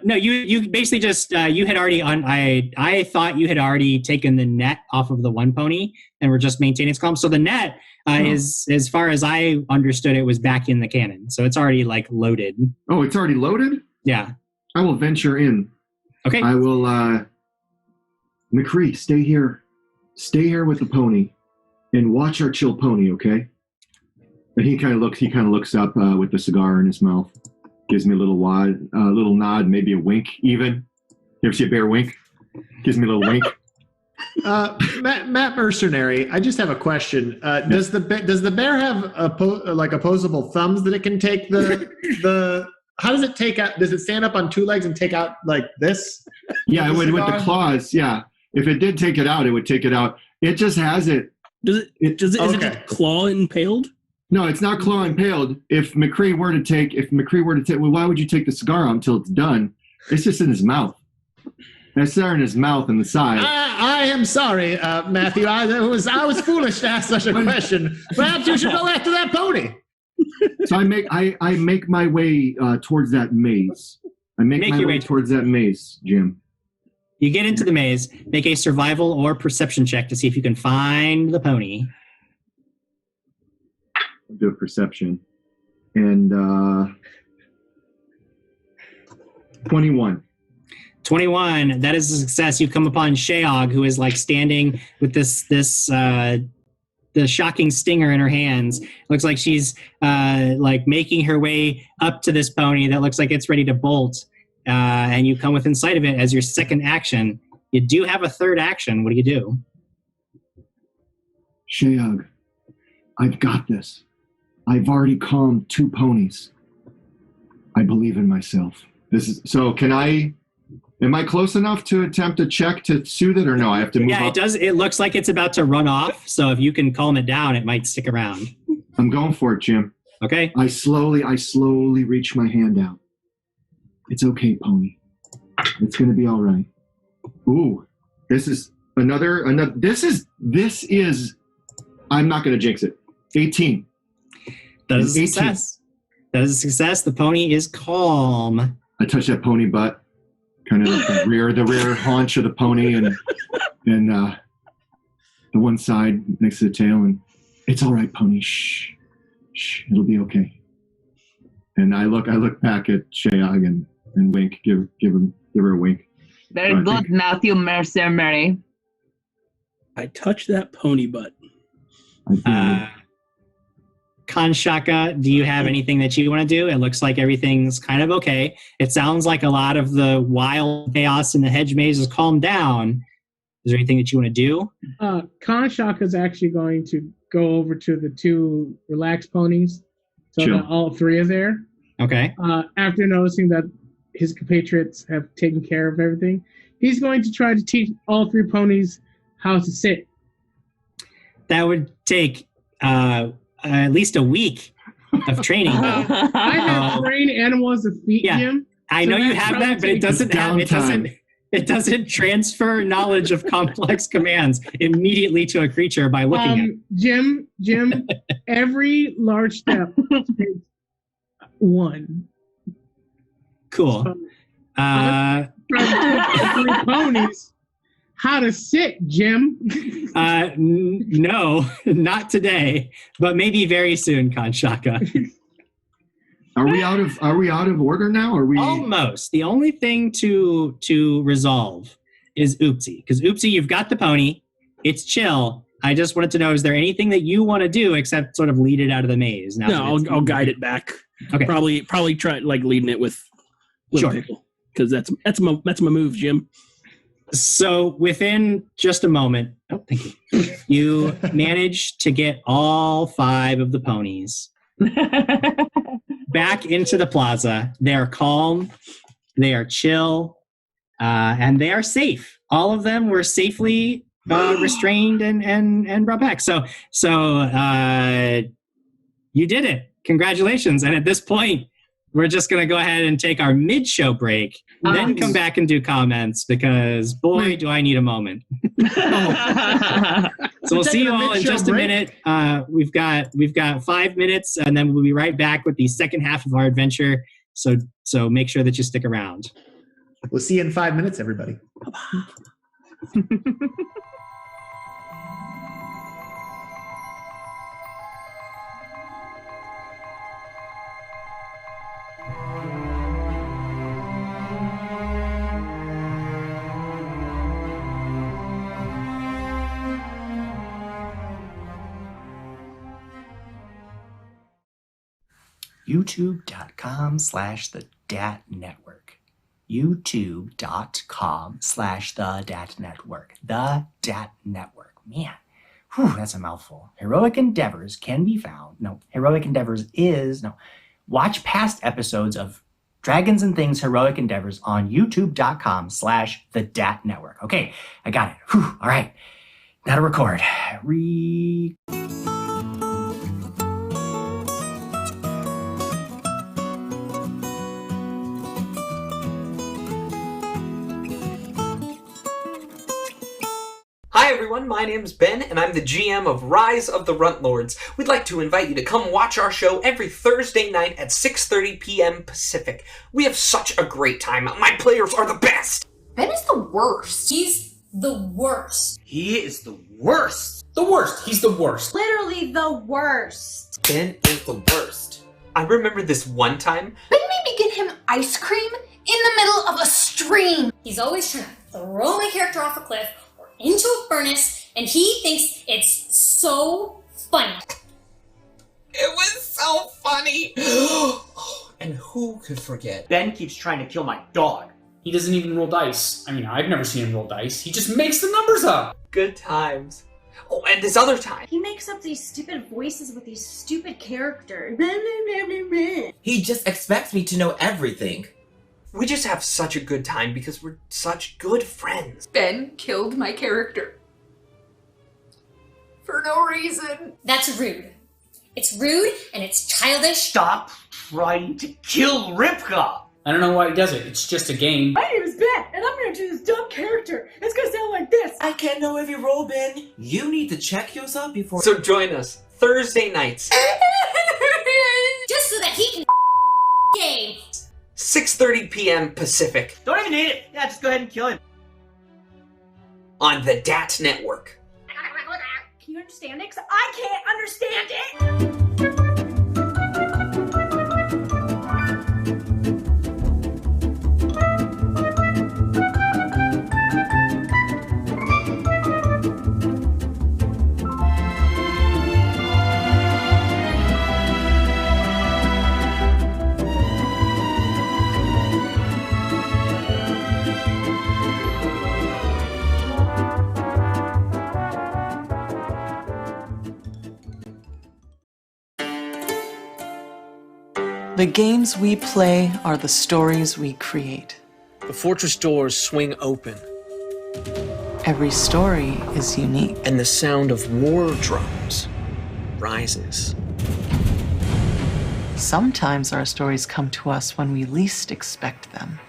Speaker 1: No, you basically just you had already I thought you had already taken the net off of the one pony and were just maintaining its column. So the net is, as far as I understood, it was back in the cannon. So it's already like loaded.
Speaker 6: Oh, it's already loaded?
Speaker 1: Yeah.
Speaker 6: I will venture in.
Speaker 1: Okay.
Speaker 6: I will. McCree, stay here. Stay here with the pony, and watch our chill pony. Okay. And he kind of looks up with the cigar in his mouth. Gives me a little nod, maybe a wink even. You ever see a bear wink? Gives me a little wink.
Speaker 2: Matt Mercenary, I just have a question. Does the bear have opposable thumbs that it can take the how does it take out? Does it stand up on two legs and take out like this?
Speaker 6: Yeah, it would with the claws. Yeah, if it did take it out, it would take it out. It just has it.
Speaker 4: Is it just claw impaled?
Speaker 6: No, it's not claw impaled. If McCree were to take, well, why would you take the cigar out until it's done? It's just in his mouth. It's there in his mouth and the side.
Speaker 2: I am sorry, Matthew. I was foolish to ask such a question. Perhaps you should go after that pony.
Speaker 6: So I make my way towards that maze. I make my way towards that maze, Jim.
Speaker 1: You get into the maze. Make a survival or perception check to see if you can find the pony.
Speaker 6: I'll do a perception. And 21.
Speaker 1: 21. That is a success. You come upon Sheog, who is like standing with the shocking stinger in her hands. Looks like she's like making her way up to this pony that looks like it's ready to bolt. And you come within sight of it as your second action. You do have a third action. What do you do?
Speaker 6: Sheog, I've got this. I've already calmed 2 ponies. I believe in myself. Am I close enough to attempt a check to soothe it, or no? I have to move up?
Speaker 1: Yeah, it does. It looks like it's about to run off. So if you can calm it down, it might stick around.
Speaker 6: I'm going for it, Jim.
Speaker 1: Okay.
Speaker 6: I slowly reach my hand out. It's okay, pony. It's going to be all right. Ooh, this is another. This is. I'm not going to jinx it. 18.
Speaker 1: That is a success. That is a success. The pony is calm.
Speaker 6: I touch that pony butt, kind of the rear haunch of the pony, and the one side next to the tail, and it's all right, pony. Shh, it'll be okay. And I look back at Sheog and wink, give her a wink.
Speaker 3: Very good, Matthew Mercenary.
Speaker 4: I touch that pony butt.
Speaker 1: Kanshaka, do you have anything that you want to do? It looks like everything's kind of okay. It sounds like a lot of the wild chaos in the hedge maze has calmed down. Is there anything that you want to do?
Speaker 5: Kanshaka is actually going to go over to the 2 relaxed ponies, so that all 3 are there.
Speaker 1: Okay.
Speaker 5: After noticing that his compatriots have taken care of everything, he's going to try to teach all 3 ponies how to sit.
Speaker 1: That would take at least a week of training.
Speaker 5: I have trained animals to feed him.
Speaker 1: I know you have that, but it doesn't transfer knowledge of complex commands immediately to a creature by looking at it.
Speaker 5: Jim, every large step takes 1.
Speaker 1: Cool.
Speaker 5: So, trying to teach 3 ponies how to sit, Jim.
Speaker 1: No, not today, but maybe very soon, Kanshaka.
Speaker 6: Are we out of order now? Are we
Speaker 1: Almost. The only thing to resolve is Oopsie. Because Oopsie, you've got the pony. It's chill. I just wanted to know, is there anything that you want to do except sort of lead it out of the maze? Now
Speaker 4: No, I'll guide it back.
Speaker 1: Okay.
Speaker 4: Probably try like leading it with
Speaker 1: Sure.
Speaker 4: Pickle. Because that's my move, Jim.
Speaker 1: So within just a moment, thank you. You manage to get all 5 of the ponies back into the plaza. They are calm, they are chill, and they are safe. All of them were safely restrained and brought back. So you did it. Congratulations. And at this point, we're just going to go ahead and take our mid-show break, then come back and do comments because, boy, do I need a moment. So we'll see you all in just a minute. We've got 5 minutes, and then we'll be right back with the second half of our adventure. So make sure that you stick around.
Speaker 2: We'll see you in 5 minutes, everybody.
Speaker 7: YouTube.com/the DaT Network. YouTube.com/the DaT Network. The DaT Network. Man, that's a mouthful. Heroic Endeavors can be found. No, Heroic Endeavors is. No. Watch past episodes of Dragons and Things Heroic Endeavors on YouTube.com/the DaT Network. Okay, I got it. All right. Now to record.
Speaker 8: Hi everyone, my name's Ben, and I'm the GM of Rise of the Runtlords. We'd like to invite you to come watch our show every Thursday night at 6:30 p.m. Pacific. We have such a great time. My players are the best!
Speaker 9: Ben is the worst. He's the worst.
Speaker 10: He is the worst. The worst. He's the worst.
Speaker 9: Literally the worst.
Speaker 8: Ben is the worst. I remember this one time.
Speaker 9: Ben made me get him ice cream in the middle of a stream. He's always trying to throw my character off a cliff into a furnace, and he thinks it's so funny.
Speaker 8: It was so funny! And who could forget?
Speaker 10: Ben keeps trying to kill my dog. He doesn't even roll dice. I mean, I've never seen him roll dice. He just makes the numbers up.
Speaker 8: Good times. Oh, and this other time.
Speaker 9: He makes up these stupid voices with these stupid characters.
Speaker 11: He just expects me to know everything.
Speaker 8: We just have such a good time because we're such good friends.
Speaker 12: Ben killed my character. For no reason.
Speaker 9: That's rude. It's rude and it's childish.
Speaker 11: Stop trying to kill Ripka!
Speaker 10: I don't know why he does it. It's just a game.
Speaker 13: My name is Ben, and I'm gonna do this dumb character. It's gonna sound like this.
Speaker 11: I can't know every roll, Ben. You need to check yours out before.
Speaker 8: So join us Thursday nights.
Speaker 9: Just so that he can game.
Speaker 8: 6:30 p.m. Pacific.
Speaker 11: Don't even need it. Yeah, just go ahead and kill him.
Speaker 8: On the DaT Network.
Speaker 13: Can you understand it? 'Cause I can't understand it.
Speaker 14: The games we play are the stories we create.
Speaker 15: The fortress doors swing open.
Speaker 14: Every story is unique.
Speaker 15: And the sound of war drums rises.
Speaker 14: Sometimes our stories come to us when we least expect them.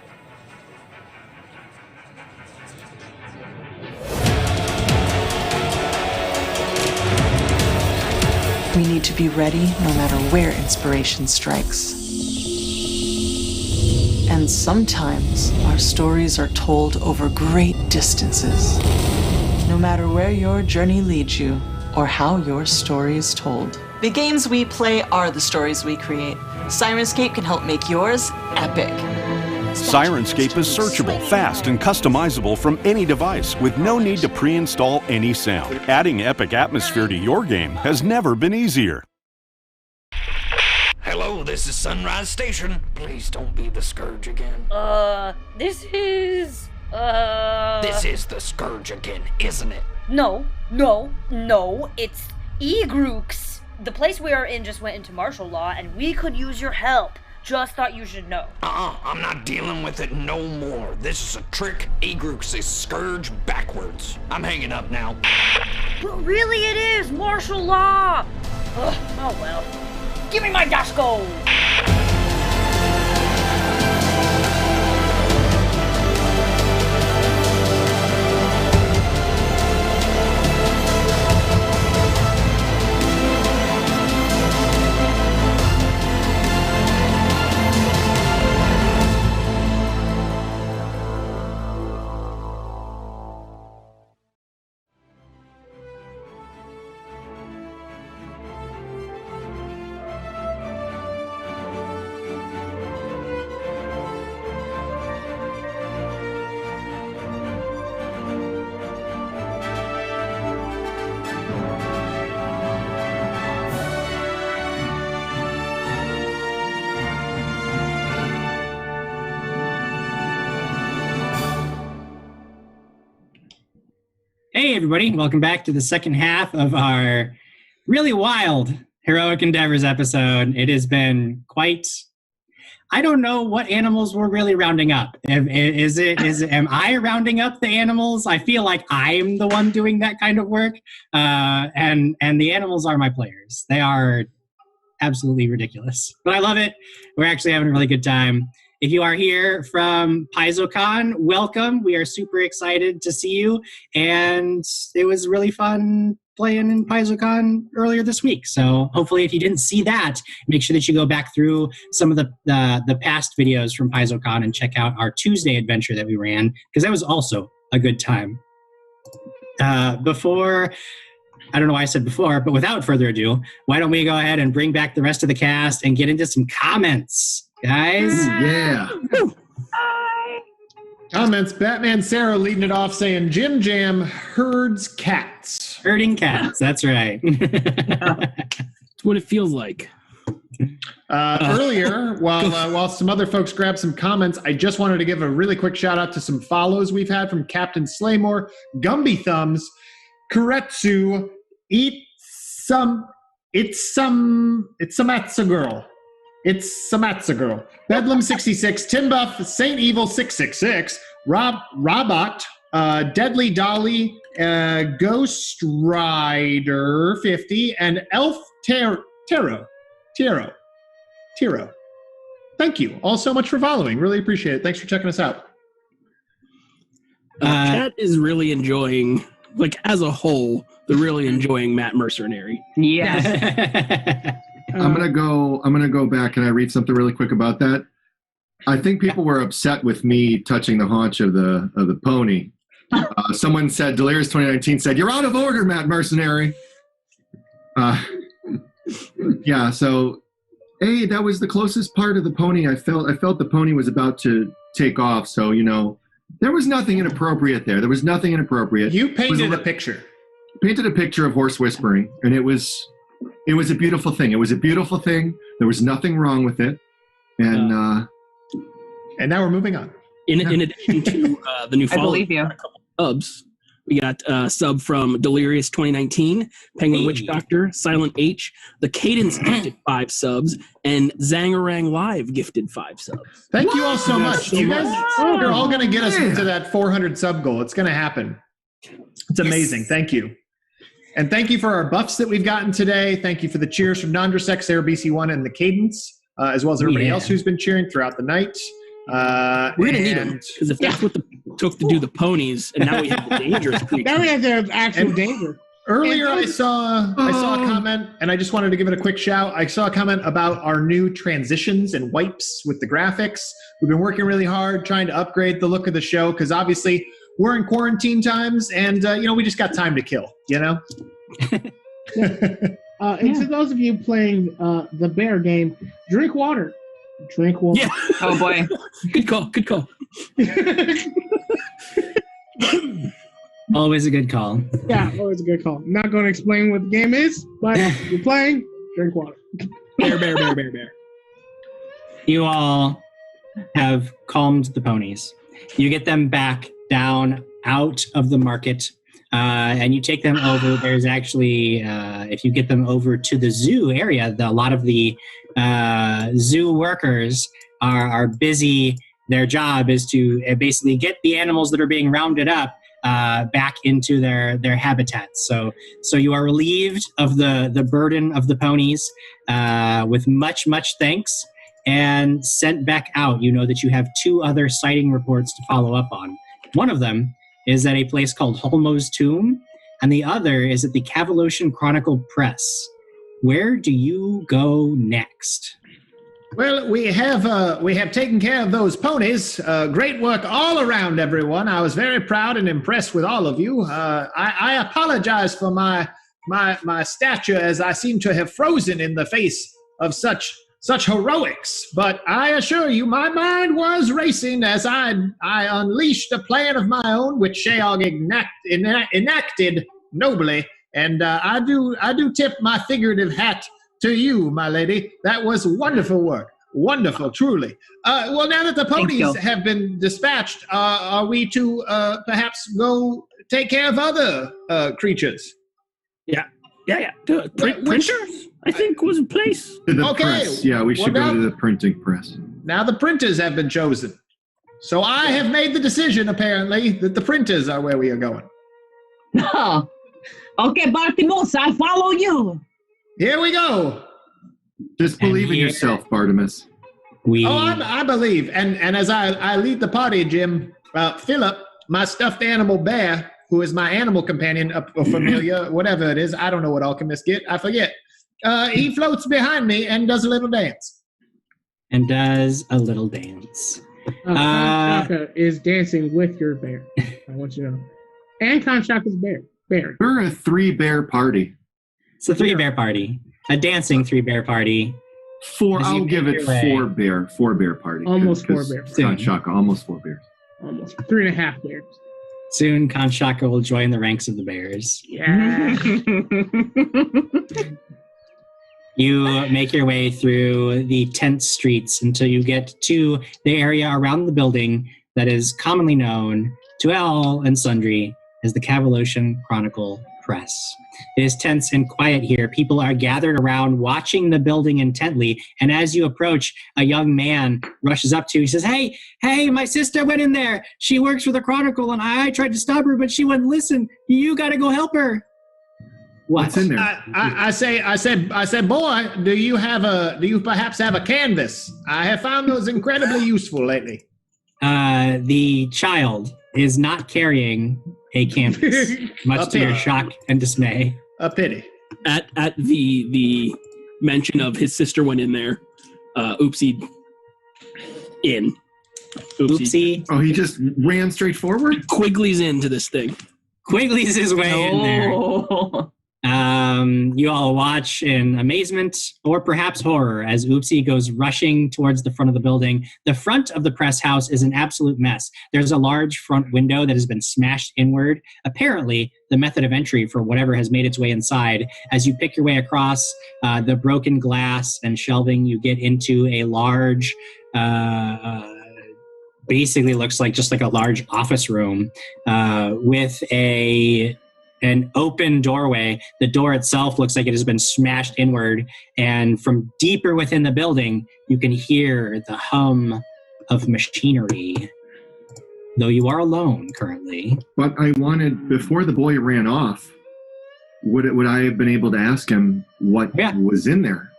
Speaker 14: We need to be ready no matter where inspiration strikes. And sometimes our stories are told over great distances. No matter where your journey leads you or how your story is told. The games we play are the stories we create. Sirenscape can help make yours epic.
Speaker 16: Sirenscape is searchable, fast, and customizable from any device with no need to pre-install any sound. Adding epic atmosphere to your game has never been easier.
Speaker 15: Hello, this is Sunrise Station. Please don't be the Scourge again.
Speaker 17: This is
Speaker 15: the Scourge again, isn't it?
Speaker 17: No, it's Egrooks. The place we are in just went into martial law, and we could use your help. Just thought you should know.
Speaker 15: I'm not dealing with it no more. This is a trick. Egrooks is Scourge backwards. I'm hanging up now.
Speaker 17: But really it is martial law! Ugh, oh well. Give me my dash gold!
Speaker 1: Hey, everybody. Welcome back to the second half of our really wild Heroic Endeavors episode. It has been quite... I don't know what animals we're really rounding up. Am I rounding up the animals? I feel like I'm the one doing that kind of work. And the animals are my players. They are absolutely ridiculous. But I love it. We're actually having a really good time. If you are here from PaizoCon, welcome. We are super excited to see you. And it was really fun playing in PaizoCon earlier this week. So hopefully if you didn't see that, make sure that you go back through some of the past videos from PaizoCon and check out our Tuesday adventure that we ran, because that was also a good time. I don't know why I said before, but without further ado, why don't we go ahead and bring back the rest of the cast and get into some comments. Guys?
Speaker 6: Yeah.
Speaker 2: Comments. Batman Sarah leading it off saying, Jim Jam herds cats.
Speaker 1: Herding cats. That's right.
Speaker 4: That's what it feels like.
Speaker 2: Earlier, while some other folks grab some comments, I just wanted to give a really quick shout out to some follows we've had from Captain Slaymore, Gumby Thumbs, Kuretsu, It's Samatsa Girl. It's Samatsa Girl. Bedlam 66, Tim Buff, Saint Evil 666, Robot, Deadly Dolly, Ghost Rider 50, and Elf Tiro. Thank you all so much for following. Really appreciate it. Thanks for checking us out.
Speaker 4: Chat is really enjoying, like as a whole, they're really enjoying Matt Mercenary.
Speaker 3: Yes.
Speaker 6: I'm gonna go back and I read something really quick about that. I think people were upset with me touching the haunch of the pony. Someone said, Delirious 2019 said, "You're out of order, Matt Mercenary." Yeah, so that was the closest part of the pony I felt the pony was about to take off. So there was nothing inappropriate there. There was nothing inappropriate.
Speaker 2: You painted a picture.
Speaker 6: Painted a picture of horse whispering, and it was a beautiful thing. It was a beautiful thing. There was nothing wrong with it. And
Speaker 2: now we're moving on.
Speaker 4: In addition to the new follow,
Speaker 3: believe you.
Speaker 4: a couple subs. We got a sub from Delirious 2019, Penguin Witch Doctor, Silent H, The Cadence gifted 5 subs, and Zangarang Live gifted 5 subs.
Speaker 2: Thank you all so much. You guys are all going to get us to that 400 sub goal. It's going to happen. It's amazing. Yes. Thank you. And thank you for our buffs that we've gotten today. Thank you for the cheers from Nondrasex, Sarah BC1, and The Cadence, as well as everybody else who's been cheering throughout the night.
Speaker 4: We're going to need them, because if that's what it took to do the ponies, and now we have the dangerous creatures.
Speaker 5: Now we have the actual danger.
Speaker 2: Earlier, I saw a comment, and I just wanted to give it a quick shout. I saw a comment about our new transitions and wipes with the graphics. We've been working really hard trying to upgrade the look of the show, because obviously we're in quarantine times, and we just got time to kill,
Speaker 5: And to those of you playing the bear game, drink water. Drink water.
Speaker 4: Yeah.
Speaker 3: Oh boy.
Speaker 4: Good call. Good call.
Speaker 1: Always a good call.
Speaker 5: Yeah, always a good call. Not going to explain what the game is, but you're playing, drink water.
Speaker 4: Bear.
Speaker 1: You all have calmed the ponies. You get them back down out of the market, and you take them over. There's actually, if you get them over to the zoo area, a lot of the zoo workers are busy. Their job is to basically get the animals that are being rounded up back into their habitats. So you are relieved of the burden of the ponies with much thanks, and sent back out. You know that you have 2 other sighting reports to follow up on. One of them is at a place called Holmo's Tomb, and the other is at the Cavaloshian Chronicle Press. Where do you go next?
Speaker 2: Well, we have taken care of those ponies. Great work all around, everyone. I was very proud and impressed with all of you. I apologize for my stature, as I seem to have frozen in the face of such heroics. But I assure you, my mind was racing as I unleashed a plan of my own, which Sheog enacted nobly. And I do tip my figurative hat to you, my lady. That was wonderful work. Wonderful, truly. Well, now that the ponies have been dispatched, are we to perhaps go take care of other creatures?
Speaker 4: Yeah. Printers, I think, was in place.
Speaker 6: To the press. Yeah, we should go to the printing press.
Speaker 2: Now the printers have been chosen. So I have made the decision, apparently, that the printers are where we are going.
Speaker 18: Oh. Okay, Bartimus, I follow you.
Speaker 2: Here we go.
Speaker 6: Just believe in yourself, Bartimus.
Speaker 2: I believe. And as I lead the party, Jim, Philip, my stuffed animal bear, who is my animal companion, a familiar, whatever it is, I don't know what alchemists get, I forget. He floats behind me and does a little dance.
Speaker 5: Kanshaka is dancing with your bear. I want you to know. And Kanshaka's bear.
Speaker 6: We're a 3-bear party.
Speaker 1: It's a 3-bear party. A dancing 3-bear party.
Speaker 6: I'll give it 4-bear party.
Speaker 5: Almost 4 bears.
Speaker 6: Kanshaka, almost 4 bears.
Speaker 5: Almost 3.5 bears.
Speaker 1: Soon, Kanshaka will join the ranks of the bears.
Speaker 5: Yeah.
Speaker 1: You make your way through the tense streets until you get to the area around the building that is commonly known to all and sundry as the Cavaloshian Chronicle Press. It is tense and quiet here. People are gathered around watching the building intently, and as you approach, a young man rushes up to you. He says, Hey, my sister went in there. She works for the Chronicle, and I tried to stop her, but she wouldn't listen. You got to go help her.
Speaker 6: What's in there?
Speaker 2: I said, boy, do you perhaps have a canvas? I have found those incredibly useful lately.
Speaker 1: The child is not carrying a canvas, much to your shock and dismay.
Speaker 2: A pity.
Speaker 4: At the mention of his sister went in there, Oopsie.
Speaker 1: Oh,
Speaker 6: he just ran straight forward?
Speaker 4: Quigley's into this thing.
Speaker 1: Quigley's his way in there. You all watch in amazement or perhaps horror as Oopsie goes rushing towards the front of the building. The front of the press house is an absolute mess. There's a large front window that has been smashed inward. Apparently, the method of entry for whatever has made its way inside. As you pick your way across the broken glass and shelving, you get into a large, basically looks like just like a large office room with an open doorway. The door itself looks like it has been smashed inward, and from deeper within the building, you can hear the hum of machinery, though you are alone currently.
Speaker 6: But I wanted, before the boy ran off, would I have been able to ask him what was in there?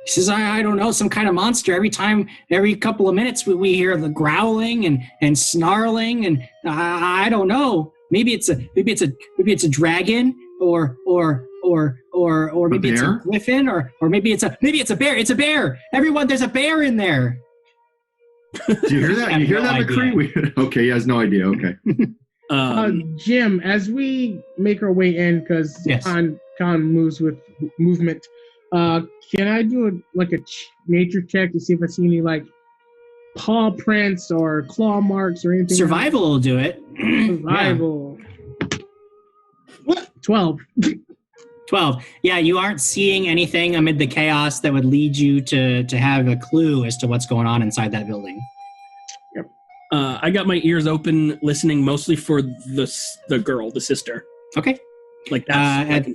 Speaker 1: He says, I don't know, some kind of monster. Every couple of minutes, we hear the growling and snarling, and I don't know. Maybe it's a dragon, or maybe it's a griffin, or maybe it's a bear. It's a bear. Everyone, there's a bear in there.
Speaker 6: Do you hear that? You hear that, McCree? Okay, he has no idea. Okay.
Speaker 5: Jim, as we make our way in, because Con moves with movement. Can I do a nature check to see if I see any like paw prints or claw marks or anything?
Speaker 1: Survival will do it.
Speaker 5: Survival. What? 12.
Speaker 1: 12. Yeah, you aren't seeing anything amid the chaos that would lead you to have a clue as to what's going on inside that building.
Speaker 5: Yep.
Speaker 4: I got my ears open, listening mostly for the girl, the sister.
Speaker 1: Okay.
Speaker 4: Like that's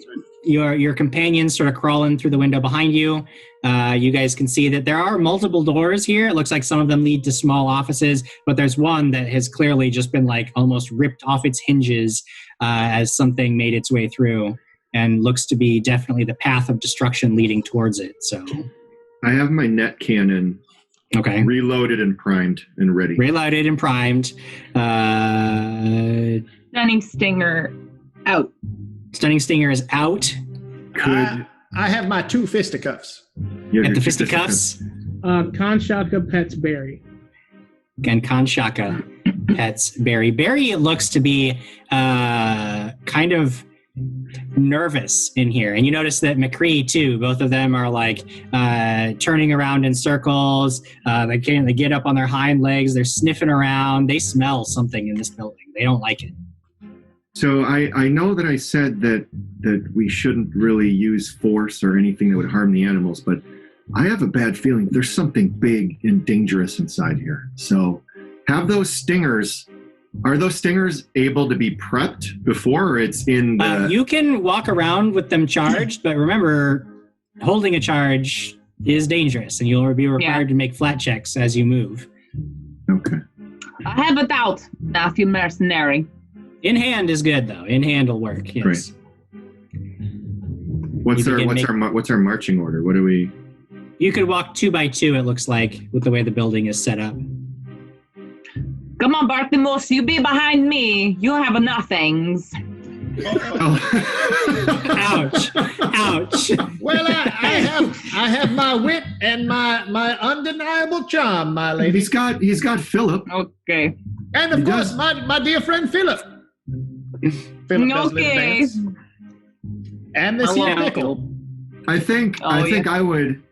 Speaker 1: your companions sort of crawling through the window behind you. You guys can see that there are multiple doors here. It looks like some of them lead to small offices, but there's one that has clearly just been like almost ripped off its hinges as something made its way through, and looks to be definitely the path of destruction leading towards it. So
Speaker 6: I have my net cannon reloaded and primed and ready.
Speaker 1: Reloaded and primed.
Speaker 3: Stunning Stinger out.
Speaker 1: Stunning Stinger is out.
Speaker 2: I have my 2 fisticuffs.
Speaker 1: At the fisticuffs.
Speaker 5: Kanshaka pets Barry.
Speaker 1: And Kanshaka pets Barry. Barry looks to be kind of nervous in here, and you notice that McCree too. Both of them are like turning around in circles. They get up on their hind legs. They're sniffing around. They smell something in this building. They don't like it.
Speaker 6: So I know that I said that we shouldn't really use force or anything that would harm the animals, but I have a bad feeling there's something big and dangerous inside here. So have those stingers. Are those stingers able to be prepped before, or it's in the...
Speaker 1: You can walk around with them charged, but remember, holding a charge is dangerous, and you'll be required to make flat checks as you move.
Speaker 6: Okay.
Speaker 18: I have a doubt, Matthew Mercenary.
Speaker 1: In hand is good, though. In hand will work, yes.
Speaker 6: Great. What's our marching order? What do we...
Speaker 1: You could walk 2 by 2, it looks like, with the way the building is set up.
Speaker 18: Come on, Bartimus, you be behind me. You have nothings.
Speaker 1: Ouch. Ouch.
Speaker 2: Well, I have my wit and my undeniable charm, my lady.
Speaker 6: He's got Philip.
Speaker 18: Okay.
Speaker 2: And of course, my dear friend Philip. Philip does little dance. And the pickle.
Speaker 6: I think I would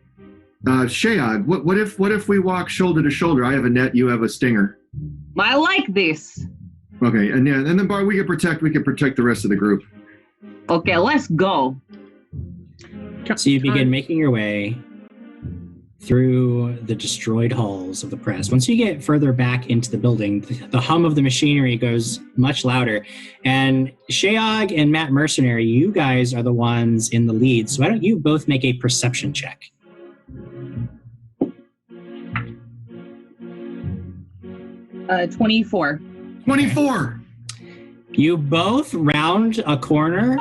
Speaker 6: Shayog, what if we walk shoulder to shoulder? I have a net, you have a stinger.
Speaker 18: I like this.
Speaker 6: Okay, and then Bar, we can protect the rest of the group.
Speaker 18: Okay, let's go.
Speaker 1: So you begin making your way through the destroyed halls of the press. Once you get further back into the building, the hum of the machinery goes much louder. And Shayog and Matt Mercenary, you guys are the ones in the lead. So why don't you both make a perception check?
Speaker 3: 24.
Speaker 6: 24.
Speaker 1: You both round a corner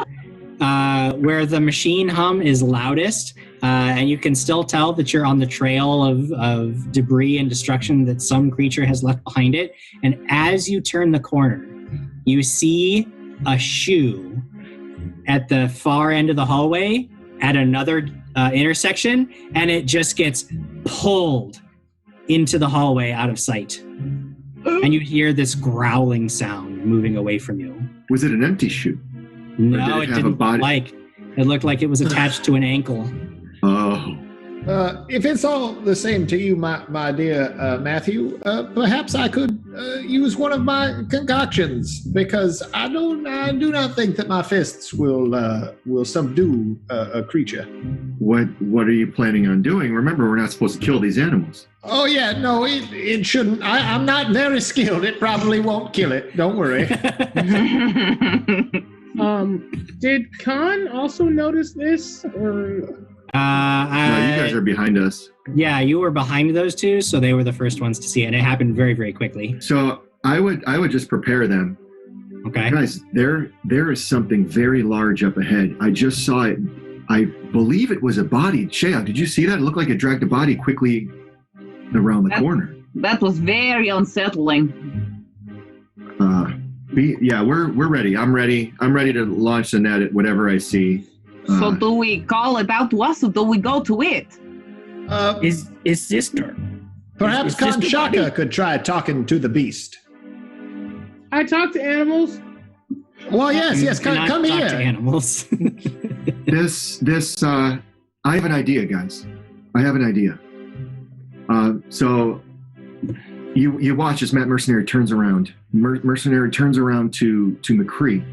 Speaker 1: where the machine hum is loudest, and you can still tell that you're on the trail of debris and destruction that some creature has left behind it. And as you turn the corner, you see a shoe at the far end of the hallway at another intersection, and it just gets pulled into the hallway out of sight. And you hear this growling sound moving away from you.
Speaker 6: Was it an empty shoe?
Speaker 1: No, it didn't look like. It looked like it was attached to an ankle.
Speaker 6: Oh.
Speaker 2: If it's all the same to you, my dear Matthew, perhaps I could use one of my concoctions, because I do not think that my fists will subdue a creature.
Speaker 6: What are you planning on doing? Remember, we're not supposed to kill these animals.
Speaker 2: Oh yeah, no, it shouldn't. I'm not very skilled. It probably won't kill it. Don't worry.
Speaker 5: Did Khan also notice this, or?
Speaker 6: No, you guys are behind us.
Speaker 1: Yeah, you were behind those two, so they were the first ones to see it. And it happened very, very quickly.
Speaker 6: So I would just prepare them.
Speaker 1: Okay.
Speaker 6: Guys, there is something very large up ahead. I just saw it. I believe it was a body. Shea, did you see that? It looked like it dragged a body quickly around the corner.
Speaker 18: That was very unsettling.
Speaker 6: We're ready. I'm ready. I'm ready to launch the net at whatever I see.
Speaker 18: So do we call it out to us, or do we go to it?
Speaker 5: His sister.
Speaker 2: Perhaps Kanshaka could try talking to the beast.
Speaker 5: I talk to animals.
Speaker 2: Well, yes, come here.
Speaker 1: Talk to animals.
Speaker 6: I have an idea, guys. I have an idea. So you watch as Matt Mercenary turns around. Mercenary turns around to McCree,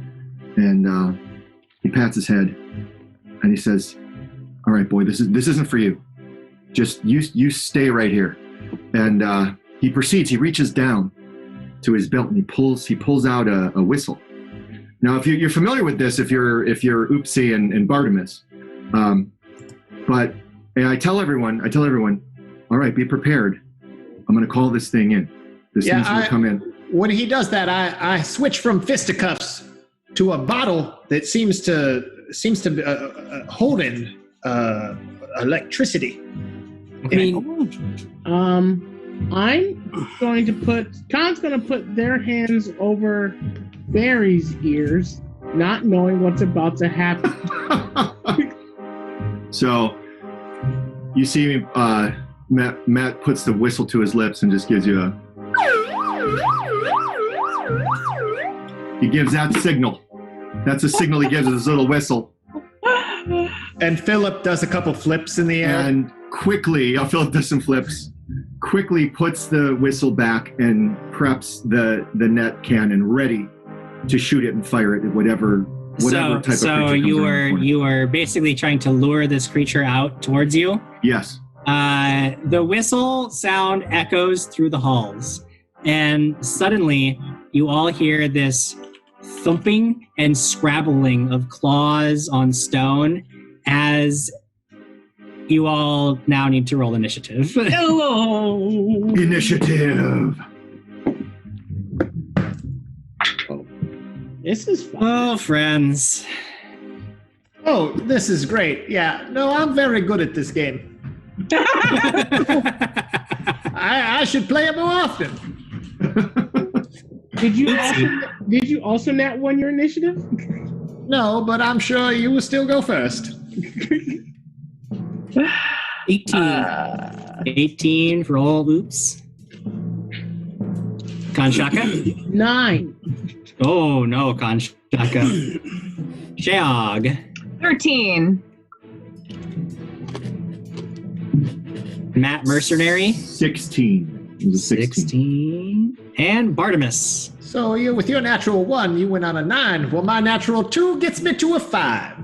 Speaker 6: and he pats his head, and he says, "All right, boy, this isn't for you. Just you stay right here." And he proceeds. He reaches down to his belt and he pulls out a whistle. Now, if you're familiar with this, if you're Oopsie and Bartimus, but I tell everyone, all right, be prepared. I'm going to call this thing in. This thing's going to come in.
Speaker 2: When he does that, I switch from fisticuffs to a bottle that seems to be holding electricity.
Speaker 5: I mean, Khan's going to put their hands over Barry's ears, not knowing what's about to happen.
Speaker 6: So you see Matt puts the whistle to his lips and just gives you a... He gives that signal. That's a signal he gives with his little whistle.
Speaker 2: And Philip does a couple flips in the air.
Speaker 6: And quickly, Philip does some flips, quickly puts the whistle back and preps the net cannon ready to shoot it and fire it at whatever type of creature
Speaker 1: So you were basically trying to lure this creature out towards you?
Speaker 6: Yes.
Speaker 1: The whistle sound echoes through the halls, and suddenly you all hear this thumping and scrabbling of claws on stone as you all now need to roll initiative.
Speaker 5: Hello!
Speaker 6: Initiative!
Speaker 5: This is fun.
Speaker 1: Oh, friends.
Speaker 2: Oh, this is great. Yeah, no, I'm very good at this game. I should play it more often.
Speaker 5: Did you also nat 1 your initiative?
Speaker 2: No, but I'm sure you will still go first.
Speaker 1: 18. 18 for all oops. Kanshaka?
Speaker 5: 9.
Speaker 1: Oh, no, Kanshaka. Sheog.
Speaker 3: 13.
Speaker 1: Matt Mercenary?
Speaker 6: 16. It was a 16.
Speaker 1: And Bartimus.
Speaker 2: So with your natural 1, you went on a 9. Well, my natural 2 gets me to a 5.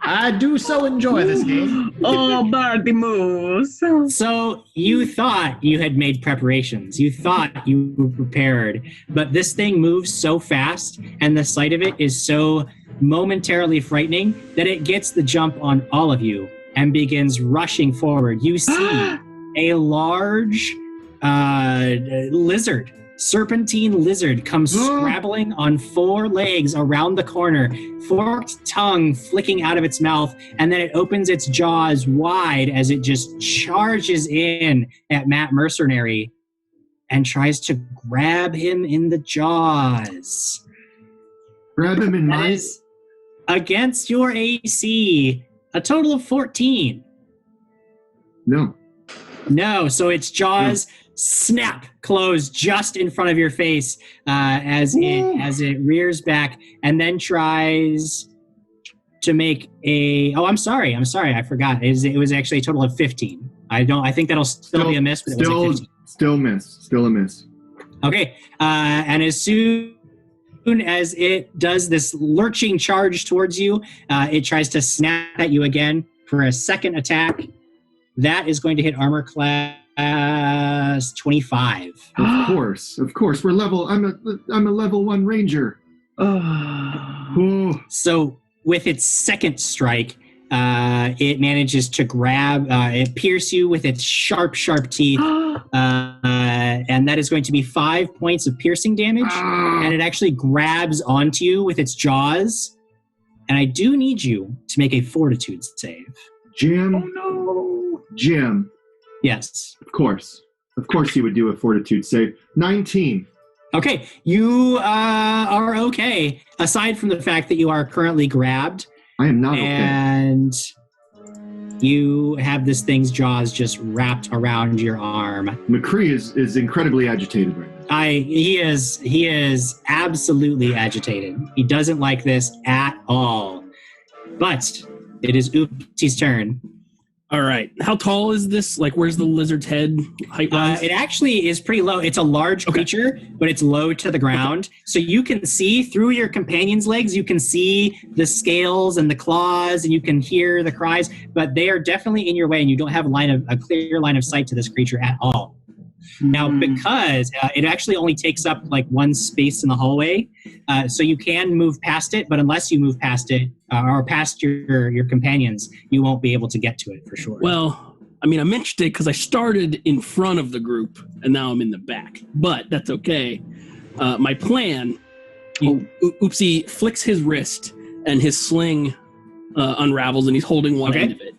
Speaker 2: I do so enjoy this game.
Speaker 3: Oh, Bartimus.
Speaker 1: So you thought you had made preparations. You thought you were prepared. But this thing moves so fast, and the sight of it is so momentarily frightening that it gets the jump on all of you and begins rushing forward. You see a large lizard, serpentine lizard, comes scrabbling on 4 legs around the corner, forked tongue flicking out of its mouth, and then it opens its jaws wide as it just charges in at Matt Mercenary and tries to grab him in the jaws.
Speaker 6: Grab him in
Speaker 1: my... Against your AC, a total of 14. No, so its jaws snap closed just in front of your face as it rears back and then tries to make a... Oh, I'm sorry, I forgot. It was actually a total of 15. I think that'll still be a miss, but it was a 15.
Speaker 6: Still a miss.
Speaker 1: Okay, and as soon as it does this lurching charge towards you, it tries to snap at you again for a second attack. That is going to hit armor class 25.
Speaker 6: Of course. We're level. I'm a level 1 ranger.
Speaker 1: So with its second strike, it manages to grab, it pierce you with its sharp teeth, and that is going to be 5 points of piercing damage. And it actually grabs onto you with its jaws. And I do need you to make a fortitude save.
Speaker 6: Jim.
Speaker 1: Oh no.
Speaker 6: Jim.
Speaker 1: Yes.
Speaker 6: Of course you would do a fortitude save. 19.
Speaker 1: Okay, you are okay, aside from the fact that you are currently grabbed.
Speaker 6: I am not
Speaker 1: and you have this thing's jaws just wrapped around your arm.
Speaker 6: McCree is incredibly agitated right now.
Speaker 1: He is absolutely agitated. He doesn't like this at all. But it is Oopsie's turn.
Speaker 4: All right. How tall is this? Like, where's the lizard's head height-wise?
Speaker 1: It actually is pretty low. It's a large creature, but it's low to the ground. So you can see through your companion's legs, you can see the scales and the claws, and you can hear the cries, but they are definitely in your way, and you don't have a clear line of sight to this creature at all. Now, because it actually only takes up like one space in the hallway, so you can move past it, but unless you move past it or past your companions, you won't be able to get to it for sure.
Speaker 4: Well, I mean, I mentioned it because I started in front of the group, and now I'm in the back, but that's okay. My plan, Oopsie flicks his wrist, and his sling unravels, and he's holding one end of it.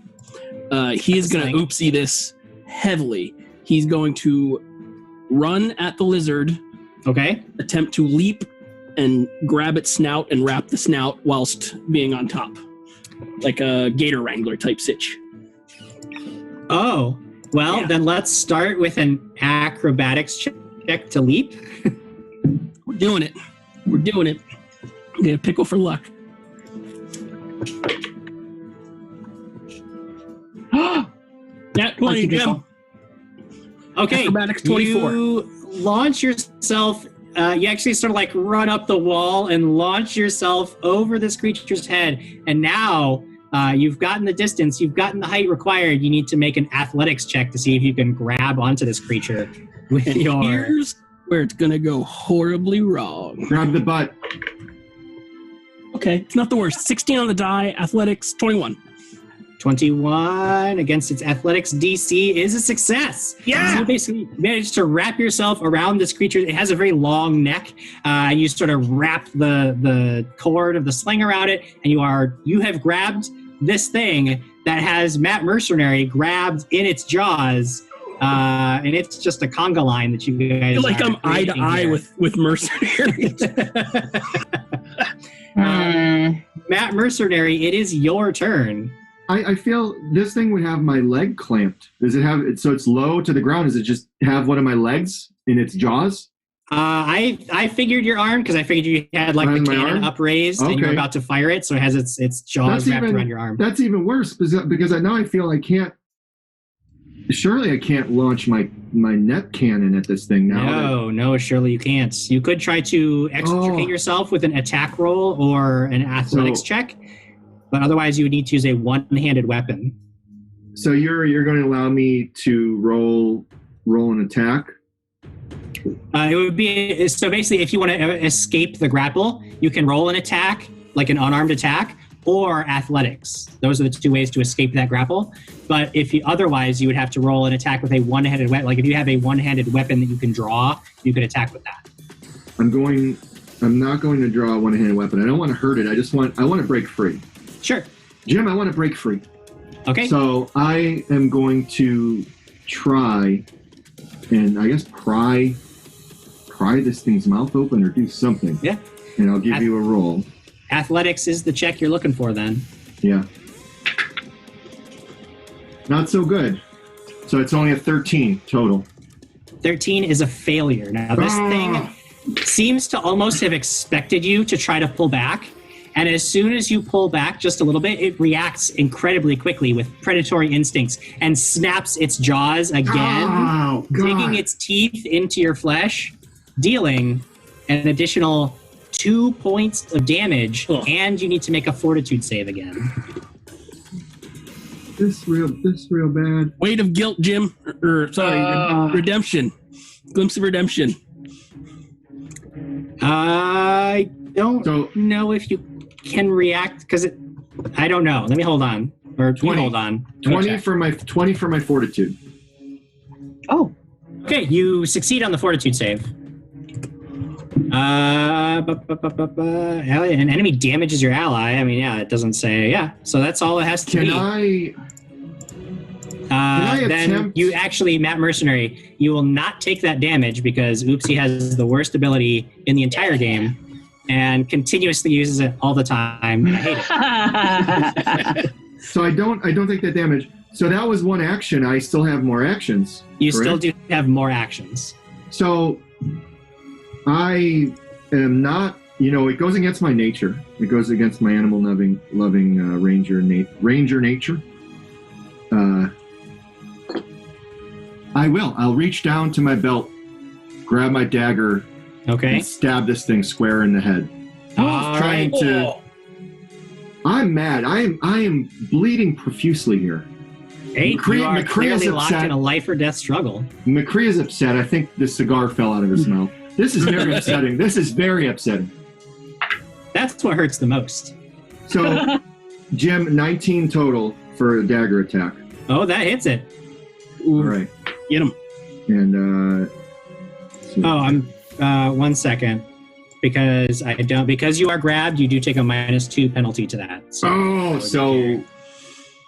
Speaker 4: He is going to Oopsie this heavily. He's going to run at the lizard.
Speaker 1: Okay.
Speaker 4: Attempt to leap and grab its snout and wrap the snout whilst being on top. Like a gator wrangler type sitch.
Speaker 1: Oh, well, then let's start with an acrobatics check to leap.
Speaker 4: We're doing it. I'm going to pickle for luck. That 20, Jim.
Speaker 1: Okay,
Speaker 4: acrobatics 24.
Speaker 1: You launch yourself. You actually sort of like run up the wall and launch yourself over this creature's head. And now you've gotten the distance, you've gotten the height required. You need to make an athletics check to see if you can grab onto this creature with your.
Speaker 4: Here's where it's going to go horribly wrong.
Speaker 6: Grab the butt.
Speaker 4: Okay, it's not the worst. 16 on the die, athletics 21.
Speaker 1: 21 against its athletics DC is a success.
Speaker 4: Yeah.
Speaker 1: So you basically managed to wrap yourself around this creature. It has a very long neck. You sort of wrap the cord of the sling around it, and you have grabbed this thing that has Matt Mercenary grabbed in its jaws. And it's just a conga line that you guys.
Speaker 4: I feel like I'm eye to eye with Mercenary.
Speaker 1: Matt Mercenary, it is your turn.
Speaker 6: I feel this thing would have my leg clamped. Does it have it so it's low to the ground? Does it just have one of my legs in its jaws?
Speaker 1: I figured your arm because I figured you had like the cannon upraised and you were about to fire it, so it has its jaws wrapped around your arm.
Speaker 6: That's even worse because now I feel I can't. Surely I can't launch my net cannon at this thing now.
Speaker 1: No, surely you can't. You could try to extricate yourself with an attack roll or an athletics check. But otherwise, you would need to use a one-handed weapon.
Speaker 6: So you're going to allow me to roll an attack?
Speaker 1: It would be so basically, if you want to escape the grapple, you can roll an attack, like an unarmed attack, or athletics. Those are the two ways to escape that grapple. But otherwise, you would have to roll an attack with a one-handed weapon. Like if you have a one-handed weapon that you can draw, you could attack with that.
Speaker 6: I'm not going to draw a one-handed weapon. I don't want to hurt it. I want to break free.
Speaker 1: Sure.
Speaker 6: Jim, I want to break free.
Speaker 1: Okay.
Speaker 6: So I am going to try and I guess pry this thing's mouth open or do something.
Speaker 1: Yeah.
Speaker 6: And I'll give you a roll.
Speaker 1: Athletics is the check you're looking for then.
Speaker 6: Yeah. Not so good. So it's only a 13 total.
Speaker 1: 13 is a failure. Now this thing seems to almost have expected you to try to pull back. And as soon as you pull back just a little bit, it reacts incredibly quickly with predatory instincts and snaps its jaws again, digging its teeth into your flesh, dealing an additional 2 points of damage, and you need to make a fortitude save again.
Speaker 6: This real bad.
Speaker 4: Weight of guilt, Jim. Redemption. Glimpse of redemption.
Speaker 1: I don't know if you can react because I don't know. Let me hold on. Or 20. Hold on.
Speaker 6: 20 for my fortitude.
Speaker 1: Oh. Okay, you succeed on the fortitude save. An enemy damages your ally. I mean, yeah, it doesn't say. Yeah, so that's all it has to be.
Speaker 6: Can I
Speaker 1: then
Speaker 6: attempt?
Speaker 1: You actually, Matt Mercenary, you will not take that damage because Oopsie has the worst ability in the entire game and continuously uses it all the time. And I hate it.
Speaker 6: So I don't take that damage. So that was one action. I still have more actions.
Speaker 1: You correct? Still do have more actions.
Speaker 6: So I am not. It goes against my nature. It goes against my animal loving ranger nature. I'll reach down to my belt, grab my dagger, and stab this thing square in the head. I'm mad. I am bleeding profusely here.
Speaker 1: Hey, you are clearly locked in a life or death struggle.
Speaker 6: McCree is upset. I think the cigar fell out of his mouth. This is very upsetting. This is very upsetting.
Speaker 1: That's what hurts the most.
Speaker 6: So, Jim, 19 total for a dagger attack.
Speaker 1: Oh, that hits it.
Speaker 6: All right.
Speaker 4: Get him.
Speaker 6: And,
Speaker 1: I'm 1 second. Because you are grabbed, you do take a -2 penalty to that.
Speaker 6: So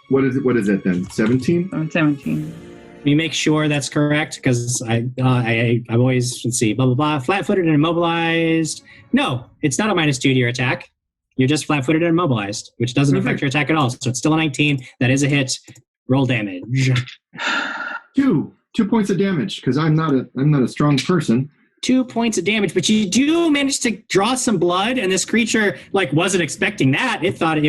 Speaker 6: what is it then? 17?
Speaker 3: 17.
Speaker 1: Let me make sure that's correct, because I always, let's see, blah, blah, blah, flat-footed and immobilized. No, it's not a -2 to your attack. You're just flat-footed and immobilized, which doesn't affect your attack at all. So it's still a 19. That is a hit. Roll damage.
Speaker 6: 2 points of damage, because I'm not a strong person.
Speaker 1: 2 points of damage, but you do manage to draw some blood, and this creature wasn't expecting that. It thought it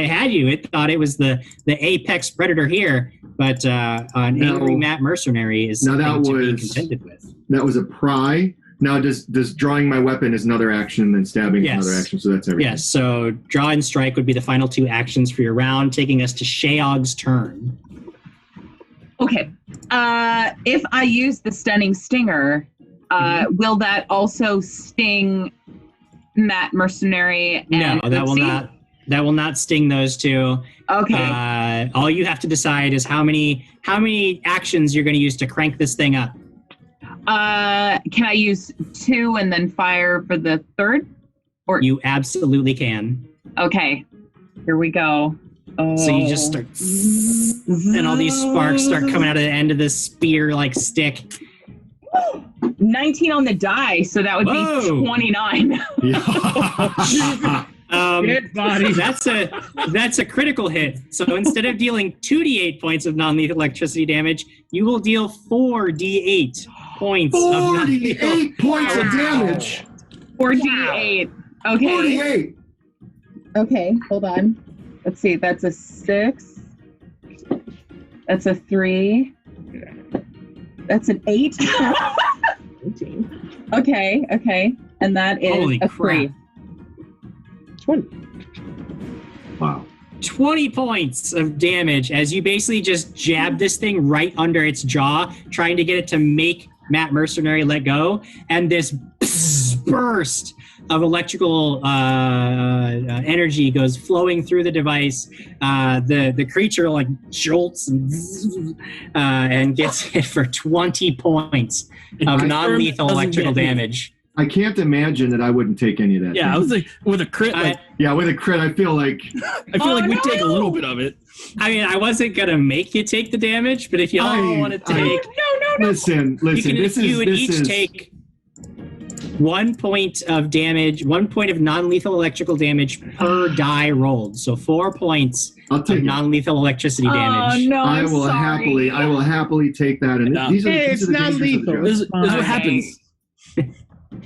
Speaker 1: had you. It thought it was the apex predator here, but an angry Matt mercenary is something to be contended with.
Speaker 6: That was a pry. Now, does drawing my weapon is another action, and stabbing is another action, so that's everything.
Speaker 1: Yes, so draw and strike would be the final 2 actions for your round, taking us to Sheog's turn.
Speaker 3: Okay. If I use the stunning stinger, will that also sting Matt mercenary? And
Speaker 1: no, that will not. That will not sting those two.
Speaker 3: Okay.
Speaker 1: All you have to decide is how many actions you're going to use to crank this thing up.
Speaker 3: Can I use 2 and then fire for the third? Or
Speaker 1: you absolutely can.
Speaker 3: Okay. Here we go.
Speaker 1: So you just start, and all these sparks start coming out of the end of this spear-like stick.
Speaker 3: 19 on the die, so that would be 29.
Speaker 5: Dead body.
Speaker 1: That's a critical hit. So instead of dealing 2d8 points of non-lethal electricity damage, you will deal 4d8 points of non-lethal.
Speaker 6: 48 points of damage.
Speaker 3: 4d8. Okay.
Speaker 6: 48.
Speaker 3: Okay, hold on. Let's see. That's a 6. That's a 3. That's an 8. 18. Okay. And that is
Speaker 1: Holy
Speaker 3: a
Speaker 1: crap.
Speaker 3: 3.
Speaker 5: 20.
Speaker 6: Wow.
Speaker 1: 20 points of damage as you basically just jab this thing right under its jaw, trying to get it to make Matt Mercenary let go. And this burst of electrical energy goes flowing through the device. The creature jolts and gets hit for 20 points of non-lethal electrical damage.
Speaker 6: I can't imagine that I wouldn't take any of that.
Speaker 4: Yeah, I was like, with a crit.
Speaker 6: With a crit, I feel like
Speaker 4: we take a little bit of it.
Speaker 1: I mean, I wasn't gonna make you take the damage, but if you all want to take,
Speaker 6: listen.
Speaker 1: You would each take 1 point of damage, 1 point of non-lethal electrical damage per die rolled. So 4 points of non-lethal electricity damage.
Speaker 3: Oh no!
Speaker 6: I will happily take that. And
Speaker 5: It's not lethal.
Speaker 4: This is what happens.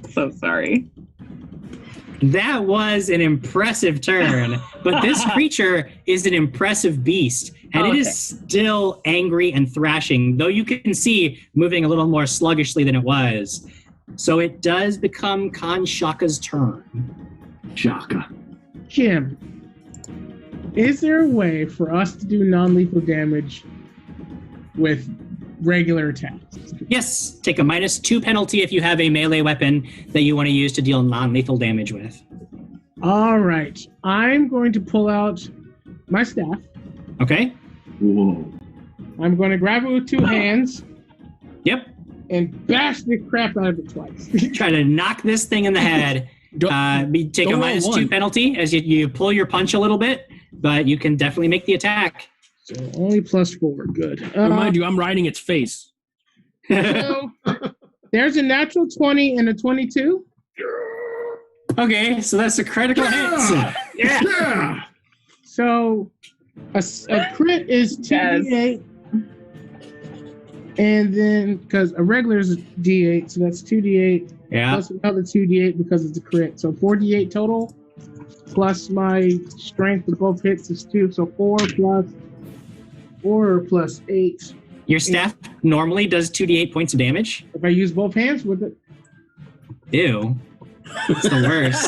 Speaker 3: So sorry.
Speaker 1: That was an impressive turn, but this creature is an impressive beast, and it is still angry and thrashing, though you can see moving a little more sluggishly than it was. So it does become Khan Shaka's turn.
Speaker 6: Shaka.
Speaker 5: Jim, is there a way for us to do non-lethal damage with regular attacks?
Speaker 1: Yes, take a -2 penalty if you have a melee weapon that you want to use to deal non-lethal damage with.
Speaker 5: All right. I'm going to pull out my staff.
Speaker 1: Okay.
Speaker 6: Whoa.
Speaker 5: I'm going to grab it with 2 hands.
Speaker 1: Yep.
Speaker 5: And bash the crap out of it twice.
Speaker 1: Try to knock this thing in the head. Take a -2 penalty as you pull your punch a little bit, but you can definitely make the attack.
Speaker 5: So only +4. Good.
Speaker 4: Remind you, I'm riding its face.
Speaker 5: So there's a natural 20 and a 22.
Speaker 1: Okay, so that's a critical hit.
Speaker 6: Yeah.
Speaker 5: So a crit is 2d8. And then, because a regular is a D8, so that's 2D8 plus another 2D8 because it's a crit. So 4D8 total, plus my strength for both hits is 2. So 4 plus 8.
Speaker 1: Your staff normally does 2d8 points of damage.
Speaker 5: If I use both hands with it.
Speaker 1: Ew. It's the worst.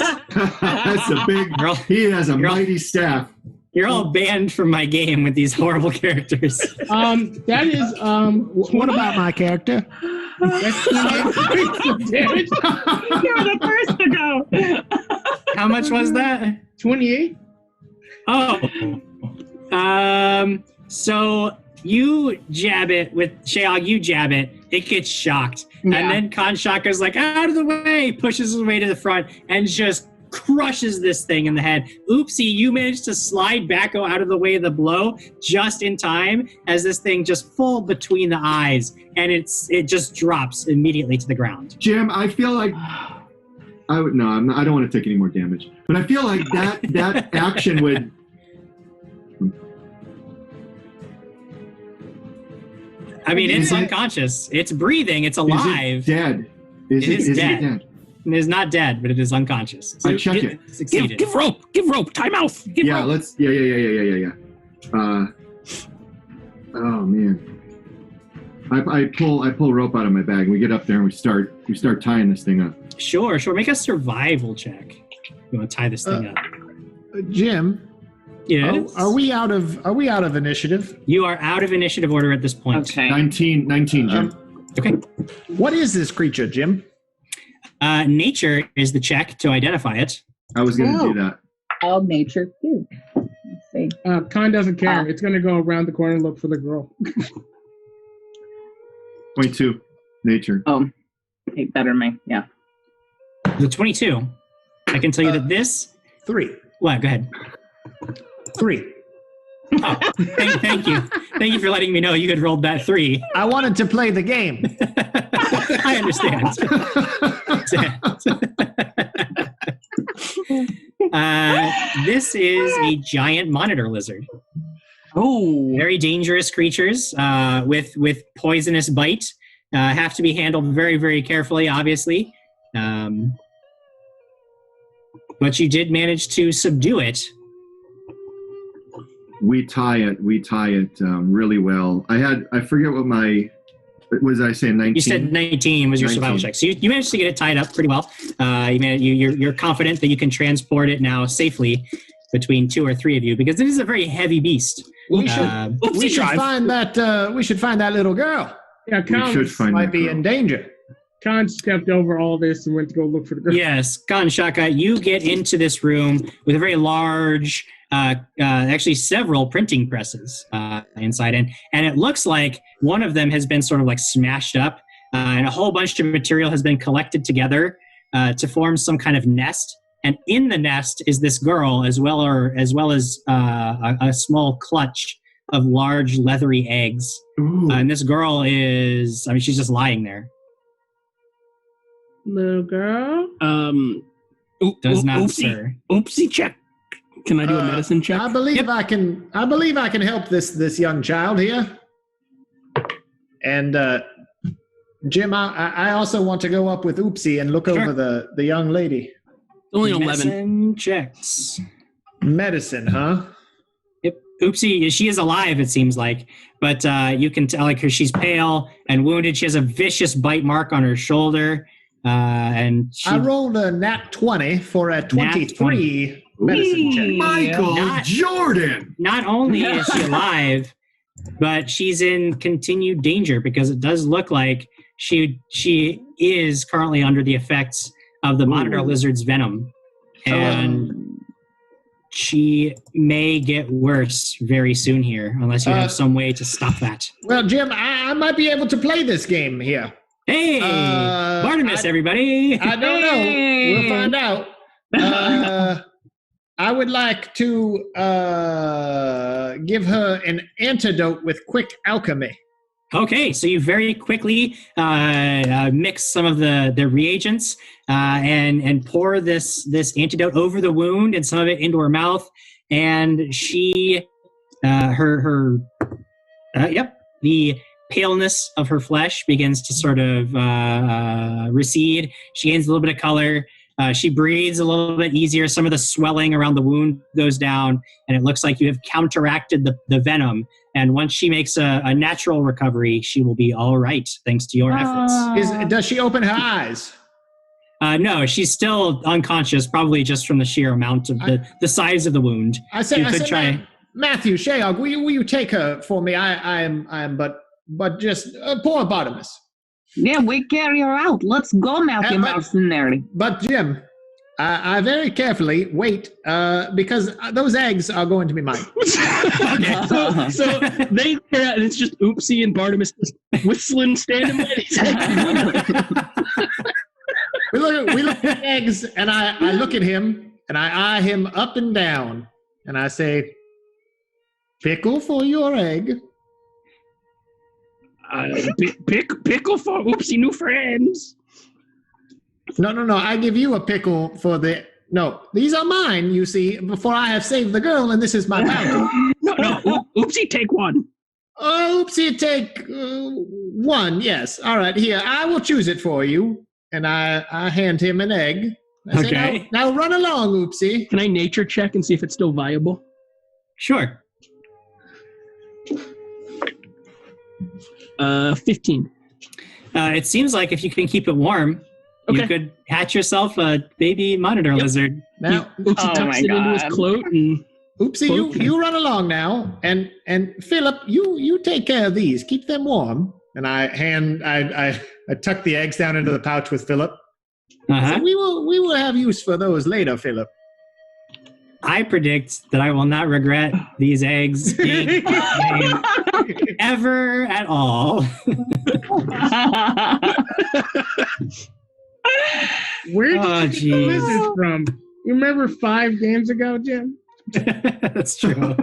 Speaker 6: That's a big. He has a mighty staff.
Speaker 1: You're all banned from my game with these horrible characters.
Speaker 5: That is
Speaker 2: What about my character?
Speaker 5: That's 28 damage.
Speaker 18: You're the first to go.
Speaker 1: How much was that?
Speaker 5: 28.
Speaker 1: Oh. So you jab it with Sheog, you jab it, it gets shocked.
Speaker 3: Yeah.
Speaker 1: And then Kanshaka's like, out of the way, pushes his way to the front and just crushes this thing in the head. Oopsie, you managed to slide back out of the way of the blow just in time as this thing just full between the eyes, and it just drops immediately to the ground.
Speaker 6: Jim, I feel like I don't want to take any more damage, but I feel like that action would.
Speaker 1: I mean, it's unconscious. It's breathing. It's alive.
Speaker 6: Is it dead?
Speaker 1: It is
Speaker 6: dead?
Speaker 1: It is not dead, but it is unconscious. So
Speaker 6: I check it.
Speaker 1: Succeeded.
Speaker 4: Give rope. Time out. Give rope.
Speaker 6: Let's. Yeah. Oh man. I pull rope out of my bag. And we get up there and we start tying this thing up.
Speaker 1: Sure. Make a survival check. You want to tie this thing up?
Speaker 2: Jim.
Speaker 1: Yes.
Speaker 2: Are we out of initiative?
Speaker 1: You are out of initiative order at this point.
Speaker 3: Okay.
Speaker 6: 19, Jim.
Speaker 1: Okay.
Speaker 2: What is this creature, Jim?
Speaker 1: Nature is the check to identify it.
Speaker 6: I was going to do that.
Speaker 3: All nature too. Let's see.
Speaker 5: Khan doesn't care. It's going to go around the corner and look for the girl.
Speaker 6: 22. Nature.
Speaker 3: Oh, hey, better than me. Yeah.
Speaker 1: The 22. I can tell you that this.
Speaker 2: 3.
Speaker 1: What? Go ahead.
Speaker 2: 3.
Speaker 1: Oh, thank you. Thank you for letting me know you had rolled that 3.
Speaker 2: I wanted to play the game.
Speaker 1: I understand. This is a giant monitor lizard.
Speaker 4: Oh,
Speaker 1: very dangerous creatures with poisonous bite. Have to be handled very, very carefully, obviously. But you did manage to subdue it.
Speaker 6: We tie it really well. I forget what my. What did I say? 19.
Speaker 1: You said 19 was your
Speaker 6: 19.
Speaker 1: survival check, so you managed to get it tied up pretty well. You're confident that you can transport it now safely between 2 or 3 of you because it is a very heavy beast.
Speaker 2: We should find that little girl.
Speaker 5: Yeah, Khan
Speaker 2: might be in danger.
Speaker 5: Khan stepped over all this and went to go look for the girl.
Speaker 1: Yes, Kanshaka, you get into this room with a very large, actually several printing presses inside, and it looks like one of them has been sort of like smashed up, and a whole bunch of material has been collected together to form some kind of nest. And in the nest is this girl, as well as a small clutch of large leathery eggs. And this girl is, she's just lying there.
Speaker 5: Little girl?
Speaker 1: Does not, sir.
Speaker 4: Oopsie check. Can I do a medicine check?
Speaker 2: I believe I can help this young child here. And Jim, I also want to go up with Oopsie and look over the young lady.
Speaker 4: Only 11.
Speaker 1: Medicine checks.
Speaker 2: Medicine, huh?
Speaker 1: Yep. Oopsie, she is alive, it seems like. But you can tell like her she's pale and wounded. She has a vicious bite mark on her shoulder. And
Speaker 2: I rolled a nat 20 for a 23 medicine check.
Speaker 6: Michael Jordan!
Speaker 1: Not only is she alive, but she's in continued danger because it does look like she is currently under the effects of the monitor lizard's venom. And she may get worse very soon here unless you have some way to stop that.
Speaker 2: Well, Jim, I might be able to play this game here.
Speaker 1: Hey, Bartimus, everybody.
Speaker 2: I don't know. We'll find out. I would like to give her an antidote with quick alchemy.
Speaker 1: Okay, so you very quickly mix some of the reagents and pour this antidote over the wound and some of it into her mouth, and she the paleness of her flesh begins to sort of recede. She gains a little bit of color. She breathes a little bit easier. Some of the swelling around the wound goes down, and it looks like you have counteracted the venom. And once she makes a natural recovery, she will be all right, thanks to your efforts.
Speaker 2: Does she open her eyes?
Speaker 1: No, she's still unconscious, probably just from the sheer amount of the size of the wound.
Speaker 2: I said, Matthew, Sheog, will you take her for me? I am but just poor Bartimus.
Speaker 18: Yeah, we carry her out. Let's go, Matthew Mercenary.
Speaker 2: But Jim, I very carefully wait because those eggs are going to be mine.
Speaker 4: Okay, so they and it's just Oopsie and Bartimus whistling, standing by these eggs.
Speaker 2: We look at the eggs, and I look at him, and I eye him up and down, and I say, "Pickle for your egg."
Speaker 4: Pickle for Oopsie new friends.
Speaker 2: No. I give you a pickle for the. No, these are mine. You see, before I have saved the girl, and this is my bounty.
Speaker 4: No. Oopsie, take one.
Speaker 2: Oh, Oopsie, take one. Yes. All right. Here, I will choose it for you, and I hand him an egg. I say, now run along, Oopsie.
Speaker 4: Can I nature check and see if it's still viable?
Speaker 1: Sure.
Speaker 4: 15.
Speaker 1: It seems like if you can keep it warm, you could hatch yourself a baby monitor lizard.
Speaker 2: Now,
Speaker 4: Oopsie tucks it into his cloak and
Speaker 2: Oopsie, you run along now, and Philip, you take care of these. Keep them warm. And I tuck the eggs down into the pouch with Philip. So we will have use for those later, Philip.
Speaker 1: I predict that I will not regret these eggs being ever at all.
Speaker 5: Where did you get the lizards from? You remember 5 games ago, Jim?
Speaker 1: That's true.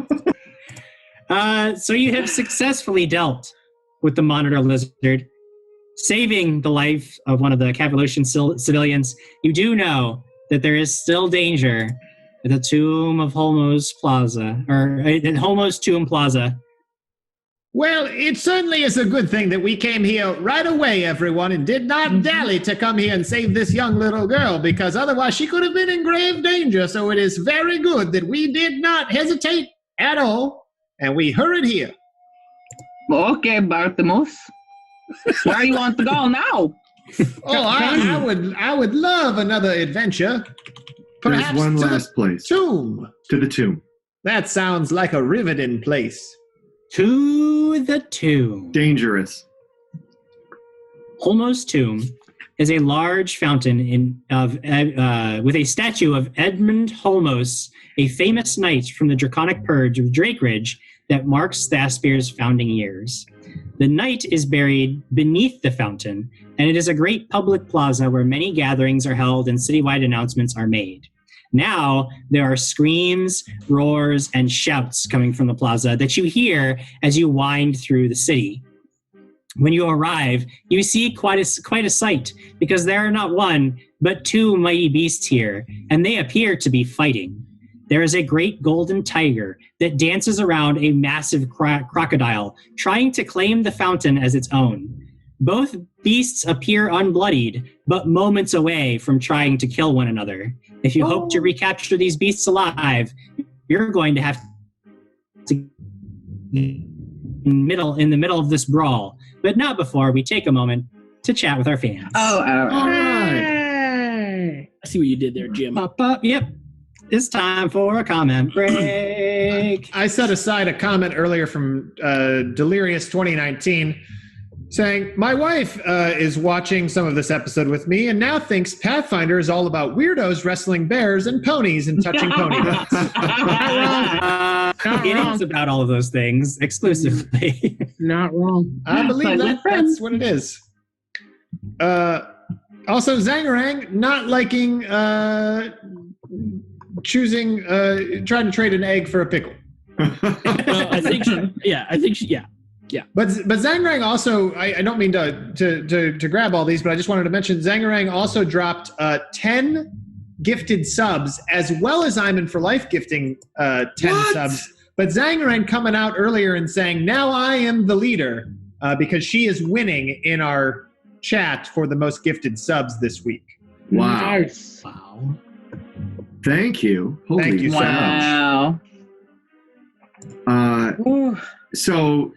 Speaker 1: So you have successfully dealt with the monitor lizard, saving the life of one of the Cavaloshian civilians. You do know that there is still danger at the tomb of Holmo's Plaza, or at Holmo's Tomb Plaza.
Speaker 2: Well, it certainly is a good thing that we came here right away, everyone, and did not dally to come here and save this young little girl, because otherwise she could have been in grave danger. So it is very good that we did not hesitate at all, and we hurried here.
Speaker 18: Okay, Bartimus. Where you want to go now?
Speaker 2: I would love another adventure. Perhaps
Speaker 6: there's one last place.
Speaker 2: Tomb.
Speaker 6: To the tomb.
Speaker 2: That sounds like a riveting place.
Speaker 1: To the tomb.
Speaker 6: Dangerous.
Speaker 1: Holmo's tomb is a large fountain with a statue of Edmund Holmos, a famous knight from the Draconic Purge of Drakeridge that marks Thaspier's founding years. The knight is buried beneath the fountain, and it is a great public plaza where many gatherings are held and citywide announcements are made. Now, there are screams, roars, and shouts coming from the plaza that you hear as you wind through the city. When you arrive, you see quite a sight, because there are not one, but 2 mighty beasts here, and they appear to be fighting. There is a great golden tiger that dances around a massive crocodile, trying to claim the fountain as its own. Both beasts appear unbloodied, but moments away from trying to kill one another. If you hope to recapture these beasts alive, you're going to have to in the middle of this brawl, but not before we take a moment to chat with our fans.
Speaker 18: All
Speaker 4: right. I see what you did there, Jim.
Speaker 1: Yep. It's time for a comment break.
Speaker 2: I set aside a comment earlier from Delirious 2019 saying, my wife is watching some of this episode with me and now thinks Pathfinder is all about weirdos wrestling bears and ponies and touching pony butts.
Speaker 1: It is about all of those things exclusively.
Speaker 5: Not wrong.
Speaker 2: I believe that's what it is. Also, Zangarang not liking trying to trade an egg for a pickle.
Speaker 4: I think she.
Speaker 2: But Zangarang also, I don't mean to grab all these, but I just wanted to mention Zangarang also dropped 10 gifted subs, as well as I'm in for life gifting 10 subs. But Zangarang coming out earlier and saying, now I am the leader. because she is winning in our chat for the most gifted subs this week.
Speaker 6: Wow.
Speaker 5: Nice.
Speaker 1: Wow.
Speaker 6: Thank you. Holy
Speaker 2: Thank you so
Speaker 3: Wow.
Speaker 6: So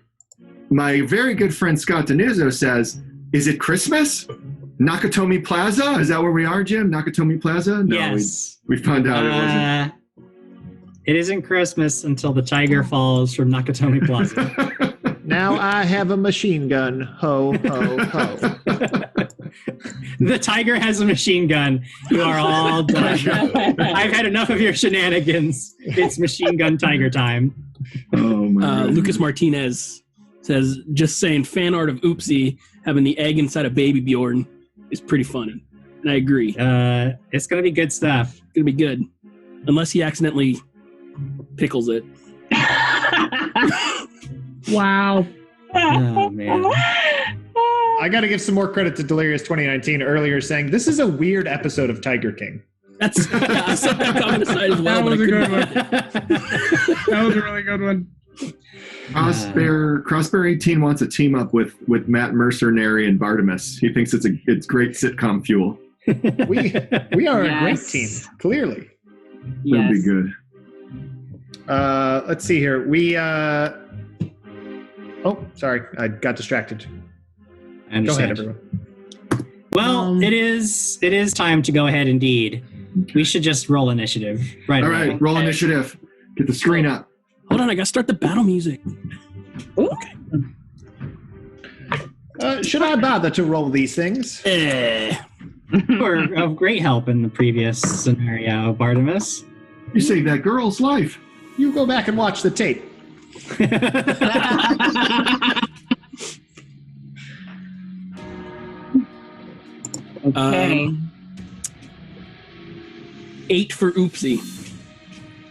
Speaker 6: my very good friend Scott Denuzzo says, is it Christmas? Nakatomi Plaza? Is that where we are, Jim? Nakatomi Plaza? No,
Speaker 1: Yes.
Speaker 6: we found out it wasn't.
Speaker 1: It isn't Christmas until the tiger falls from Nakatomi Plaza.
Speaker 2: Now I have a machine gun. Ho, ho, ho.
Speaker 1: The tiger has a machine gun. You are all done. I've had enough of your shenanigans. It's machine gun tiger time.
Speaker 6: Oh my
Speaker 4: Lucas Martinez says, just saying, fan art of Oopsie having the egg inside a baby Bjorn is pretty funny. And I agree.
Speaker 1: It's going to be good stuff.
Speaker 4: It's going to be good. Unless he accidentally pickles it.
Speaker 5: Wow.
Speaker 1: Oh, man.
Speaker 2: I got to give some more credit to Delirious 2019 earlier saying, this is a weird episode of Tiger King.
Speaker 4: That's I said that comment aside as well.
Speaker 5: That was a good one.
Speaker 4: That
Speaker 5: was a really good one.
Speaker 6: Crossbear 18 wants a team up with Matt Mercenary and Bartimus. He thinks it's great sitcom fuel.
Speaker 2: We are a great team, clearly.
Speaker 6: That'd be good.
Speaker 2: Let's see here. Oh, sorry, I got distracted. Go ahead, everyone.
Speaker 1: Well, it is time to go ahead indeed. We should just roll initiative. Right.
Speaker 6: All right, roll initiative. Get the screen up.
Speaker 4: Hold on, I gotta start the battle music.
Speaker 2: Okay. Should I bother to roll these things?
Speaker 1: Were of great help in the previous scenario, Bartimus.
Speaker 6: You saved that girl's life.
Speaker 2: You go back and watch the tape.
Speaker 3: Okay.
Speaker 4: 8 for Oopsie.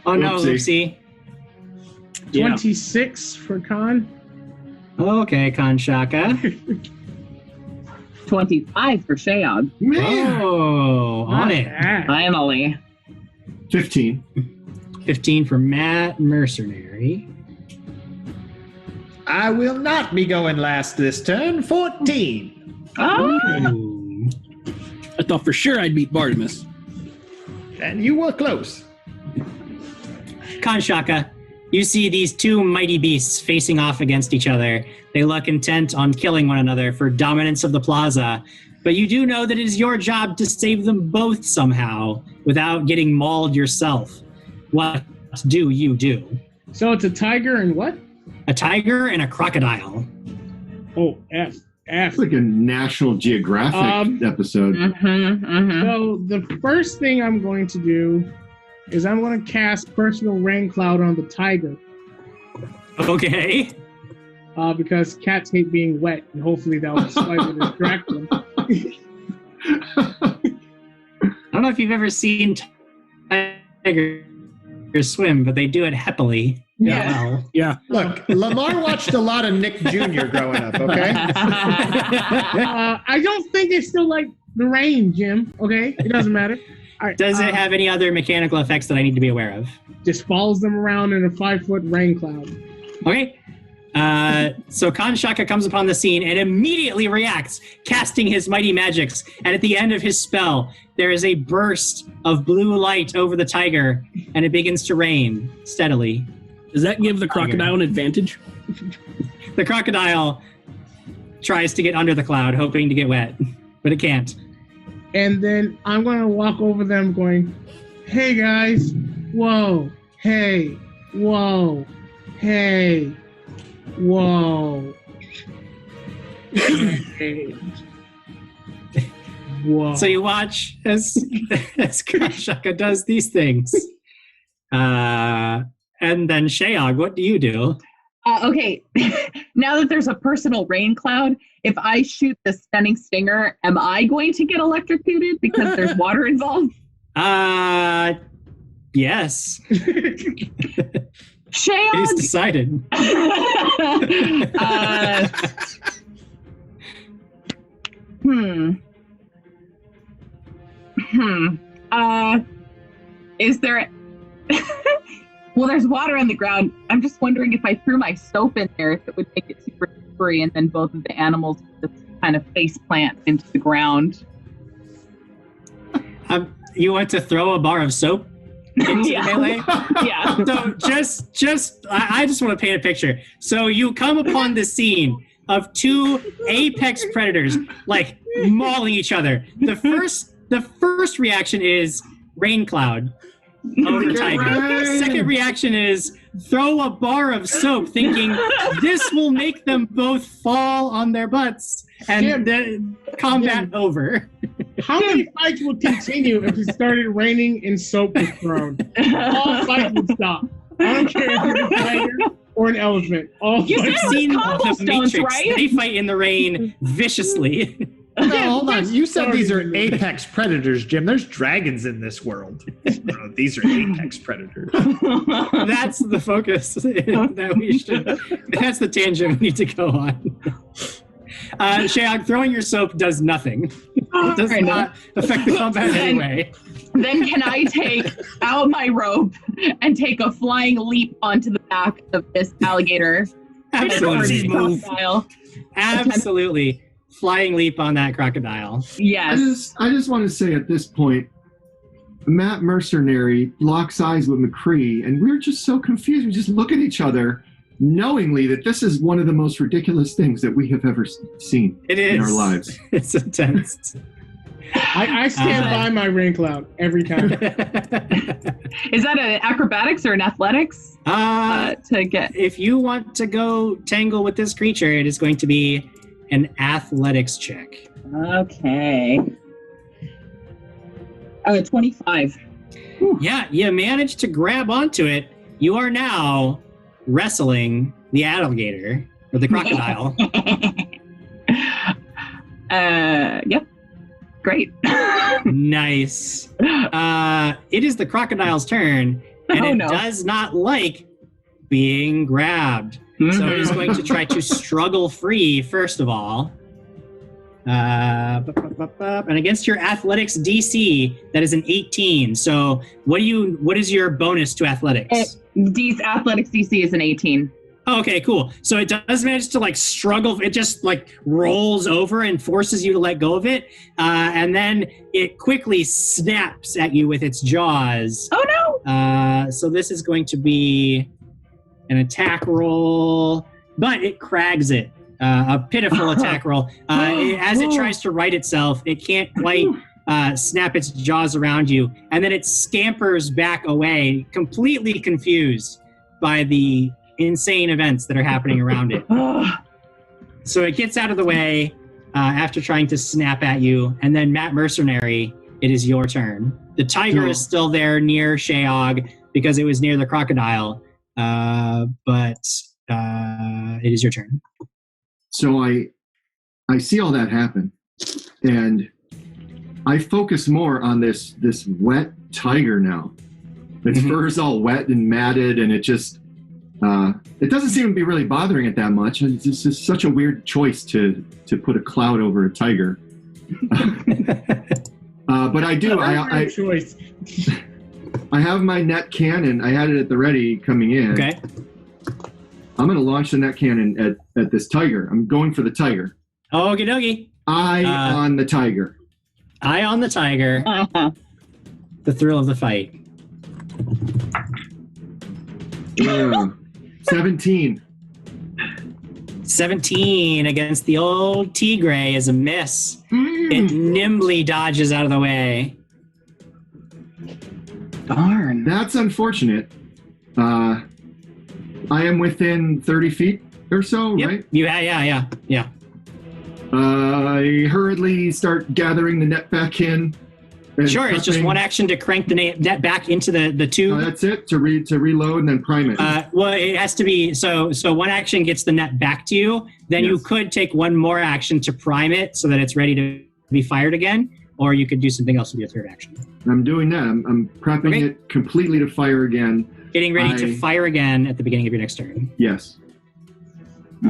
Speaker 1: Oh no, Oopsie.
Speaker 5: 26 for Khan.
Speaker 1: Okay, Kanshaka.
Speaker 3: 25 for Shayog.
Speaker 1: Oh, on it.
Speaker 3: Finally.
Speaker 6: 15.
Speaker 1: 15 for Matt Mercenary.
Speaker 2: I will not be going last this turn. 14.
Speaker 3: Oh.
Speaker 4: I thought for sure I'd beat Bartimus.
Speaker 2: And you were close.
Speaker 1: Kanshaka, you see these two mighty beasts facing off against each other. They look intent on killing one another for dominance of the plaza, but you do know that it is your job to save them both somehow without getting mauled yourself. What do you do?
Speaker 5: So it's a tiger and what?
Speaker 1: A tiger and a crocodile.
Speaker 5: Oh, F.
Speaker 6: It's like a National Geographic episode.
Speaker 5: So the first thing I'm going to do is I'm going to cast Personal Rain Cloud on the tiger.
Speaker 1: Okay.
Speaker 5: Because cats hate being wet, and hopefully that will slightly distract them.
Speaker 1: I don't know if you've ever seen tigers swim, but they do it happily.
Speaker 5: Yeah.
Speaker 1: Well.
Speaker 4: Yeah.
Speaker 2: Look, Lamar watched a lot of Nick Jr. growing up, okay?
Speaker 5: I don't think they still like the rain, Jim, okay? It doesn't matter. All right,
Speaker 1: Does it have any other mechanical effects that I need to be aware of?
Speaker 5: Just follows them around in a 5-foot rain cloud.
Speaker 1: Okay. So Kanshaka comes upon the scene and immediately reacts, casting his mighty magics. And at the end of his spell, there is a burst of blue light over the tiger, and it begins to rain steadily.
Speaker 4: Does that give the crocodile an advantage?
Speaker 1: The crocodile tries to get under the cloud, hoping to get wet, but it can't.
Speaker 5: And then I'm going to walk over them going, hey, guys. Whoa. Hey. Whoa. Hey. Whoa. Hey. Whoa.
Speaker 1: So you watch as Kanshaka does these things. And then Shayog, what do you do?
Speaker 3: Okay, now that there's a personal rain cloud, if I shoot the stunning stinger, am I going to get electrocuted because there's water involved?
Speaker 1: Yes.
Speaker 3: Shayog?
Speaker 1: It's decided.
Speaker 3: Is there... Well, there's water on the ground. I'm just wondering if I threw my soap in there, if it would make it super free, and then both of the animals just kind of face plant into the ground.
Speaker 1: You want to throw a bar of soap into the melee?
Speaker 3: Yeah.
Speaker 1: So I just want to paint a picture. So you come upon this scene of two apex predators like mauling each other. The first reaction is rain cloud over the tiger. Second reaction is throw a bar of soap, thinking this will make them both fall on their butts and then combat over.
Speaker 5: How many fights would continue if it started raining and soap was thrown? All fights would stop. I don't care if it's a tiger or an elephant.
Speaker 1: You've seen the Matrix. Right? They fight in the rain viciously.
Speaker 2: No, hold on. You said these are apex predators, Jim. There's dragons in this world. No, these are apex predators.
Speaker 1: That's the focus that we should. That's the tangent we need to go on. Shayog, throwing your soap does nothing. It does not affect the combat in any way.
Speaker 3: Then can I take out my rope and take a flying leap onto the back of this alligator?
Speaker 1: Absolutely. Absolutely. Flying leap on that crocodile.
Speaker 3: Yes.
Speaker 6: I just want to say at this point, Matt Mercenary locks eyes with McCree, and we're just so confused. We just look at each other, knowingly that this is one of the most ridiculous things that we have ever seen in our lives.
Speaker 1: It's intense.
Speaker 5: I stand by my rain cloud every time.
Speaker 3: Is that an acrobatics or an athletics? To get.
Speaker 1: If you want to go tangle with this creature, it is going to be an athletics check.
Speaker 3: Okay. 25.
Speaker 1: Yeah, you managed to grab onto it. You are now wrestling the alligator or the crocodile.
Speaker 3: Yep. Great.
Speaker 1: Nice. It is the crocodile's turn, and it does not like being grabbed. So it is going to try to struggle free, first of all. And against your athletics DC, that is an 18. So what is your bonus to athletics?
Speaker 3: Athletics DC is an 18.
Speaker 1: Oh, okay, cool. So it does manage to like struggle. It just like rolls over and forces you to let go of it. And then it quickly snaps at you with its jaws.
Speaker 3: Oh
Speaker 1: no! So this is going to be an attack roll, but it crags it. A pitiful attack roll. As it tries to right itself, it can't quite snap its jaws around you, and then it scampers back away, completely confused by the insane events that are happening around it. So it gets out of the way after trying to snap at you, and then Matt Mercenary, it is your turn. The tiger is still there near Shayog because it was near the crocodile, but it is your turn.
Speaker 6: So I see all that happen, and I focus more on this wet tiger now. Its fur is all wet and matted, and it just it doesn't seem to be really bothering it that much. It's just such a weird choice to put a cloud over a tiger. But I do. I
Speaker 5: choice.
Speaker 6: I have my net cannon. I had it at the ready coming in.
Speaker 1: Okay.
Speaker 6: I'm going to launch the net cannon at this tiger. I'm going for the tiger.
Speaker 1: Okie dokie.
Speaker 6: Eye on the tiger.
Speaker 1: Eye on the tiger. The thrill of the fight.
Speaker 6: 17.
Speaker 1: 17 against the old tigre is a miss. It nimbly dodges out of the way.
Speaker 3: Darn.
Speaker 6: That's unfortunate. I am within 30 feet or so,
Speaker 1: Yep.
Speaker 6: right?
Speaker 1: Yeah.
Speaker 6: I hurriedly start gathering the net back in.
Speaker 1: Sure, it's just one action to crank the net back into the tube.
Speaker 6: That's it, to reload and then prime it.
Speaker 1: Well, it has to be, so one action gets the net back to you, then you could take one more action to prime it so that it's ready to be fired again, or you could do something else with your third action.
Speaker 6: I'm doing that. I'm prepping it completely to fire again.
Speaker 1: Getting ready to fire again at the beginning of your next turn.
Speaker 6: Yes.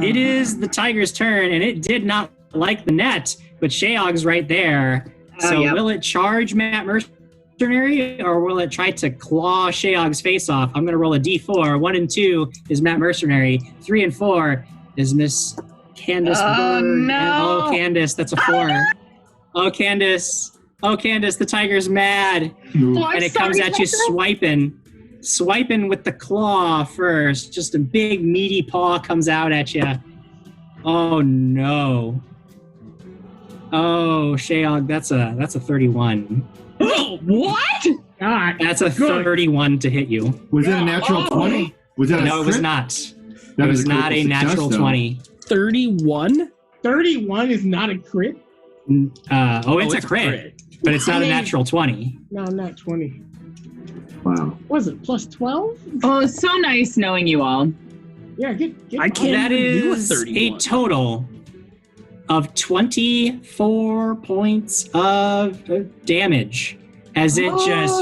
Speaker 1: It is the tiger's turn, and it did not like the net, but Shayog's right there. So will it charge Matt Mercenary, or will it try to claw Shayog's face off? I'm going to roll a d4. 1 and 2 is Matt Mercenary. 3 and 4 is Miss Candace.
Speaker 3: Oh,
Speaker 1: Bird.
Speaker 3: no.
Speaker 1: Oh, Candace, that's a 4. Oh, Candace. Oh, Candace, the tiger's mad. And it comes at you swiping with the claw first. Just a big meaty paw comes out at you. Oh no. Oh, Shayog, that's a 31.
Speaker 3: Oh, what?
Speaker 5: God.
Speaker 1: That's a 31 to hit you.
Speaker 6: Was it a natural 20? Was that
Speaker 1: No, it was not.
Speaker 6: That
Speaker 1: it was
Speaker 6: is a
Speaker 1: not a
Speaker 6: critical
Speaker 1: natural
Speaker 6: success,
Speaker 1: 20.
Speaker 4: 31?
Speaker 5: 31 is not a crit?
Speaker 1: It's a crit. But it's not a natural 20.
Speaker 5: No, not 20.
Speaker 6: Wow.
Speaker 5: Was it plus 12?
Speaker 3: Oh, it's so nice knowing you all.
Speaker 5: Yeah, get
Speaker 4: I can't
Speaker 1: That
Speaker 4: even do a
Speaker 1: is
Speaker 4: 31.
Speaker 1: a total of 24 points of damage as it just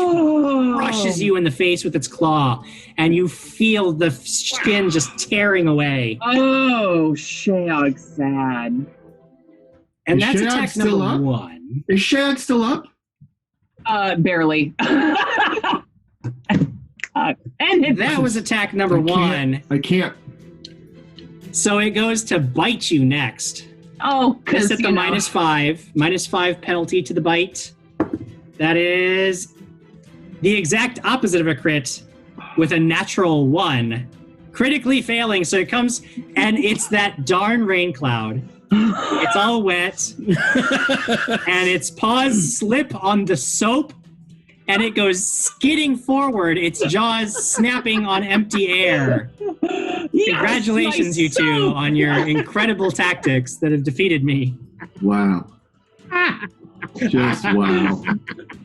Speaker 1: crushes you in the face with its claw, and you feel the skin just tearing away.
Speaker 3: Oh, Shayog sad.
Speaker 1: And
Speaker 6: Is
Speaker 1: that's
Speaker 6: Shayog
Speaker 1: attack
Speaker 6: still
Speaker 1: number
Speaker 6: up?
Speaker 1: 1.
Speaker 6: Is Shag still up?
Speaker 3: Barely. And
Speaker 1: That was attack number 1.
Speaker 6: I can't.
Speaker 1: So it goes to bite you next.
Speaker 3: Oh,
Speaker 1: This
Speaker 3: because
Speaker 1: at the -5 penalty to the bite. That is the exact opposite of a crit with a natural 1. Critically failing, so it comes and it's that darn rain cloud. It's all wet. And its paws slip on the soap and it goes skidding forward, its jaws snapping on empty air.
Speaker 3: Yes,
Speaker 1: Congratulations, you two, on your incredible tactics that have defeated me.
Speaker 6: Wow. Just wow.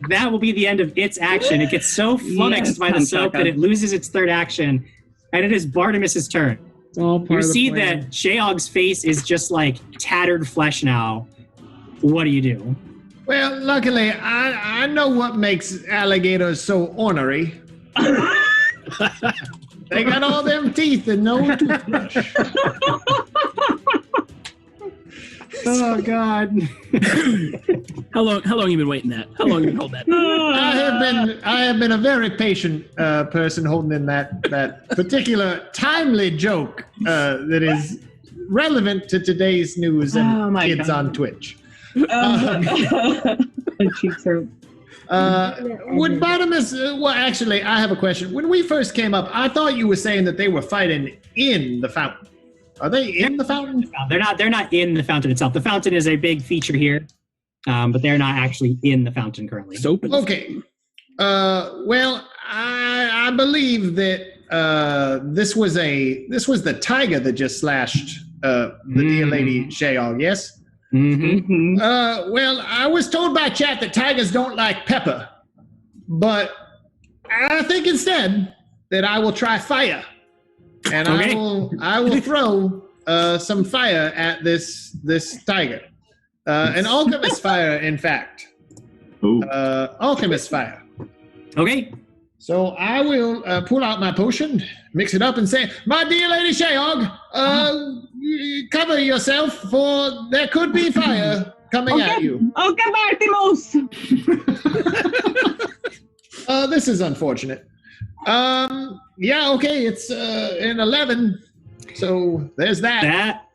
Speaker 1: That will be the end of its action. It gets so flummoxed by the soap that it loses its third action, and it is Bartimus's turn.
Speaker 5: All part
Speaker 1: You
Speaker 5: of the
Speaker 1: see
Speaker 5: plan.
Speaker 1: that Shayog's face is just like tattered flesh now. What do you do?
Speaker 2: Well, luckily, I know what makes alligators so ornery. They got all them teeth and no toothbrush.
Speaker 1: Oh God!
Speaker 4: How long you been waiting that? How long you been holding that?
Speaker 2: I have been a very patient person holding in that particular timely joke that is relevant to today's news and kids on Twitch.
Speaker 3: My cheeks are.
Speaker 2: Would Bartimus? Well, actually, I have a question. When we first came up, I thought you were saying that they were fighting in the fountain. Are they in the fountain?
Speaker 1: They're not. They're not in the fountain itself. The fountain is a big feature here, but they're not actually in the fountain currently.
Speaker 2: Okay. Well, I believe that this was the tiger that just slashed the dear lady Shayog. Yes.
Speaker 1: Mm-hmm.
Speaker 2: Well, I was told by chat that tigers don't like pepper, but I think instead that I will try fire, and
Speaker 1: Okay.
Speaker 2: I will throw some fire at this tiger, an alchemist fire, in fact. Alchemist fire.
Speaker 1: Okay.
Speaker 2: So I will pull out my potion, mix it up, and say, "My dear Lady Shayog, cover yourself, for there could be fire coming at you."
Speaker 3: Okay, Bartimus.
Speaker 2: This is unfortunate. Yeah, okay, it's an 11. So there's that.
Speaker 1: That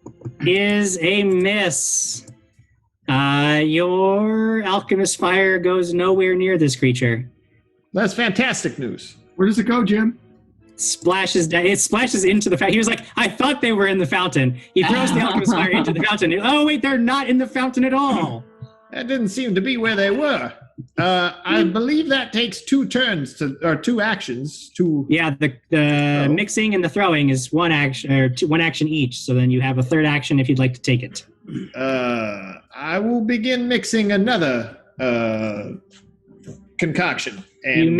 Speaker 1: is a miss. Your alchemist fire goes nowhere near this creature.
Speaker 2: That's fantastic news.
Speaker 6: Where does it go, Jim?
Speaker 1: It splashes into the fountain. He was like, I thought they were in the fountain. He throws the alchemist fire into the fountain. Oh, wait, they're not in the fountain at all.
Speaker 2: That didn't seem to be where they were. I believe that takes 2 turns or 2 actions.
Speaker 1: Yeah, the mixing and the throwing is 1 action or 1 action each. So then you have a third action if you'd like to take it.
Speaker 2: I will begin mixing another concoction. And,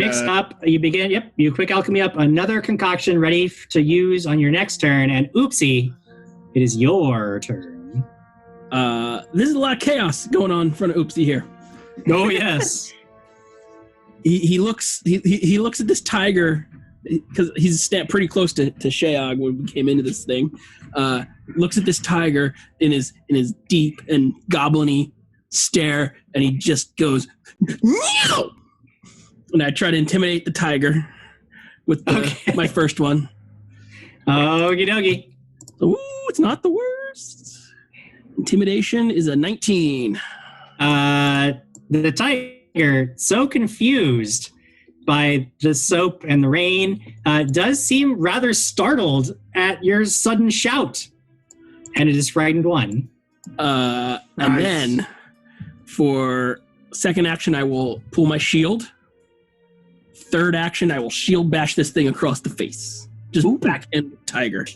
Speaker 1: you quick alchemy up another concoction ready to use on your next turn. And oopsie, it is your turn.
Speaker 4: This is a lot of chaos going on in front of Oopsie here.
Speaker 1: Oh yes.
Speaker 4: he looks at this tiger because he's pretty close to Shayog when we came into this thing. Looks at this tiger in his deep and goblin-y stare, and he just goes, "Meow!" And I try to intimidate the tiger with my first one.
Speaker 1: Okie dokie.
Speaker 4: Ooh, it's not the worst. Intimidation is a 19.
Speaker 1: The tiger, so confused by the soap and the rain, does seem rather startled at your sudden shout. And it is frightened 1.
Speaker 4: And then for second action, I will pull my shield. Third action, I will shield bash this thing across the face. Just backhand tiger.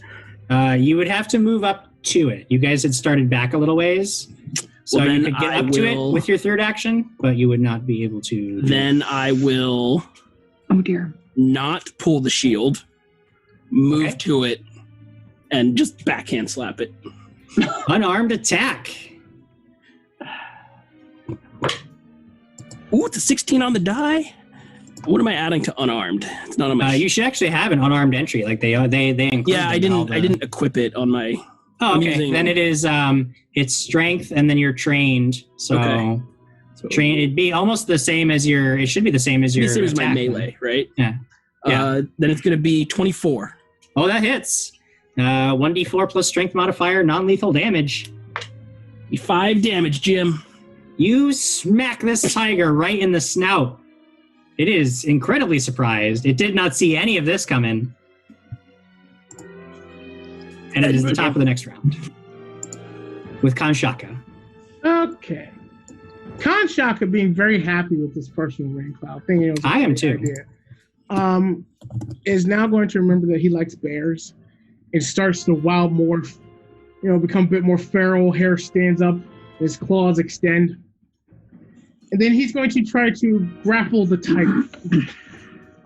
Speaker 1: You would have to move up to it. You guys had started back a little ways. So you could get up to it with your third action, but you would not be able to.
Speaker 4: Then I will...
Speaker 3: Oh, dear.
Speaker 4: Not pull the shield, move to it, and just backhand slap it.
Speaker 1: Unarmed attack.
Speaker 4: Ooh, it's a 16 on the die. What am I adding to unarmed? It's not on my.
Speaker 1: You should actually have an unarmed entry, like they include.
Speaker 4: Yeah, I didn't equip it on my.
Speaker 1: Oh, okay. Then it is it's strength, and then you're trained. So, train. It'd be almost the same as your. It should be the same as your.
Speaker 4: Same as my melee, right?
Speaker 1: Yeah.
Speaker 4: Then it's going to be 24.
Speaker 1: Oh, that hits. 1d4 plus strength modifier, non-lethal damage.
Speaker 4: 5 damage, Jim.
Speaker 1: You smack this tiger right in the snout. It is incredibly surprised. It did not see any of this coming. And it is the top of the next round. With Kanshaka.
Speaker 5: Okay. Kanshaka being very happy with this personal rain cloud. Thinking it was
Speaker 1: I am too.
Speaker 5: Idea. Is now going to remember that he likes bears. It starts to wild morph, become a bit more feral. Hair stands up, his claws extend. And then he's going to try to grapple the tiger.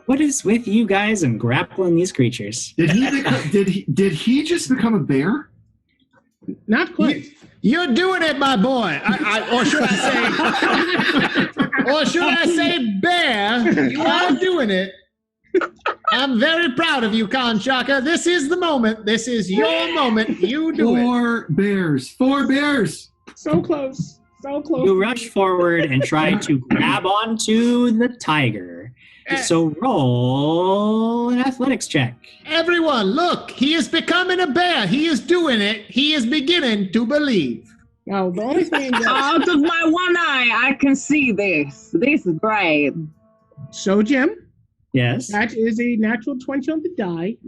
Speaker 1: What is with you guys and grappling these creatures?
Speaker 6: Did he just become a bear?
Speaker 5: Not quite.
Speaker 2: You're doing it, my boy. Or should I say bear? You are doing it. I'm very proud of you, Kanshaka. This is the moment. This is your moment. You do it.
Speaker 6: 4 bears. 4 bears.
Speaker 5: So close. So close.
Speaker 1: You rush forward and try to grab onto the tiger. So roll an athletics check.
Speaker 2: Everyone, look. He is becoming a bear. He is doing it. He is beginning to believe.
Speaker 5: Now, the only thing
Speaker 18: out of my one eye, I can see this. This is great.
Speaker 5: So, Jim.
Speaker 1: Yes.
Speaker 5: That is a natural 20 on the die.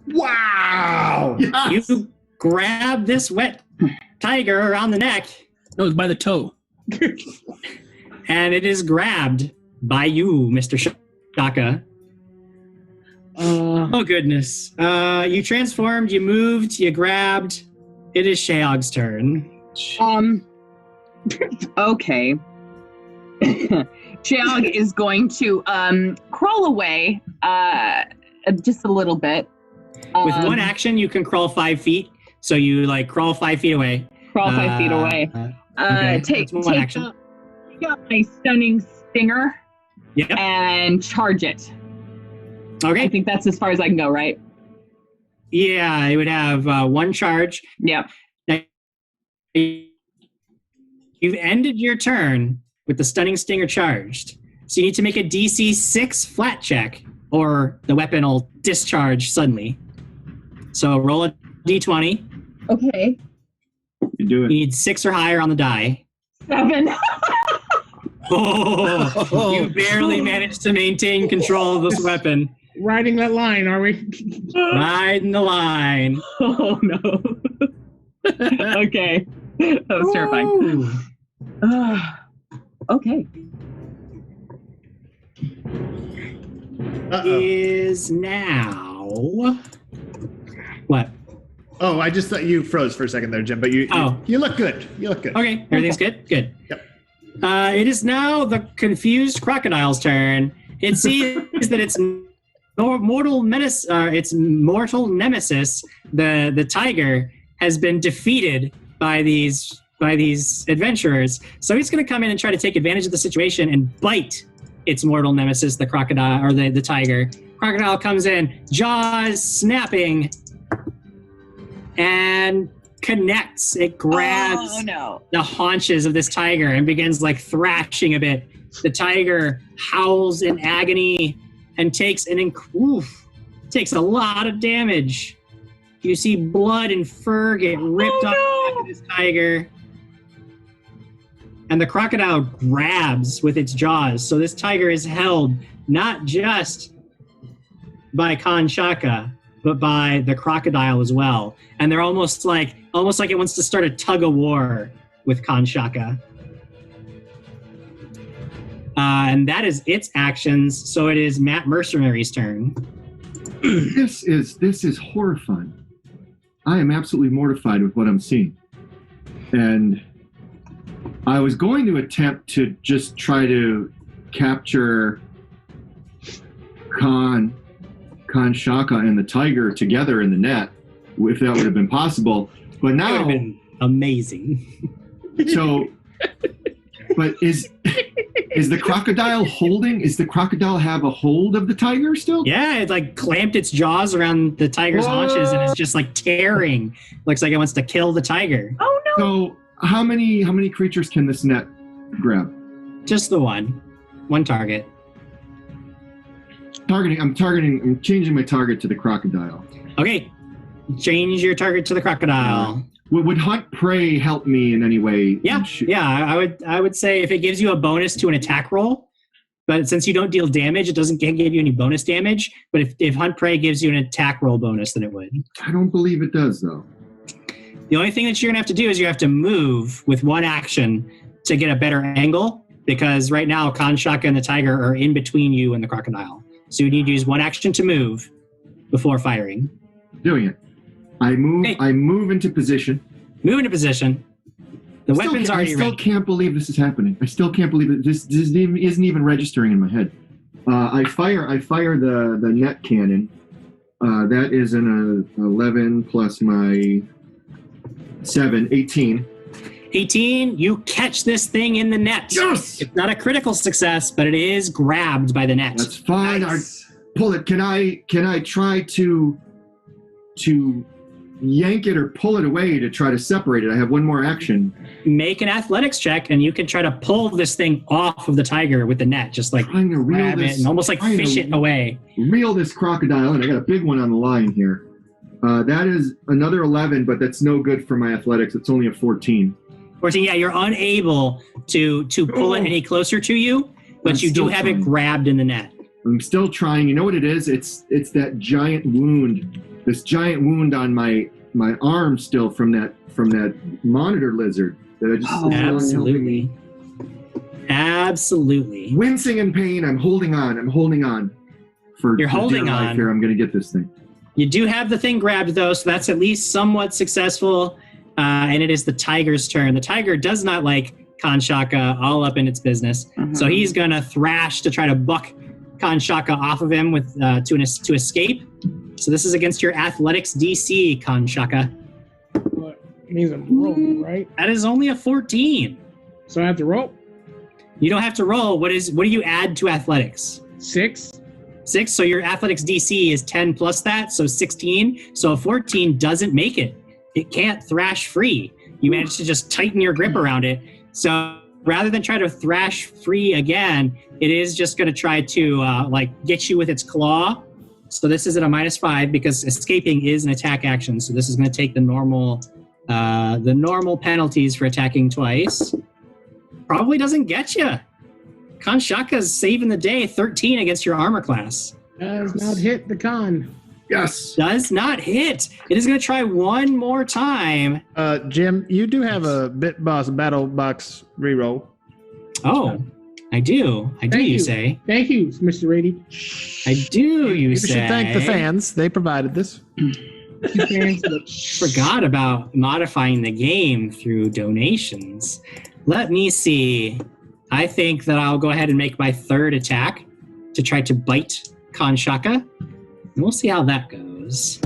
Speaker 2: Wow!
Speaker 1: Yes. You grab this wet tiger around the neck.
Speaker 4: No, it's by the toe.
Speaker 1: And it is grabbed by you, Mr. Shaka. Oh, goodness. You transformed, you moved, you grabbed. It is Sheog's turn.
Speaker 3: Okay. Sheog is going to crawl away just a little bit.
Speaker 1: With one action, you can crawl 5 feet. So you crawl 5 feet away.
Speaker 3: Crawl 5 feet away.
Speaker 1: Okay.
Speaker 3: Take
Speaker 1: action.
Speaker 3: up my stunning stinger.
Speaker 1: Yep.
Speaker 3: And charge it.
Speaker 1: Okay.
Speaker 3: I think that's as far as I can go, right?
Speaker 1: Yeah, it would have 1 charge.
Speaker 3: Yep.
Speaker 1: Now, you've ended your turn with the stunning stinger charged. So you need to make a DC 6 flat check, or the weapon will discharge suddenly. So roll a D20.
Speaker 3: Okay.
Speaker 6: You do it.
Speaker 1: You need 6 or higher on the die.
Speaker 3: 7.
Speaker 1: You barely managed to maintain control of this weapon.
Speaker 5: Riding that line, are we?
Speaker 1: Riding the line.
Speaker 3: Oh, no. Okay. That was terrifying. Okay.
Speaker 1: Is now... What?
Speaker 2: Oh, I just thought you froze for a second there, Jim, but you look good. You look good.
Speaker 1: Okay, everything's good? Good.
Speaker 2: Yep.
Speaker 1: It is now the confused crocodile's turn. It sees that its mortal nemesis, the tiger, has been defeated by these adventurers. So he's going to come in and try to take advantage of the situation and bite its mortal nemesis, the crocodile, or the tiger. Crocodile comes in, jaws snapping, and connects. It grabs the haunches of this tiger and begins thrashing a bit. The tiger howls in agony and takes a lot of damage. You see blood and fur get ripped off the back of this tiger. And the crocodile grabs with its jaws. So this tiger is held not just by Kanshaka, but by the crocodile as well. And they're almost like it wants to start a tug of war with Kanshaka. And that is its actions. So it is Matt Mercenary's turn.
Speaker 6: This is horrifying. I am absolutely mortified with what I'm seeing. And I was going to attempt to just try to capture Kanshaka and the tiger together in the net, if that would have been possible. But now,
Speaker 1: that would have been amazing.
Speaker 6: So, but is the crocodile holding? Is the crocodile have a hold of the tiger still?
Speaker 1: Yeah, it like clamped its jaws around the tiger's haunches and it's just like tearing. Looks like it wants to kill the tiger.
Speaker 3: Oh no!
Speaker 6: So how many creatures can this net grab?
Speaker 1: Just the one target.
Speaker 6: I'm changing my target to the crocodile.
Speaker 1: Okay, change your target to the crocodile.
Speaker 6: Would hunt prey help me in any way?
Speaker 1: Yeah, I would say if it gives you a bonus to an attack roll, but since you don't deal damage, it doesn't give you any bonus damage. But if hunt prey gives you an attack roll bonus, then it would.
Speaker 6: I don't believe it does, though.
Speaker 1: The only thing that you're gonna have to do is you have to move with one action to get a better angle, because right now Kanshaka and the tiger are in between you and the crocodile. So you need to use one action to move before firing.
Speaker 6: Doing it. I move.
Speaker 1: Okay.
Speaker 6: I move into position.
Speaker 1: Move into position. The weapon's already ready.
Speaker 6: I still can't believe this is happening. I still can't believe it. This isn't even registering in my head. I fire the net cannon. That is an 11 plus my 7, 18.
Speaker 1: 18, you catch this thing in the net.
Speaker 6: Yes!
Speaker 1: It's not a critical success, but it is grabbed by the net.
Speaker 6: That's fine. Nice. I pull it. Can I try to yank it or pull it away to try to separate it? I have one more action.
Speaker 1: Make an athletics check, and you can try to pull this thing off of the tiger with the net, just like
Speaker 6: trying to
Speaker 1: grab it and almost like fish it away.
Speaker 6: Reel this crocodile, and I got a big one on the line here. That is another 11, but that's no good for my athletics. It's only a 14.
Speaker 1: 14, yeah, you're unable to pull it any closer to you, but you do have it grabbed in the net.
Speaker 6: I'm still trying. You know what it is? It's that giant wound. This giant wound on my arm still from that monitor lizard that I just
Speaker 1: absolutely
Speaker 6: wincing in pain. I'm holding on. You're holding on here. I'm gonna get this thing.
Speaker 1: You do have the thing grabbed though, so that's at least somewhat successful. And it is the tiger's turn. The tiger does not like Kanshaka all up in its business, so he's gonna thrash to try to buck Kanshaka off of him with to escape. So this is against your athletics DC, Kanshaka.
Speaker 5: Well, it means I'm rolling, right?
Speaker 1: That is only a 14.
Speaker 5: So I have to roll?
Speaker 1: You don't have to roll. What do you add to athletics?
Speaker 5: 6.
Speaker 1: 6. So your athletics DC is 10 plus that, so 16. So a 14 doesn't make it. It can't thrash free. You managed to just tighten your grip around it. So rather than try to thrash free again, it is just going to try to get you with its claw. So this is at a -5 because escaping is an attack action. So this is going to take the normal penalties for attacking twice. Probably doesn't get you. Kanshaka's saving the day, 13 against your armor class.
Speaker 5: Does not hit the con.
Speaker 6: Yes.
Speaker 1: Does not hit. It is going to try one more time.
Speaker 2: Jim, you do have a Bit Boss Battle Box reroll.
Speaker 1: Oh, I do. You say.
Speaker 5: Thank you, Mr. Rady.
Speaker 1: I do, you say.
Speaker 2: You should thank the fans. They provided this.
Speaker 1: Forgot about modifying the game through donations. Let me see. I think that I'll go ahead and make my third attack to try to bite Kanshaka. We'll see how that goes.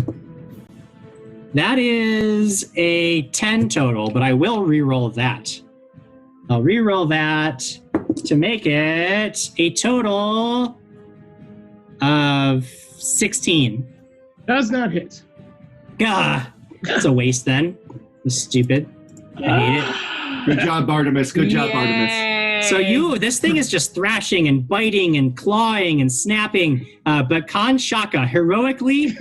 Speaker 1: That is a 10 total, but I will re-roll that. I'll re-roll that to make it a total of 16.
Speaker 5: Does not hit.
Speaker 1: Gah! That's a waste then. Stupid. I hate it.
Speaker 6: Good job, Bartimus. Good job, Bartimus.
Speaker 1: So this thing is just thrashing and biting and clawing and snapping, but Kanshaka heroically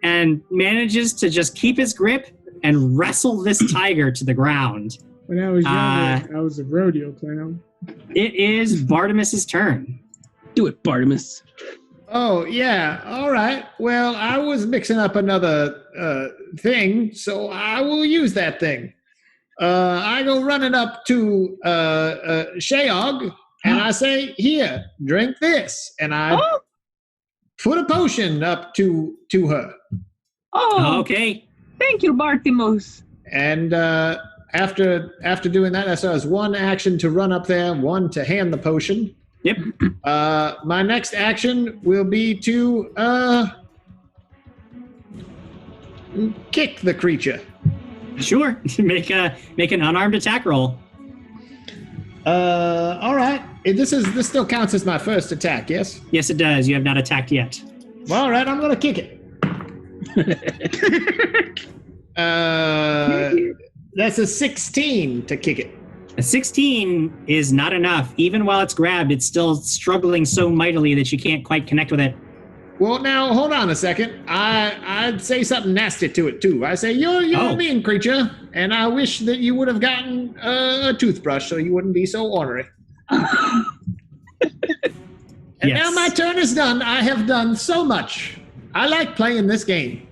Speaker 1: and manages to just keep his grip and wrestle this tiger to the ground.
Speaker 5: When I was younger, I was a rodeo clown.
Speaker 1: It is Bartimus's turn.
Speaker 4: Do it, Bartimus.
Speaker 2: Oh, yeah. All right. Well, I was mixing up another thing, so I will use that thing. I go running up to Sheog, and I say, here, drink this. And I put a potion up to her.
Speaker 18: Oh,
Speaker 1: okay.
Speaker 18: Thank you, Bartimus.
Speaker 2: And after doing that, so there's one action to run up there, one to hand the potion.
Speaker 1: Yep.
Speaker 2: My next action will be to kick the creature.
Speaker 1: Sure. Make an unarmed attack roll.
Speaker 2: All right. This still counts as my first attack, yes?
Speaker 1: Yes, it does. You have not attacked yet.
Speaker 2: Well, all right, I'm gonna kick it. That's a 16 to kick it.
Speaker 1: A 16 is not enough. Even while it's grabbed, it's still struggling so mightily that you can't quite connect with it.
Speaker 2: Well, now, hold on a second. I'd say something nasty to it, too. I say, you're a mean creature, and I wish that you would have gotten a toothbrush so you wouldn't be so ornery. And now my turn is done. I have done so much. I like playing this game.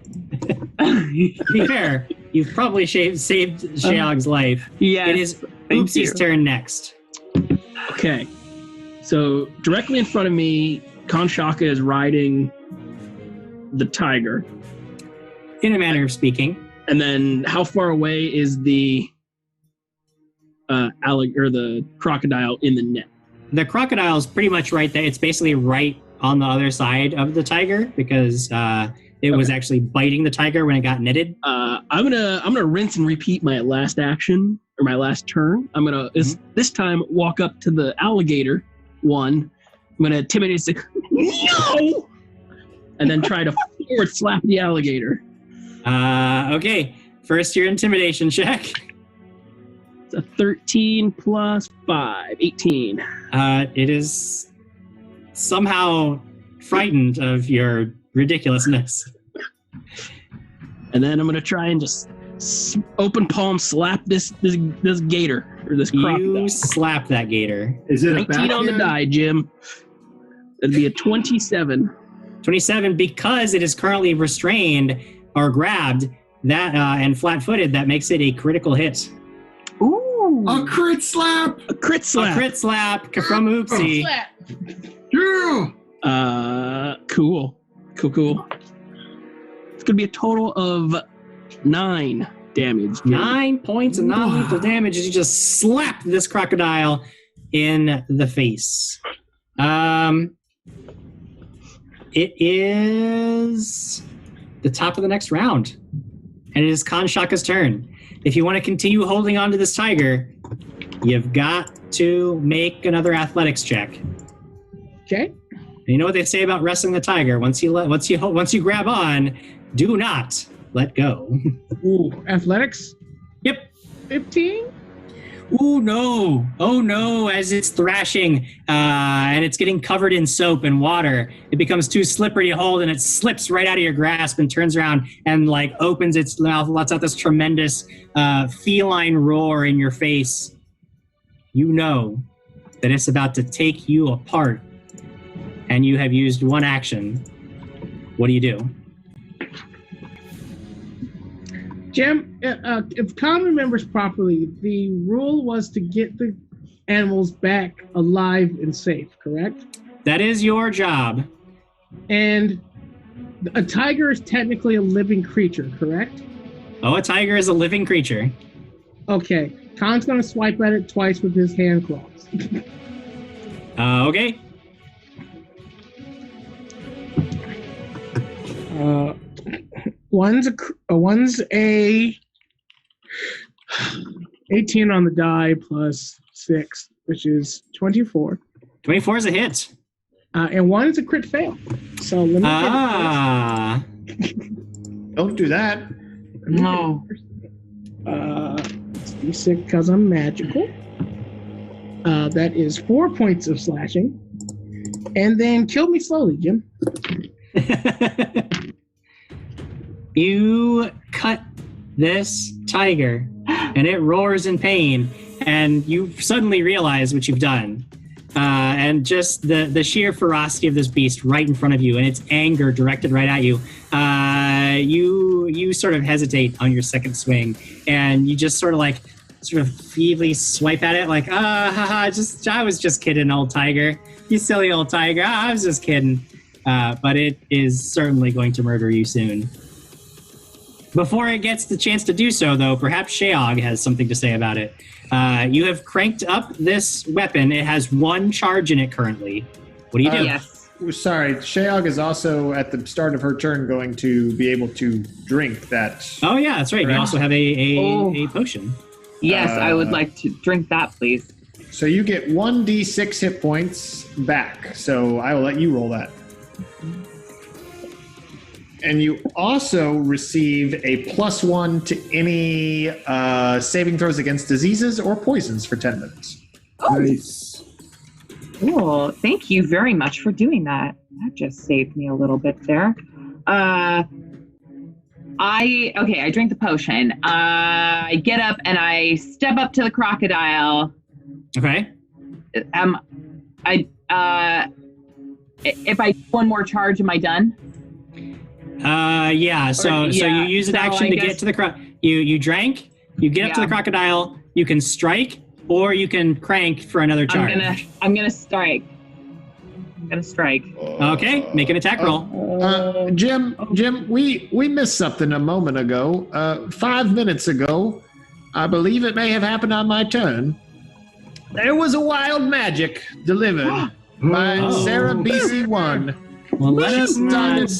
Speaker 1: To be fair, you've probably saved Sheog's life.
Speaker 4: Yeah.
Speaker 1: It is Oopsie's turn next.
Speaker 4: Okay. So directly in front of me, Kanshaka is riding the tiger.
Speaker 1: In a manner of speaking.
Speaker 4: And then how far away is the the crocodile in the net?
Speaker 1: The crocodile is pretty much right there. It's basically right on the other side of the tiger because it was actually biting the tiger when it got netted.
Speaker 4: I'm gonna rinse and repeat my last action or my last turn. I'm gonna this time walk up to the alligator one. I'm gonna intimidate it, say, no, and then try to forward slap the alligator.
Speaker 1: Okay. First, your intimidation check.
Speaker 4: It's a 13 plus 5, 18.
Speaker 1: It is somehow frightened of your ridiculousness.
Speaker 4: And then I'm gonna try and just open palm slap this gator or this crocodile.
Speaker 1: You slap that gator.
Speaker 6: Is it
Speaker 4: 19 on the die, Jim? That'd be a 27.
Speaker 1: 27 because it is currently restrained or grabbed that and flat-footed. That makes it a critical hit.
Speaker 18: Ooh!
Speaker 6: A crit slap!
Speaker 4: A crit slap!
Speaker 1: A crit slap from Oopsie.
Speaker 6: Yeah!
Speaker 4: Cool. It's gonna be a total of 9 damage. Jim.
Speaker 1: 9 points of non-lethal damage as you just slap this crocodile in the face. It is the top of the next round, and it is Kanshaka's turn. If you want to continue holding on to this tiger, you've got to make another athletics check.
Speaker 5: Okay.
Speaker 1: And you know what they say about wrestling the tiger? Once you grab on, do not let go.
Speaker 5: Ooh, athletics?
Speaker 1: Yep.
Speaker 5: 15?
Speaker 1: Ooh, no. Oh, no. As it's thrashing and it's getting covered in soap and water, it becomes too slippery to hold and it slips right out of your grasp and turns around and opens its mouth, lets out this tremendous feline roar in your face. You know that it's about to take you apart and you have used one action. What do you do?
Speaker 5: Jim, if Tom remembers properly, the rule was to get the animals back alive and safe, correct?
Speaker 1: That is your job.
Speaker 5: And a tiger is technically a living creature, correct?
Speaker 1: Oh, a tiger is a living creature.
Speaker 5: Okay. Khan's going to swipe at it twice with his hand claws.
Speaker 1: Okay.
Speaker 5: One's a 18 on the die plus 6, which is 24.
Speaker 1: 24 is a hit.
Speaker 5: And one is a crit fail. So let me get it.
Speaker 2: Don't do that.
Speaker 18: No.
Speaker 5: Let's be sick because I'm magical. That is 4 points of slashing. And then kill me slowly, Jim.
Speaker 1: You cut this tiger, and it roars in pain, and you suddenly realize what you've done. And just the sheer ferocity of this beast right in front of you, and its anger directed right at you. You sort of hesitate on your second swing, and you just sort of feebly swipe at it, like, I was just kidding, old tiger. You silly old tiger. I was just kidding. But it is certainly going to murder you soon. Before it gets the chance to do so, though, perhaps Sheog has something to say about it. You have cranked up this weapon. It has 1 charge in it currently. What do you do?
Speaker 3: Yes.
Speaker 2: Sorry, Sheog is also at the start of her turn going to be able to drink that.
Speaker 1: Oh yeah, that's right. You also have a potion.
Speaker 3: Yes, I would like to drink that, please.
Speaker 2: So you get 1d6 hit points back. So I will let you roll that. And you also receive a +1 to any saving throws against diseases or poisons for 10 minutes.
Speaker 3: Oh.
Speaker 6: Nice.
Speaker 3: Cool. Thank you very much for doing that. That just saved me a little bit there. I drink the potion. I get up and I step up to the crocodile.
Speaker 1: Okay.
Speaker 3: If I do 1 more charge, am I done?
Speaker 1: Yeah. So you use an action to get to the you drank. You get up to the crocodile. You can strike, or you can crank for another charge.
Speaker 3: I'm gonna strike.
Speaker 1: Okay, make an attack roll.
Speaker 2: Jim, we missed something a moment ago. 5 minutes ago, I believe it may have happened on my turn. There was a wild magic delivered by Sarah BC1.
Speaker 1: Well, let us not.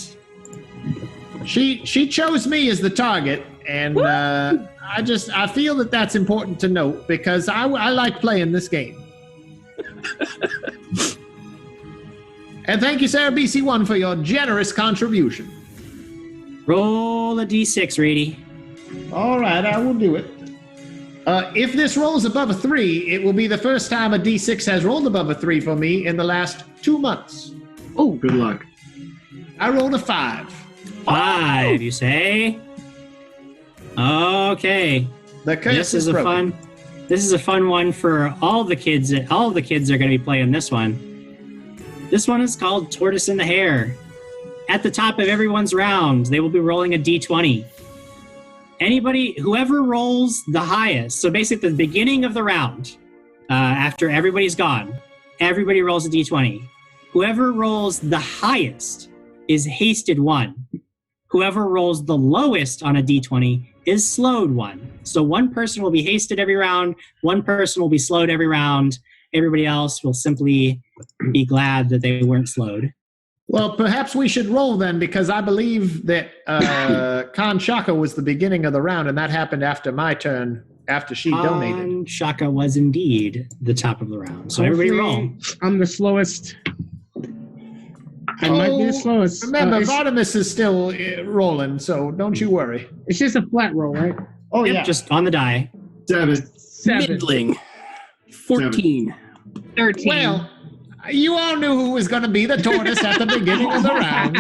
Speaker 2: She chose me as the target, and I feel that that's important to note because I like playing this game. And thank you, Sarah BC1, for your generous contribution.
Speaker 1: Roll a d6, Rady.
Speaker 2: All right, I will do it. If this rolls above a 3, it will be the first time a d6 has rolled above a 3 for me in the last 2 months.
Speaker 6: Oh, good luck.
Speaker 2: I rolled a 5.
Speaker 1: 5, you say? Okay.
Speaker 2: The curse
Speaker 1: This is a fun one for all the kids. All the kids are going to be playing this one. This one is called Tortoise in the Hare. At the top of everyone's round, they will be rolling a d20. Whoever rolls the highest, so basically the beginning of the round, after everybody's gone, everybody rolls a d20. Whoever rolls the highest is hasted 1. Whoever rolls the lowest on a d20 is slowed 1. So 1 person will be hasted every round, 1 person will be slowed every round. Everybody else will simply be glad that they weren't slowed.
Speaker 2: Well, perhaps we should roll then, because I believe that Khan Shaka was the beginning of the round, and that happened after my turn, after she donated.
Speaker 1: Khan Shaka was indeed the top of the round. So everybody roll.
Speaker 5: I'm the slowest. I might be the slowest.
Speaker 2: Remember, Vardamus is still rolling, so don't you worry.
Speaker 5: It's just a flat roll, right?
Speaker 2: Oh,
Speaker 1: Yep,
Speaker 2: yeah.
Speaker 1: just on the die.
Speaker 6: 7.
Speaker 4: Middling. 14.
Speaker 3: 13.
Speaker 2: Well, you all knew who was going to be the tortoise at the beginning of the round.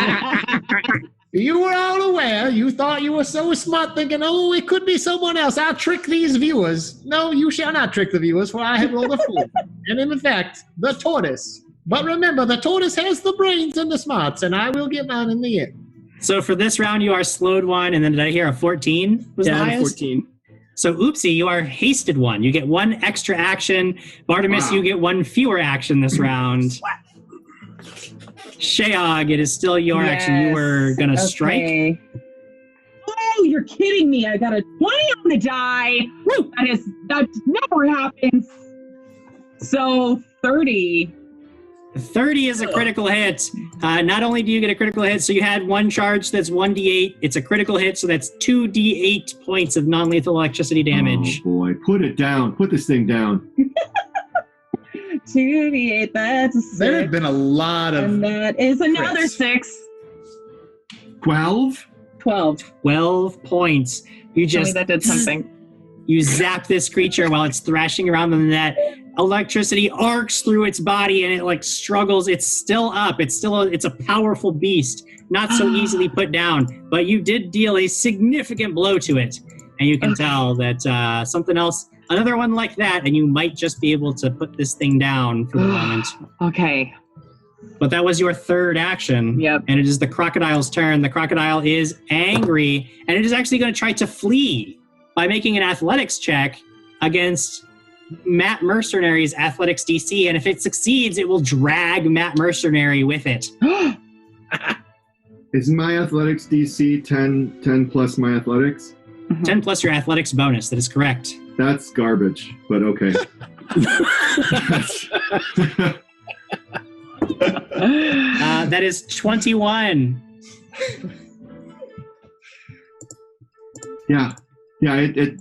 Speaker 2: You were all aware. You thought you were so smart, thinking, oh, it could be someone else. I'll trick these viewers. No, you shall not trick the viewers, for I have rolled a 4. And in fact, the tortoise. But remember, the tortoise has the brains and the smarts, and I will get mine in the end.
Speaker 1: So for this round, you are slowed 1, and then did I hear a 14 was the highest?
Speaker 4: 14.
Speaker 1: So oopsie, you are hasted 1. You get 1 extra action. Bartimus, you get 1 fewer action this round. Sheog, it is still your action. You were going to strike.
Speaker 3: Oh, you're kidding me. I got a 20 on the die. Woo! That never happens. So 30.
Speaker 1: 30 is a critical hit. Not only do you get a critical hit, so you had 1 charge, that's 1d8. It's a critical hit, so that's 2d8 points of non-lethal electricity damage.
Speaker 6: Oh boy, put it down. Put this thing down.
Speaker 3: 2d8, that's a 6.
Speaker 2: There have been a lot of...
Speaker 3: And that is another 6.
Speaker 6: 12?
Speaker 1: 12 points. You
Speaker 3: Tell me
Speaker 1: just...
Speaker 3: that did something.
Speaker 1: You zap this creature while it's thrashing around in the net. electricity arcs through its body and it like struggles. It's still up. It's a powerful beast, not so easily put down. But you did deal a significant blow to it, and you can tell that something else, another one like that, and you might just be able to put this thing down for the moment.
Speaker 18: Okay.
Speaker 1: But that was your third action.
Speaker 18: Yep.
Speaker 1: And it is the crocodile's turn. The crocodile is angry, and it is actually going to try to flee by making an athletics check against Matt Mercenary's athletics DC. And if it succeeds, it will drag Matt Mercenary with it.
Speaker 6: Is my athletics DC 10 plus my athletics?
Speaker 1: 10 plus your athletics bonus. That is correct.
Speaker 6: That's garbage, but okay.
Speaker 1: That is 21.
Speaker 6: Yeah, it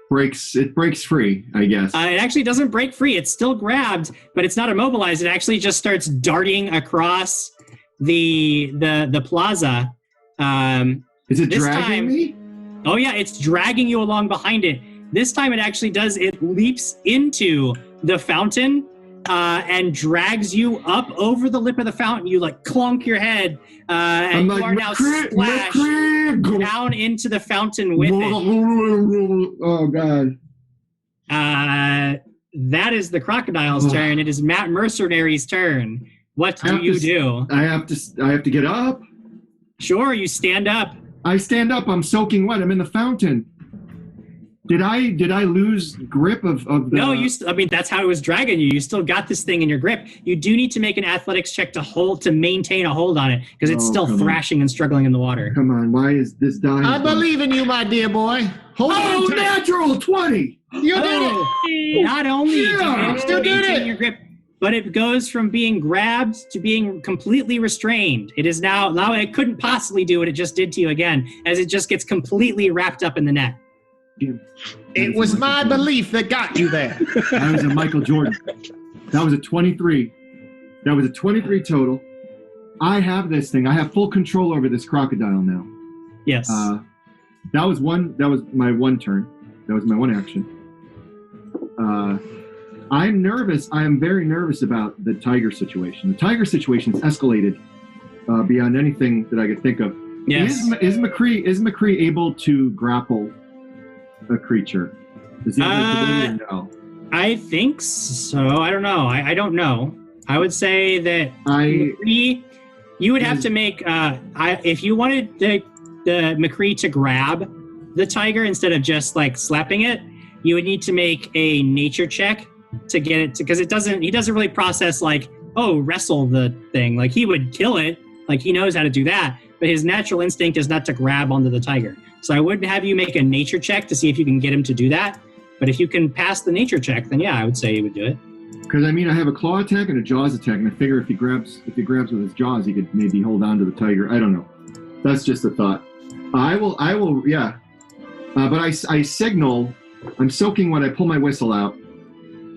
Speaker 6: breaks free, I guess.
Speaker 1: It actually doesn't break free. It's still grabbed, but it's not immobilized. It actually just starts darting across the plaza.
Speaker 6: Is it dragging me?
Speaker 1: Oh yeah, it's dragging you along behind it. This time it actually does. It leaps into the fountain and drags you up over the lip of the fountain. You like clunk your head, and you are now splashed down into the fountain with it.
Speaker 6: Oh god.
Speaker 1: That is the crocodile's turn. It is Matt Mercenary's turn. What do you do?
Speaker 6: I have to get up.
Speaker 1: Sure, you stand up.
Speaker 6: I stand up. I'm soaking wet. I'm in the fountain. Did I lose grip of the...
Speaker 1: No, that's how it was dragging you. You still got this thing in your grip. You do need to make an athletics check to maintain a hold on it, because it's still thrashing and struggling in the water.
Speaker 6: Come on, why is this dying?
Speaker 2: I believe in you, my dear boy. Hold on tight.
Speaker 6: Natural 20!
Speaker 2: You did it!
Speaker 1: Not only do you
Speaker 2: still did
Speaker 1: maintain
Speaker 2: it.
Speaker 1: your grip, but it goes from being grabbed to being completely restrained. It is now it couldn't possibly do what it just did to you again, as it just gets completely wrapped up in the net.
Speaker 2: It was my belief that got you there.
Speaker 6: That was a Michael Jordan. That was a 23. That was a 23 total. I have this thing. I have full control over this crocodile now.
Speaker 1: Yes.
Speaker 6: That was my one turn. That was my one action. I'm nervous. I am very nervous about the tiger situation. The tiger situation has escalated beyond anything that I could think of.
Speaker 1: Yes.
Speaker 6: Is McCree able to grapple a creature? Is he able to no?
Speaker 1: I think so. I don't know. I don't know. I would say that McCree, you would have to make if you wanted the McCree to grab the tiger instead of just like slapping it, you would need to make a nature check to get it because he doesn't really process like, oh, wrestle the thing. Like he would kill it, like he knows how to do that, but his natural instinct is not to grab onto the tiger. So I would have you make a nature check to see if you can get him to do that. But if you can pass the nature check, then yeah, I would say he would do it.
Speaker 6: Because I mean, I have a claw attack and a jaws attack, and I figure if he grabs with his jaws, he could maybe hold on to the tiger. I don't know. That's just a thought. I will, yeah. But I signal. I'm soaking when I pull my whistle out.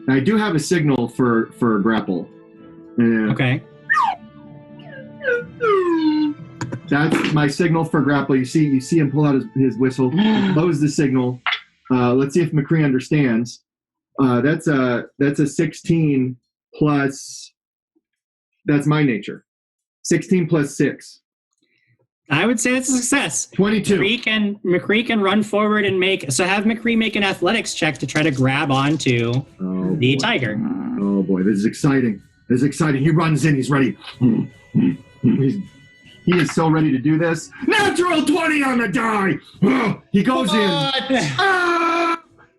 Speaker 6: I do have a signal for grapple.
Speaker 1: Okay.
Speaker 6: That's my signal for grapple. You see him pull out his whistle, blows the signal. Let's see if McCree understands. That's a 16 plus. That's my nature. 16 plus 6.
Speaker 1: I would say it's a success.
Speaker 6: 22.
Speaker 1: McCree can run forward and have McCree make an athletics check to try to grab onto the tiger.
Speaker 6: Oh boy, this is exciting. He runs in. He's ready. He is so ready to do this. Natural 20 on the die. He goes in.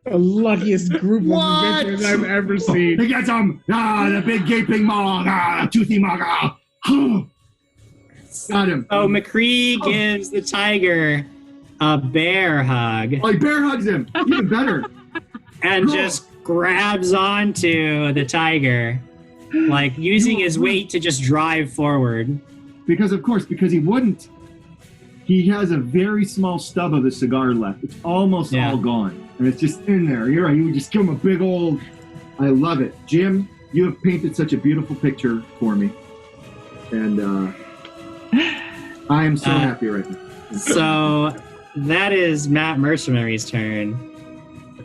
Speaker 5: The luckiest group of adventurers I've ever seen.
Speaker 6: He gets him. The big gaping maw. Toothy maw. Got him.
Speaker 1: Oh, McCree gives the tiger a bear hug.
Speaker 6: Oh, he bear hugs him. Even better.
Speaker 1: And just grabs onto the tiger, like using his weight to just drive forward.
Speaker 6: Because he wouldn't. He has a very small stub of the cigar left. It's almost all gone. And it's just in there. You're right. You would just give him a big old... I love it. Jim, you have painted such a beautiful picture for me. And I am so happy right now.
Speaker 1: So that is Matt Mercenary's turn.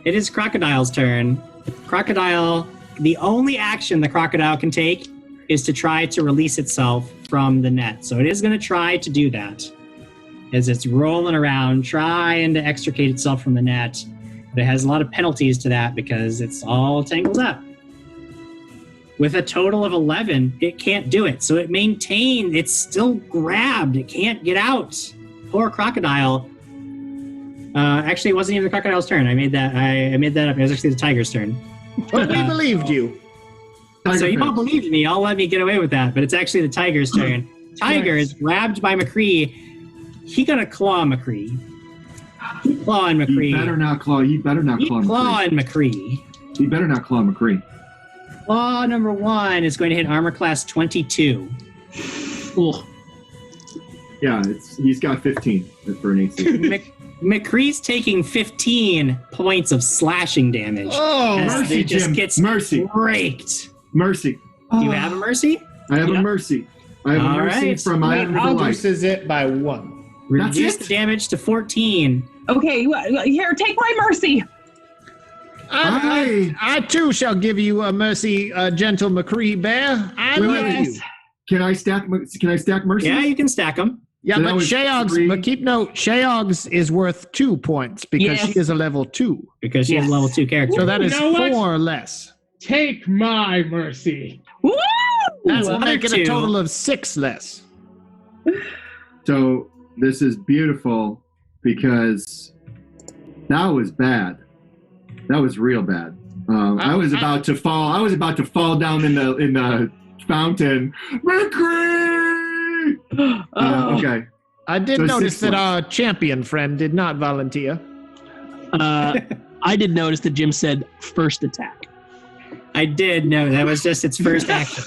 Speaker 1: It is Crocodile's turn. Crocodile the only action the crocodile can take is to try to release itself from the net. So it is going to try to do that as it's rolling around, trying to extricate itself from the net. But it has a lot of penalties to that because it's all tangled up. With a total of 11, it can't do it. So it maintained, it's still grabbed. It can't get out. Poor crocodile. Actually, it wasn't even the crocodile's turn. I made that up. It was actually the tiger's turn.
Speaker 2: But we believed you.
Speaker 1: So you all believed me. I'll let me get away with that. But it's actually the tiger's turn. Tiger is grabbed by McCree. He gonna claw McCree. Keep clawing McCree.
Speaker 6: You better not claw. You better not claw McCree.
Speaker 1: Clawing McCree.
Speaker 6: You better not claw McCree.
Speaker 1: Claw number 1 is going to hit armor class 22.
Speaker 4: Cool.
Speaker 6: Yeah, he's got 15 for an AC.
Speaker 1: McCree's taking 15 points of slashing damage.
Speaker 6: Oh, mercy,
Speaker 1: he just
Speaker 6: Jim.
Speaker 1: gets
Speaker 6: mercy.
Speaker 1: Raked.
Speaker 6: Mercy.
Speaker 1: Do you have a mercy?
Speaker 6: I have a mercy. I have a mercy from Iron River Life.
Speaker 2: Reduces it by 1.
Speaker 1: Reduce the damage to 14.
Speaker 3: Okay, here, take my mercy.
Speaker 2: I too shall give you a mercy, gentle McCree bear. I love you.
Speaker 6: Can I stack mercy?
Speaker 1: Yeah, you can stack them.
Speaker 2: Yeah, but but keep note, Sheog's is worth 2 points because she is a level 2.
Speaker 1: Because she is a level 2 character.
Speaker 2: So that is 4 less.
Speaker 5: Take my mercy.
Speaker 3: Woo!
Speaker 2: That's making a total of 6 less.
Speaker 6: So this is beautiful because that was bad. That was real bad. I was about to fall. I was about to fall down in the fountain. McCree! Okay.
Speaker 2: I did notice that our champion friend did not volunteer.
Speaker 4: I did notice that Jim said first attack.
Speaker 1: I did know that was just its first action.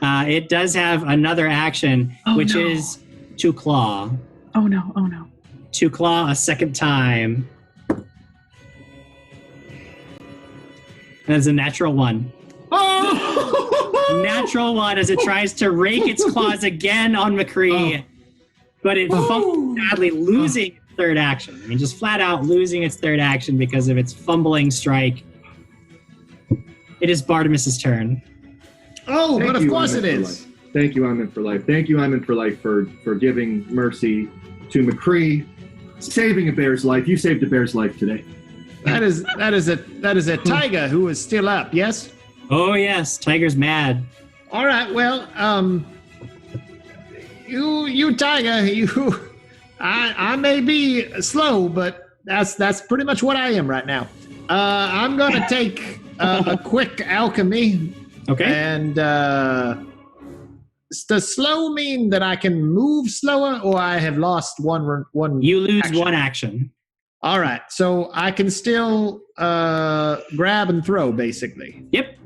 Speaker 1: It does have another action, which is to claw.
Speaker 3: Oh no.
Speaker 1: To claw a second time. That's a natural 1.
Speaker 2: Oh!
Speaker 1: Natural 1 as it tries to rake its claws again on McCree. But it fumbles badly, losing its third action. I mean, just flat out losing its third action because of its fumbling strike. It is Bartimus's turn.
Speaker 2: Oh, but of course it is.
Speaker 6: Thank you, Iman for Life. Thank you, Iman for Life, for giving mercy to McCree, saving a bear's life. You saved a bear's life today.
Speaker 2: That is a tiger who is still up. Yes.
Speaker 1: Oh yes, tiger's mad.
Speaker 2: All right. Well, you tiger, I may be slow, but that's pretty much what I am right now. I'm gonna take a quick alchemy.
Speaker 1: Okay.
Speaker 2: And does slow mean that I can move slower, or I have lost one?
Speaker 1: You lose action. 1 action.
Speaker 2: All right, so I can still grab and throw, basically.
Speaker 1: Yep.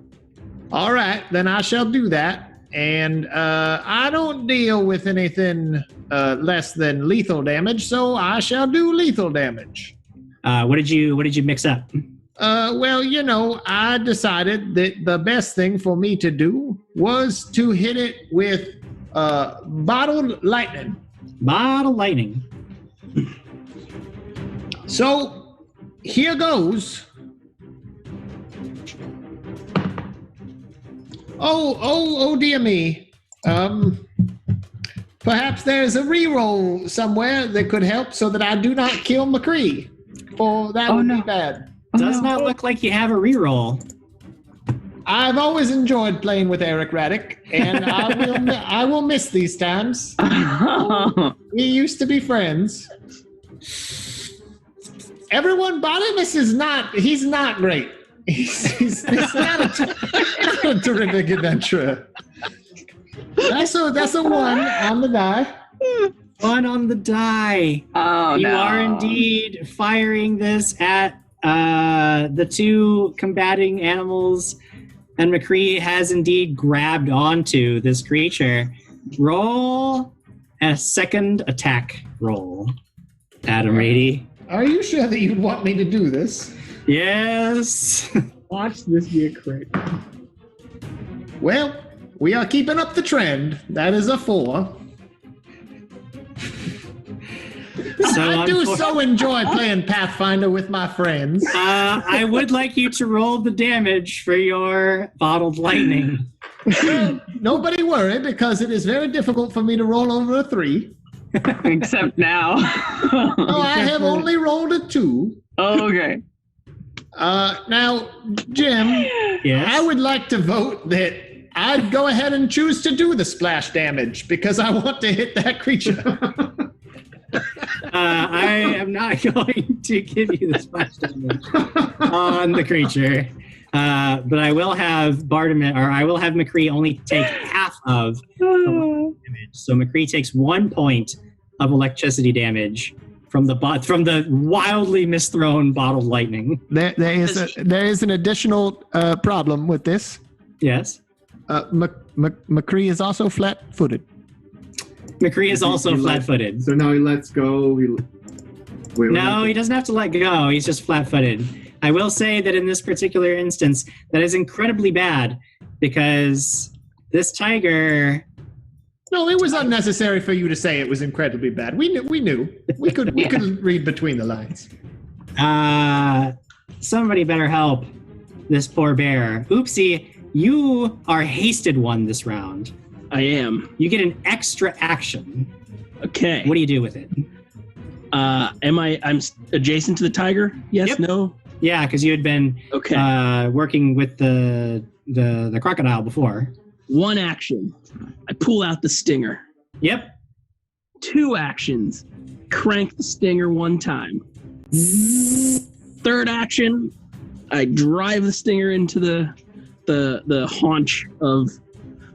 Speaker 2: All right, then I shall do that. And I don't deal with anything less than lethal damage, so I shall do lethal damage.
Speaker 1: What did you mix up?
Speaker 2: Well, I decided that the best thing for me to do was to hit it with bottled lightning.
Speaker 1: Bottled lightning.
Speaker 2: So, here goes. Oh, dear me. Perhaps there's a reroll somewhere that could help so that I do not kill McCree. Or that would be bad.
Speaker 1: Does not look like you have a reroll.
Speaker 2: I've always enjoyed playing with Eric Raddick, and I will miss these times. We used to be friends. Everyone, Bartimus is not. He's not great. He's not a terrific adventurer. That's a 1 on the die.
Speaker 1: 1 on the die.
Speaker 3: Oh,
Speaker 1: you
Speaker 3: no.
Speaker 1: are indeed firing this at the 2 combating animals, and McCree has indeed grabbed onto this creature. Roll a second attack roll, Adam Rady.
Speaker 2: Are you sure that you want me to do this?
Speaker 1: Yes.
Speaker 5: Watch this be a crit.
Speaker 2: Well, we are keeping up the trend. That is a 4. I do so enjoy playing Pathfinder with my friends.
Speaker 1: I would like you to roll the damage for your bottled lightning.
Speaker 2: Nobody worry, because it is very difficult for me to roll over a 3.
Speaker 3: Except now.
Speaker 2: Oh, I have only rolled a 2.
Speaker 3: Okay.
Speaker 2: Now, Jim,
Speaker 1: yes?
Speaker 2: I would like to vote that I'd go ahead and choose to do the splash damage because I want to hit that creature.
Speaker 1: I am not going to give you the splash damage on the creature, but I will have McCree only take half of the damage. So McCree takes 1 point of electricity damage from the wildly misthrown bottled lightning.
Speaker 2: There is an additional problem with this.
Speaker 1: Yes.
Speaker 2: McCree is also flat-footed.
Speaker 1: McCree is also flat-footed.
Speaker 6: So now he lets go.
Speaker 1: He doesn't have to let go. He's just flat-footed. I will say that in this particular instance, that is incredibly bad because this tiger.
Speaker 2: No, it was unnecessary for you to say it was incredibly bad. We knew. We could read between the lines.
Speaker 1: Somebody better help this poor bear. Oopsie, you are hasted one this round.
Speaker 4: I am.
Speaker 1: You get an extra action.
Speaker 4: Okay.
Speaker 1: What do you do with it?
Speaker 4: I'm adjacent to the tiger? Yes,
Speaker 1: Yep.
Speaker 4: no?
Speaker 1: Yeah, because you had been working with the crocodile before.
Speaker 4: 1 action. I pull out the stinger.
Speaker 1: Yep.
Speaker 4: 2 actions. Crank the stinger 1 time. 3rd action. I drive the stinger into the haunch of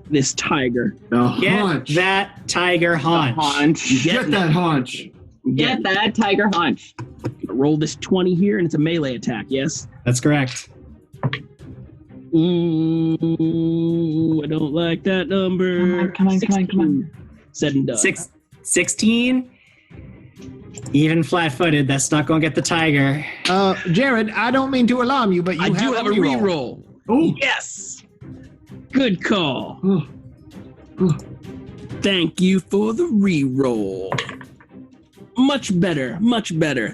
Speaker 4: this tiger.
Speaker 1: Get that tiger haunch.
Speaker 6: Get that haunch.
Speaker 3: Get that tiger haunch.
Speaker 4: I roll this 20 here, and it's a melee attack, yes?
Speaker 1: That's correct.
Speaker 4: Ooh, I don't like that number.
Speaker 3: Come on.
Speaker 4: Said and done.
Speaker 1: 16? Even flat-footed, that's not going to get the tiger.
Speaker 2: Jared, I don't mean to alarm you, but you
Speaker 4: do have a reroll.
Speaker 6: Oh,
Speaker 4: yes. Good call. Thank you for the reroll. Much better.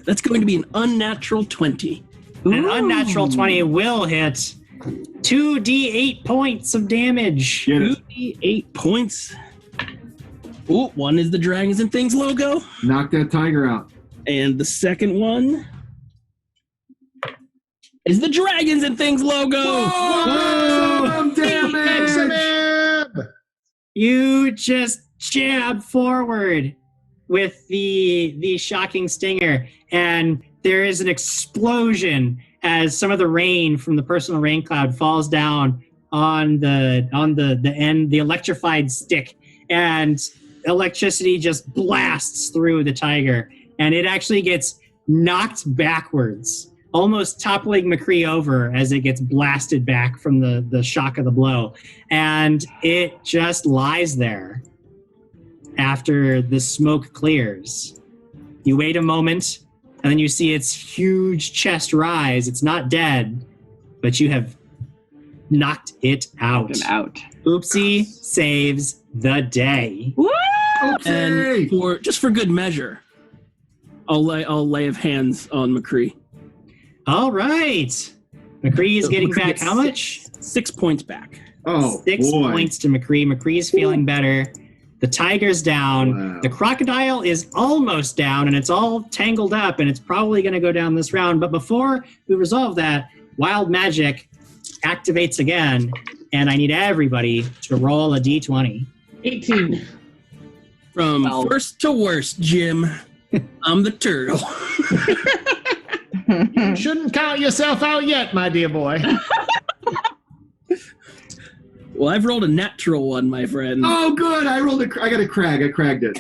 Speaker 4: That's going to be an unnatural 20.
Speaker 1: An unnatural 20 will hit. 2d8 points of damage.
Speaker 4: 2d8 points. Ooh, 1 is the Dragons and Things logo.
Speaker 6: Knock that tiger out.
Speaker 4: And the second one is the Dragons and Things logo.
Speaker 6: Whoa! Damage!
Speaker 1: You just jab forward with the shocking stinger, and there is an explosion as some of the rain from the personal rain cloud falls down on the end, the electrified stick, and electricity just blasts through the tiger, and it actually gets knocked backwards, almost toppling McCree over as it gets blasted back from the shock of the blow, and it just lies there after the smoke clears. You wait a moment, and then you see its huge chest rise. It's not dead, but you have knocked it out. Oopsie saves the day.
Speaker 3: Woo!
Speaker 4: And for good measure, I'll lay of hands on McCree.
Speaker 1: All right. McCree is getting back how much?
Speaker 4: 6 points back.
Speaker 6: Oh,
Speaker 1: 6 points to McCree. McCree's feeling better. The tiger's down. Wow. The crocodile is almost down, and it's all tangled up, and it's probably going to go down this round. But before we resolve that, wild magic activates again, and I need everybody to roll a d20.
Speaker 5: 18.
Speaker 4: From first to worst, Jim, I'm the turtle.
Speaker 2: You shouldn't count yourself out yet, my dear boy.
Speaker 4: Well, I've rolled a natural one, my friend.
Speaker 6: Oh, good. I got a crag. I cragged it.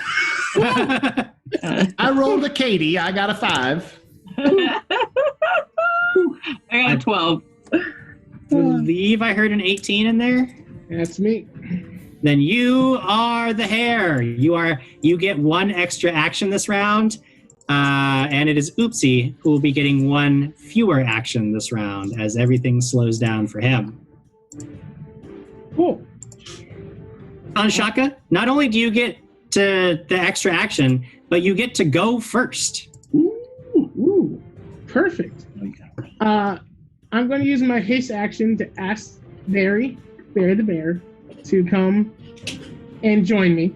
Speaker 2: I rolled a Katie. I got a 5.
Speaker 3: I got a 12.
Speaker 1: I believe I heard an 18 in there.
Speaker 5: That's me.
Speaker 1: Then you are the hare. You get 1 extra action this round, and it is Oopsie who will be getting 1 fewer action this round as everything slows down for him.
Speaker 5: Cool.
Speaker 1: On Shaka, not only do you get to the extra action, but you get to go first.
Speaker 5: Ooh, perfect. I'm going to use my haste action to ask Barry the bear, to come and join me.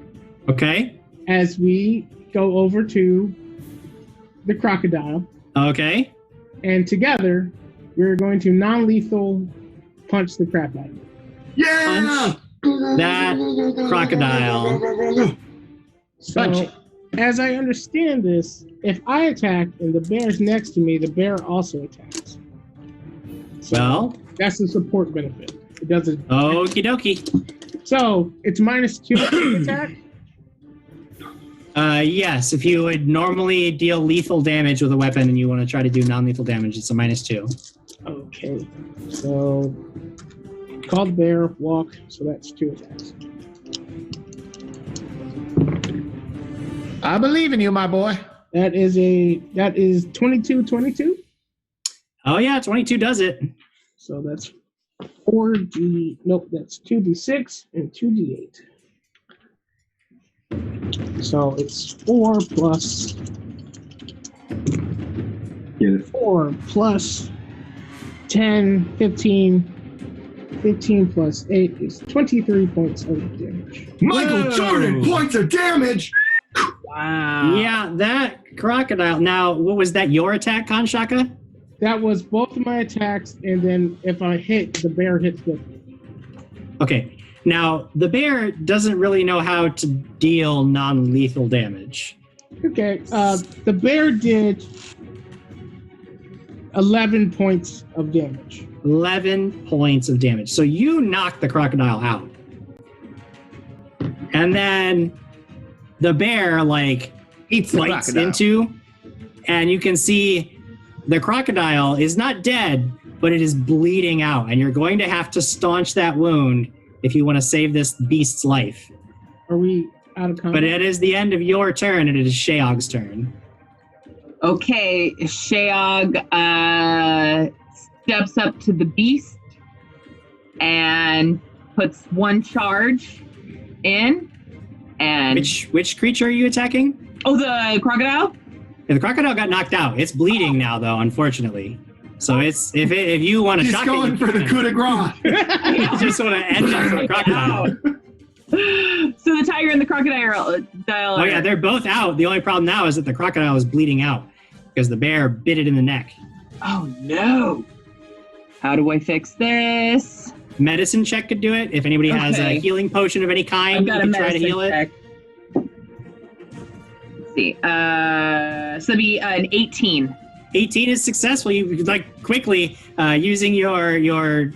Speaker 1: Okay.
Speaker 5: As we go over to the crocodile.
Speaker 1: Okay.
Speaker 5: And together, we're going to non-lethal punch the crap out of it.
Speaker 6: Yeah!
Speaker 1: Punch that crocodile.
Speaker 5: So, as I understand this, if I attack and the bear's next to me, the bear also attacks. So
Speaker 1: well,
Speaker 5: that's the support benefit. It doesn't.
Speaker 1: Okie dokie.
Speaker 5: So it's -2 attack.
Speaker 1: Yes. If you would normally deal lethal damage with a weapon and you want to try to do non-lethal damage, it's a -2.
Speaker 5: Okay. So call the bear, walk. So that's 2 attacks.
Speaker 2: I believe in you, my boy.
Speaker 5: That is 22.
Speaker 1: Oh yeah, 22 does it.
Speaker 5: So that's 4d. Nope, that's 2d6 and 2d8. So it's 4 plus 4 plus 10, 15. 15 plus 8 is 23 points of damage.
Speaker 6: Michael Jordan points of damage.
Speaker 1: Wow. Yeah, that crocodile. Now, what was that? Your attack, Kanshaka?
Speaker 5: That was both of my attacks, and then if I hit, the bear hits with me.
Speaker 1: Okay. Now, the bear doesn't really know how to deal non-lethal damage.
Speaker 5: Okay. The bear did 11 points of damage.
Speaker 1: 11 points of damage. So you knocked the crocodile out. And then the bear,
Speaker 2: eats the
Speaker 1: bites
Speaker 2: crocodile.
Speaker 1: into, and you can see the crocodile is not dead, but it is bleeding out. And you're going to have to staunch that wound if you want to save this beast's life.
Speaker 5: Are we out of combat?
Speaker 1: But it is the end of your turn, and it is Sheog's turn.
Speaker 3: Okay, Sheog steps up to the beast and puts one charge in. And
Speaker 1: which creature are you attacking?
Speaker 3: Oh, the crocodile?
Speaker 1: Yeah, the crocodile got knocked out. It's bleeding now, though, unfortunately. So it's if you want to
Speaker 6: He's
Speaker 1: shock
Speaker 6: going
Speaker 1: it,
Speaker 6: for the coup de grace.
Speaker 1: you just want to end up the crocodile.
Speaker 3: So the tiger and the crocodile.
Speaker 1: Oh yeah, they're both out. The only problem now is that the crocodile is bleeding out because the bear bit it in the neck.
Speaker 3: Oh no! How do I fix this?
Speaker 1: Medicine check could do it. If anybody has a healing potion of any kind, you can try to heal it.
Speaker 3: Let's see. So it'd be an 18.
Speaker 1: 18 is successful. You quickly using your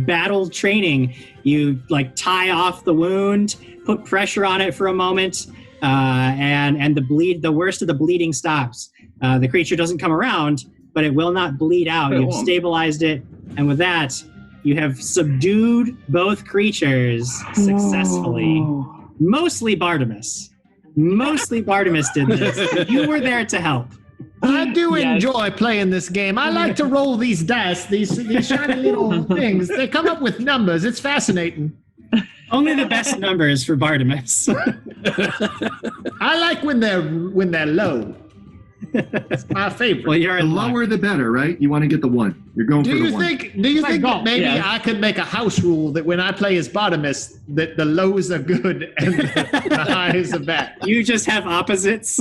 Speaker 1: battle training. You tie off the wound, put pressure on it for a moment, and the worst of the bleeding stops. The creature doesn't come around, but it will not bleed out. You've stabilized it, and with that, you have subdued both creatures successfully.
Speaker 3: Oh.
Speaker 1: Mostly Bartimus. Mostly Bartimus did this. You were there to help.
Speaker 2: I do enjoy playing this game. I like to roll these dice, these shiny little things. They come up with numbers. It's fascinating.
Speaker 1: Only the best numbers for Bartimus.
Speaker 2: I like when they're low. It's my favorite.
Speaker 6: Well, the lower the better, right? You want to get the 1. You're going for the 1.
Speaker 2: Do you think that maybe I could make a house rule that when I play as Bartimus, that the lows are good and the highs are bad?
Speaker 1: You just have opposites.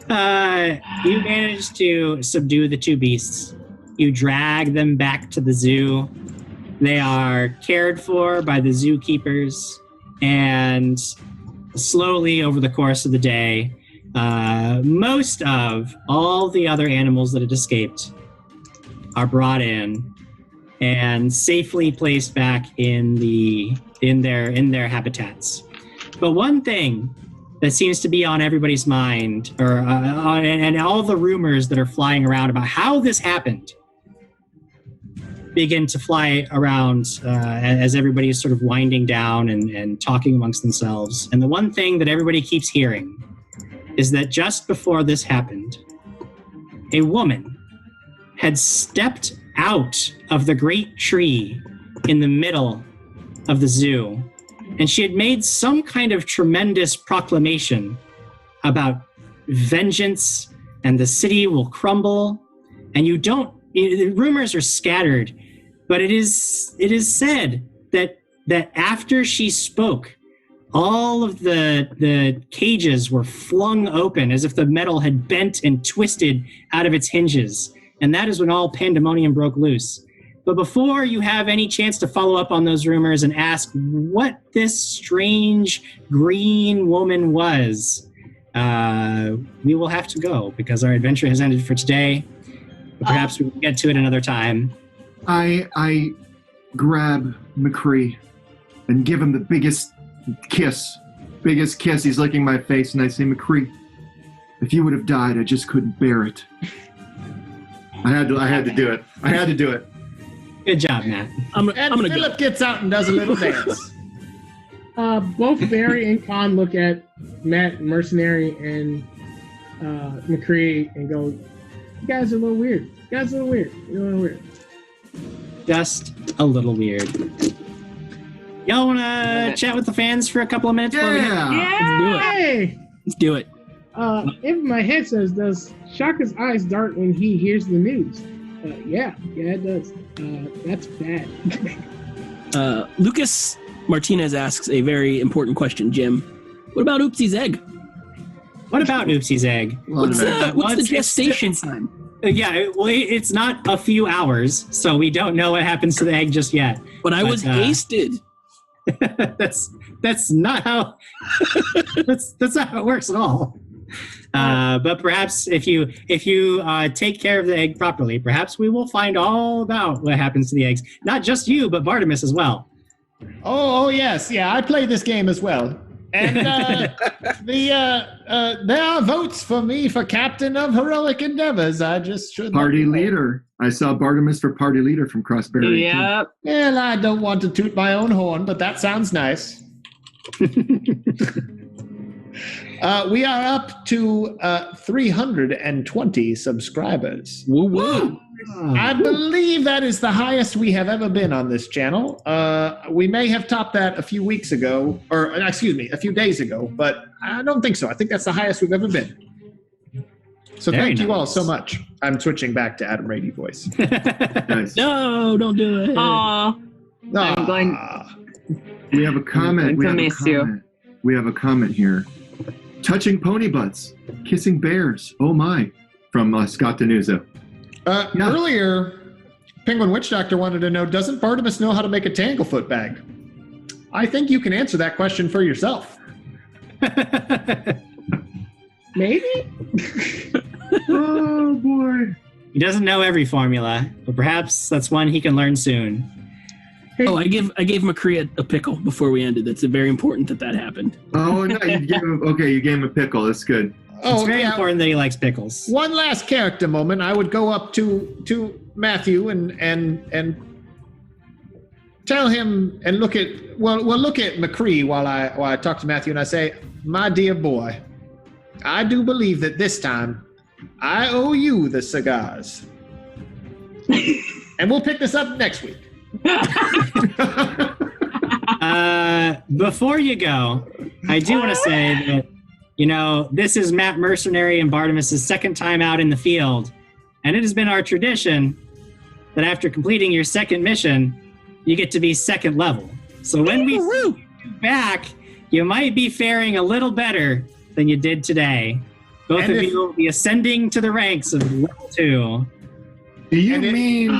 Speaker 1: You managed to subdue the 2 beasts. You drag them back to the zoo. They are cared for by the zookeepers, and slowly over the course of the day, most of all the other animals that had escaped are brought in and safely placed back in their habitats. But one thing that seems to be on everybody's mind, and all the rumors that are flying around about how this happened, begin to fly around as everybody is sort of winding down and talking amongst themselves. And the one thing that everybody keeps hearing is that just before this happened, a woman had stepped out of the great tree in the middle of the zoo and she had made some kind of tremendous proclamation about vengeance and the city will crumble. And the rumors are scattered, but it is said that after she spoke, all of the cages were flung open as if the metal had bent and twisted out of its hinges. And that is when all pandemonium broke loose. But before you have any chance to follow up on those rumors and ask what this strange green woman was, we will have to go because our adventure has ended for today. But perhaps we will get to it another time.
Speaker 6: I grab McCree and give him the biggest kiss. He's licking my face, and I say, McCree, if you would have died, I just couldn't bear it. I had to do it. I had to do it.
Speaker 1: Good job, Matt.
Speaker 2: And Philip gets out and does a little dance.
Speaker 5: Both Barry and Khan look at Matt, Mercenary, and McCree and go, you guys are a little weird. You're a little weird.
Speaker 1: Just a little weird. Y'all want to chat with the fans for a couple of minutes?
Speaker 4: Let's do it.
Speaker 5: If my head says, does Shaka's eyes dart when he hears the news? Yeah, it does. That's bad.
Speaker 4: Lucas Martinez asks a very important question, Jim. What about Oopsie's egg?
Speaker 1: What's the gestation time? It's not a few hours, so we don't know what happens to the egg just yet.
Speaker 4: But I was hasted.
Speaker 1: That's not how that's not how it works at all. But perhaps if you take care of the egg properly, perhaps we will find all about what happens to the eggs. Not just you, but Bartimus as well.
Speaker 2: Oh yes, yeah. I play this game as well, and there are votes for me for captain of heroic endeavors. I just should
Speaker 6: party leader. I saw Bartimus for party leader from Crossberry.
Speaker 3: Yep.
Speaker 2: Well, I don't want to toot my own horn, but that sounds nice. We are up to 320 subscribers.
Speaker 4: Woo!
Speaker 2: I believe that is the highest we have ever been on this channel. We may have topped that a few days ago, but I don't think so. I think that's the highest we've ever been. So thank you all so much. I'm switching back to Adam Rady voice.
Speaker 6: Nice.
Speaker 4: No, don't do it.
Speaker 3: Aw. I'm going.
Speaker 6: We have a comment. We have a comment here. Touching pony butts, kissing bears. Oh my! From Scott Danuzo.
Speaker 2: Earlier, Penguin Witch Doctor wanted to know, doesn't Bartimus know how to make a Tanglefoot bag? I think you can answer that question for yourself.
Speaker 5: Maybe?
Speaker 6: Oh boy.
Speaker 1: He doesn't know every formula, but perhaps that's one he can learn soon.
Speaker 4: Oh, I gave McCree a pickle before we ended. That's very important that happened.
Speaker 6: Oh no, you gave him a pickle. That's good.
Speaker 1: It's very important that he likes pickles.
Speaker 2: One last character moment. I would go up to Matthew and tell him and look at McCree while I talk to Matthew, and I say, my dear boy, I do believe that this time I owe you the cigars. And we'll pick this up next week.
Speaker 1: Before you go, I do want to say that, this is Matt Mercenary and Bartimus' second time out in the field, and it has been our tradition that after completing your second mission, you get to be second level. So when we see you back, you might be faring a little better than you did today. Both of you will be ascending to the ranks of level 2.
Speaker 6: Do you mean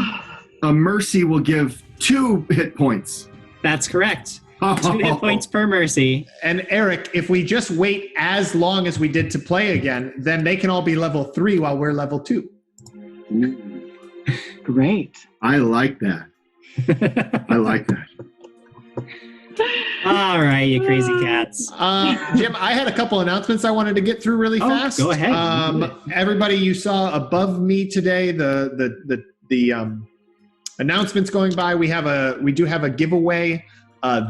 Speaker 6: a mercy will give 2 hit points?
Speaker 1: That's correct. 2 hit points per mercy.
Speaker 2: And Eric, if we just wait as long as we did to play again, then they can all be level 3 while we're level 2.
Speaker 3: Great.
Speaker 6: I like that.
Speaker 1: All right, you crazy cats.
Speaker 2: Jim, I had a couple announcements I wanted to get through really fast.
Speaker 1: Go ahead.
Speaker 2: Everybody, you saw above me today the announcements going by. We do have a giveaway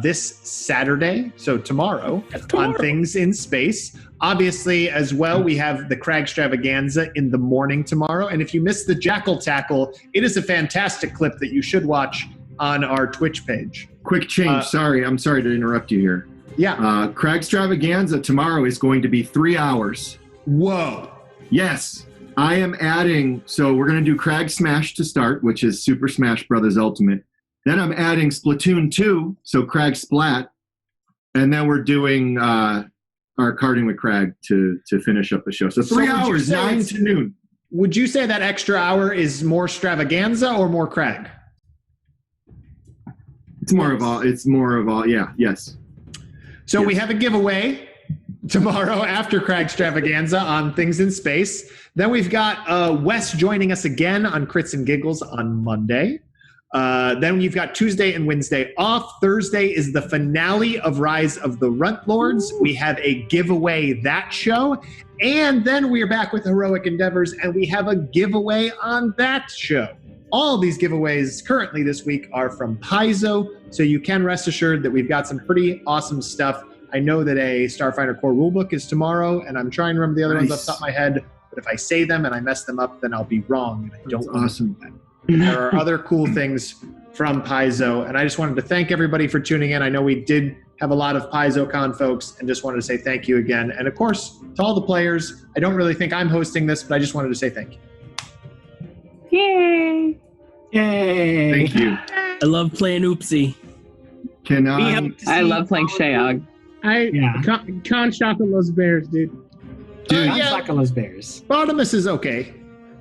Speaker 2: this Saturday, so tomorrow, on Things in Space. Obviously, as well, we have the Crag Extravaganza in the morning tomorrow. And if you missed the Jackal Tackle, it is a fantastic clip that you should watch on our Twitch page.
Speaker 6: quick change. I'm sorry to interrupt you here.
Speaker 2: Yeah.
Speaker 6: Cragstravaganza tomorrow is going to be 3 hours.
Speaker 2: Whoa.
Speaker 6: Yes. I am adding, so we're going to do Crag Smash to start, which is Super Smash Brothers Ultimate. Then I'm adding Splatoon 2, so Crag Splat. And then we're doing our Carding with Crag to finish up the show. So 3 hours, 9 to noon.
Speaker 2: Would you say that extra hour is more Stravaganza or more Crag?
Speaker 6: It's more of all, yeah, yes.
Speaker 2: So we have a giveaway tomorrow after Crag Stravaganza on Things in Space. Then we've got Wes joining us again on Crits and Giggles on Monday. Then you've got Tuesday and Wednesday off. Thursday is the finale of Rise of the Runt Lords. We have a giveaway that show. And then we are back with Heroic Endeavors, and we have a giveaway on that show. All these giveaways currently this week are from Paizo, so you can rest assured that we've got some pretty awesome stuff. I know that a Starfighter Core rulebook is tomorrow, and I'm trying to remember the other ones off the top of my head, but if I say them and I mess them up, then I'll be wrong. And I don't want to do that. There are other cool things from Paizo, and I just wanted to thank everybody for tuning in. I know we did have a lot of PaizoCon folks, and just wanted to say thank you again. And of course, to all the players, I don't really think I'm hosting this, but I just wanted to say thank you.
Speaker 18: Yay!
Speaker 1: Yay!
Speaker 6: Thank you.
Speaker 4: I love playing Oopsie.
Speaker 6: Can
Speaker 3: I love playing Shayog.
Speaker 5: Con Shaka loves bears, dude.
Speaker 1: Shaka loves bears.
Speaker 2: Bartimus is okay.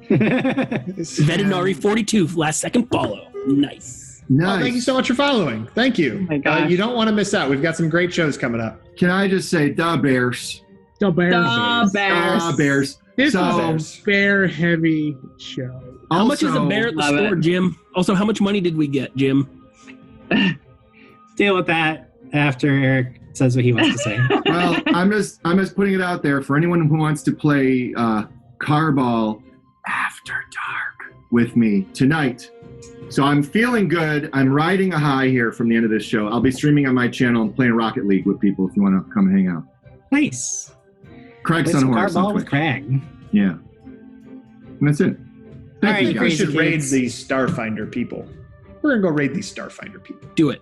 Speaker 4: Veterinary 42, last second follow. Nice.
Speaker 2: Well, thank you so much for following. Thank you.
Speaker 3: Oh my gosh.
Speaker 2: You don't want to miss out. We've got some great shows coming up.
Speaker 6: Can I just say, da Bears.
Speaker 5: The Bears.
Speaker 3: The Bears.
Speaker 6: Da Bears.
Speaker 5: This
Speaker 6: So-
Speaker 5: is a bear-heavy show.
Speaker 4: How much is a
Speaker 6: Also-
Speaker 4: bear at the
Speaker 3: Love
Speaker 4: store,
Speaker 3: it.
Speaker 4: Jim? Also, how much money did we get, Jim?
Speaker 1: Deal with that after Eric says what he wants to say.
Speaker 6: Well, I'm just putting it out there for anyone who wants to play Carball After Dark with me tonight. So I'm feeling good. I'm riding a high here from the end of this show. I'll be streaming on my channel and playing Rocket League with people if you want to come hang out.
Speaker 1: Nice.
Speaker 6: Craig's
Speaker 1: Play
Speaker 6: on
Speaker 1: some
Speaker 6: horse on
Speaker 1: Carball with
Speaker 6: Twitch.
Speaker 1: Craig.
Speaker 6: Yeah. And that's it.
Speaker 2: I
Speaker 1: All
Speaker 2: think
Speaker 1: right,
Speaker 2: we
Speaker 1: crazy
Speaker 2: should raid
Speaker 1: kids.
Speaker 2: these Starfinder people. We're going to go raid these Starfinder people.
Speaker 4: Do it.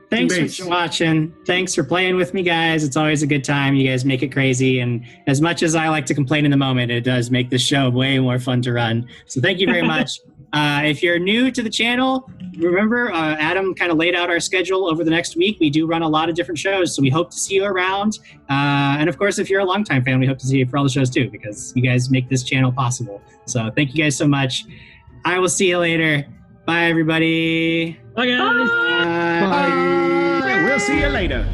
Speaker 1: Thanks
Speaker 6: Base.
Speaker 1: for watching. Thanks for playing with me, guys. It's always a good time. You guys make it crazy. And as much as I like to complain in the moment, it does make this show way more fun to run. So thank you very much. If you're new to the channel, remember Adam kind of laid out our schedule over the next week. We do run a lot of different shows, so we hope to see you around. And of course, if you're a longtime fan, we hope to see you for all the shows too, because you guys make this channel possible. So thank you guys so much. I will see you later. Bye, everybody.
Speaker 4: Bye, guys.
Speaker 2: Bye. We'll see you later.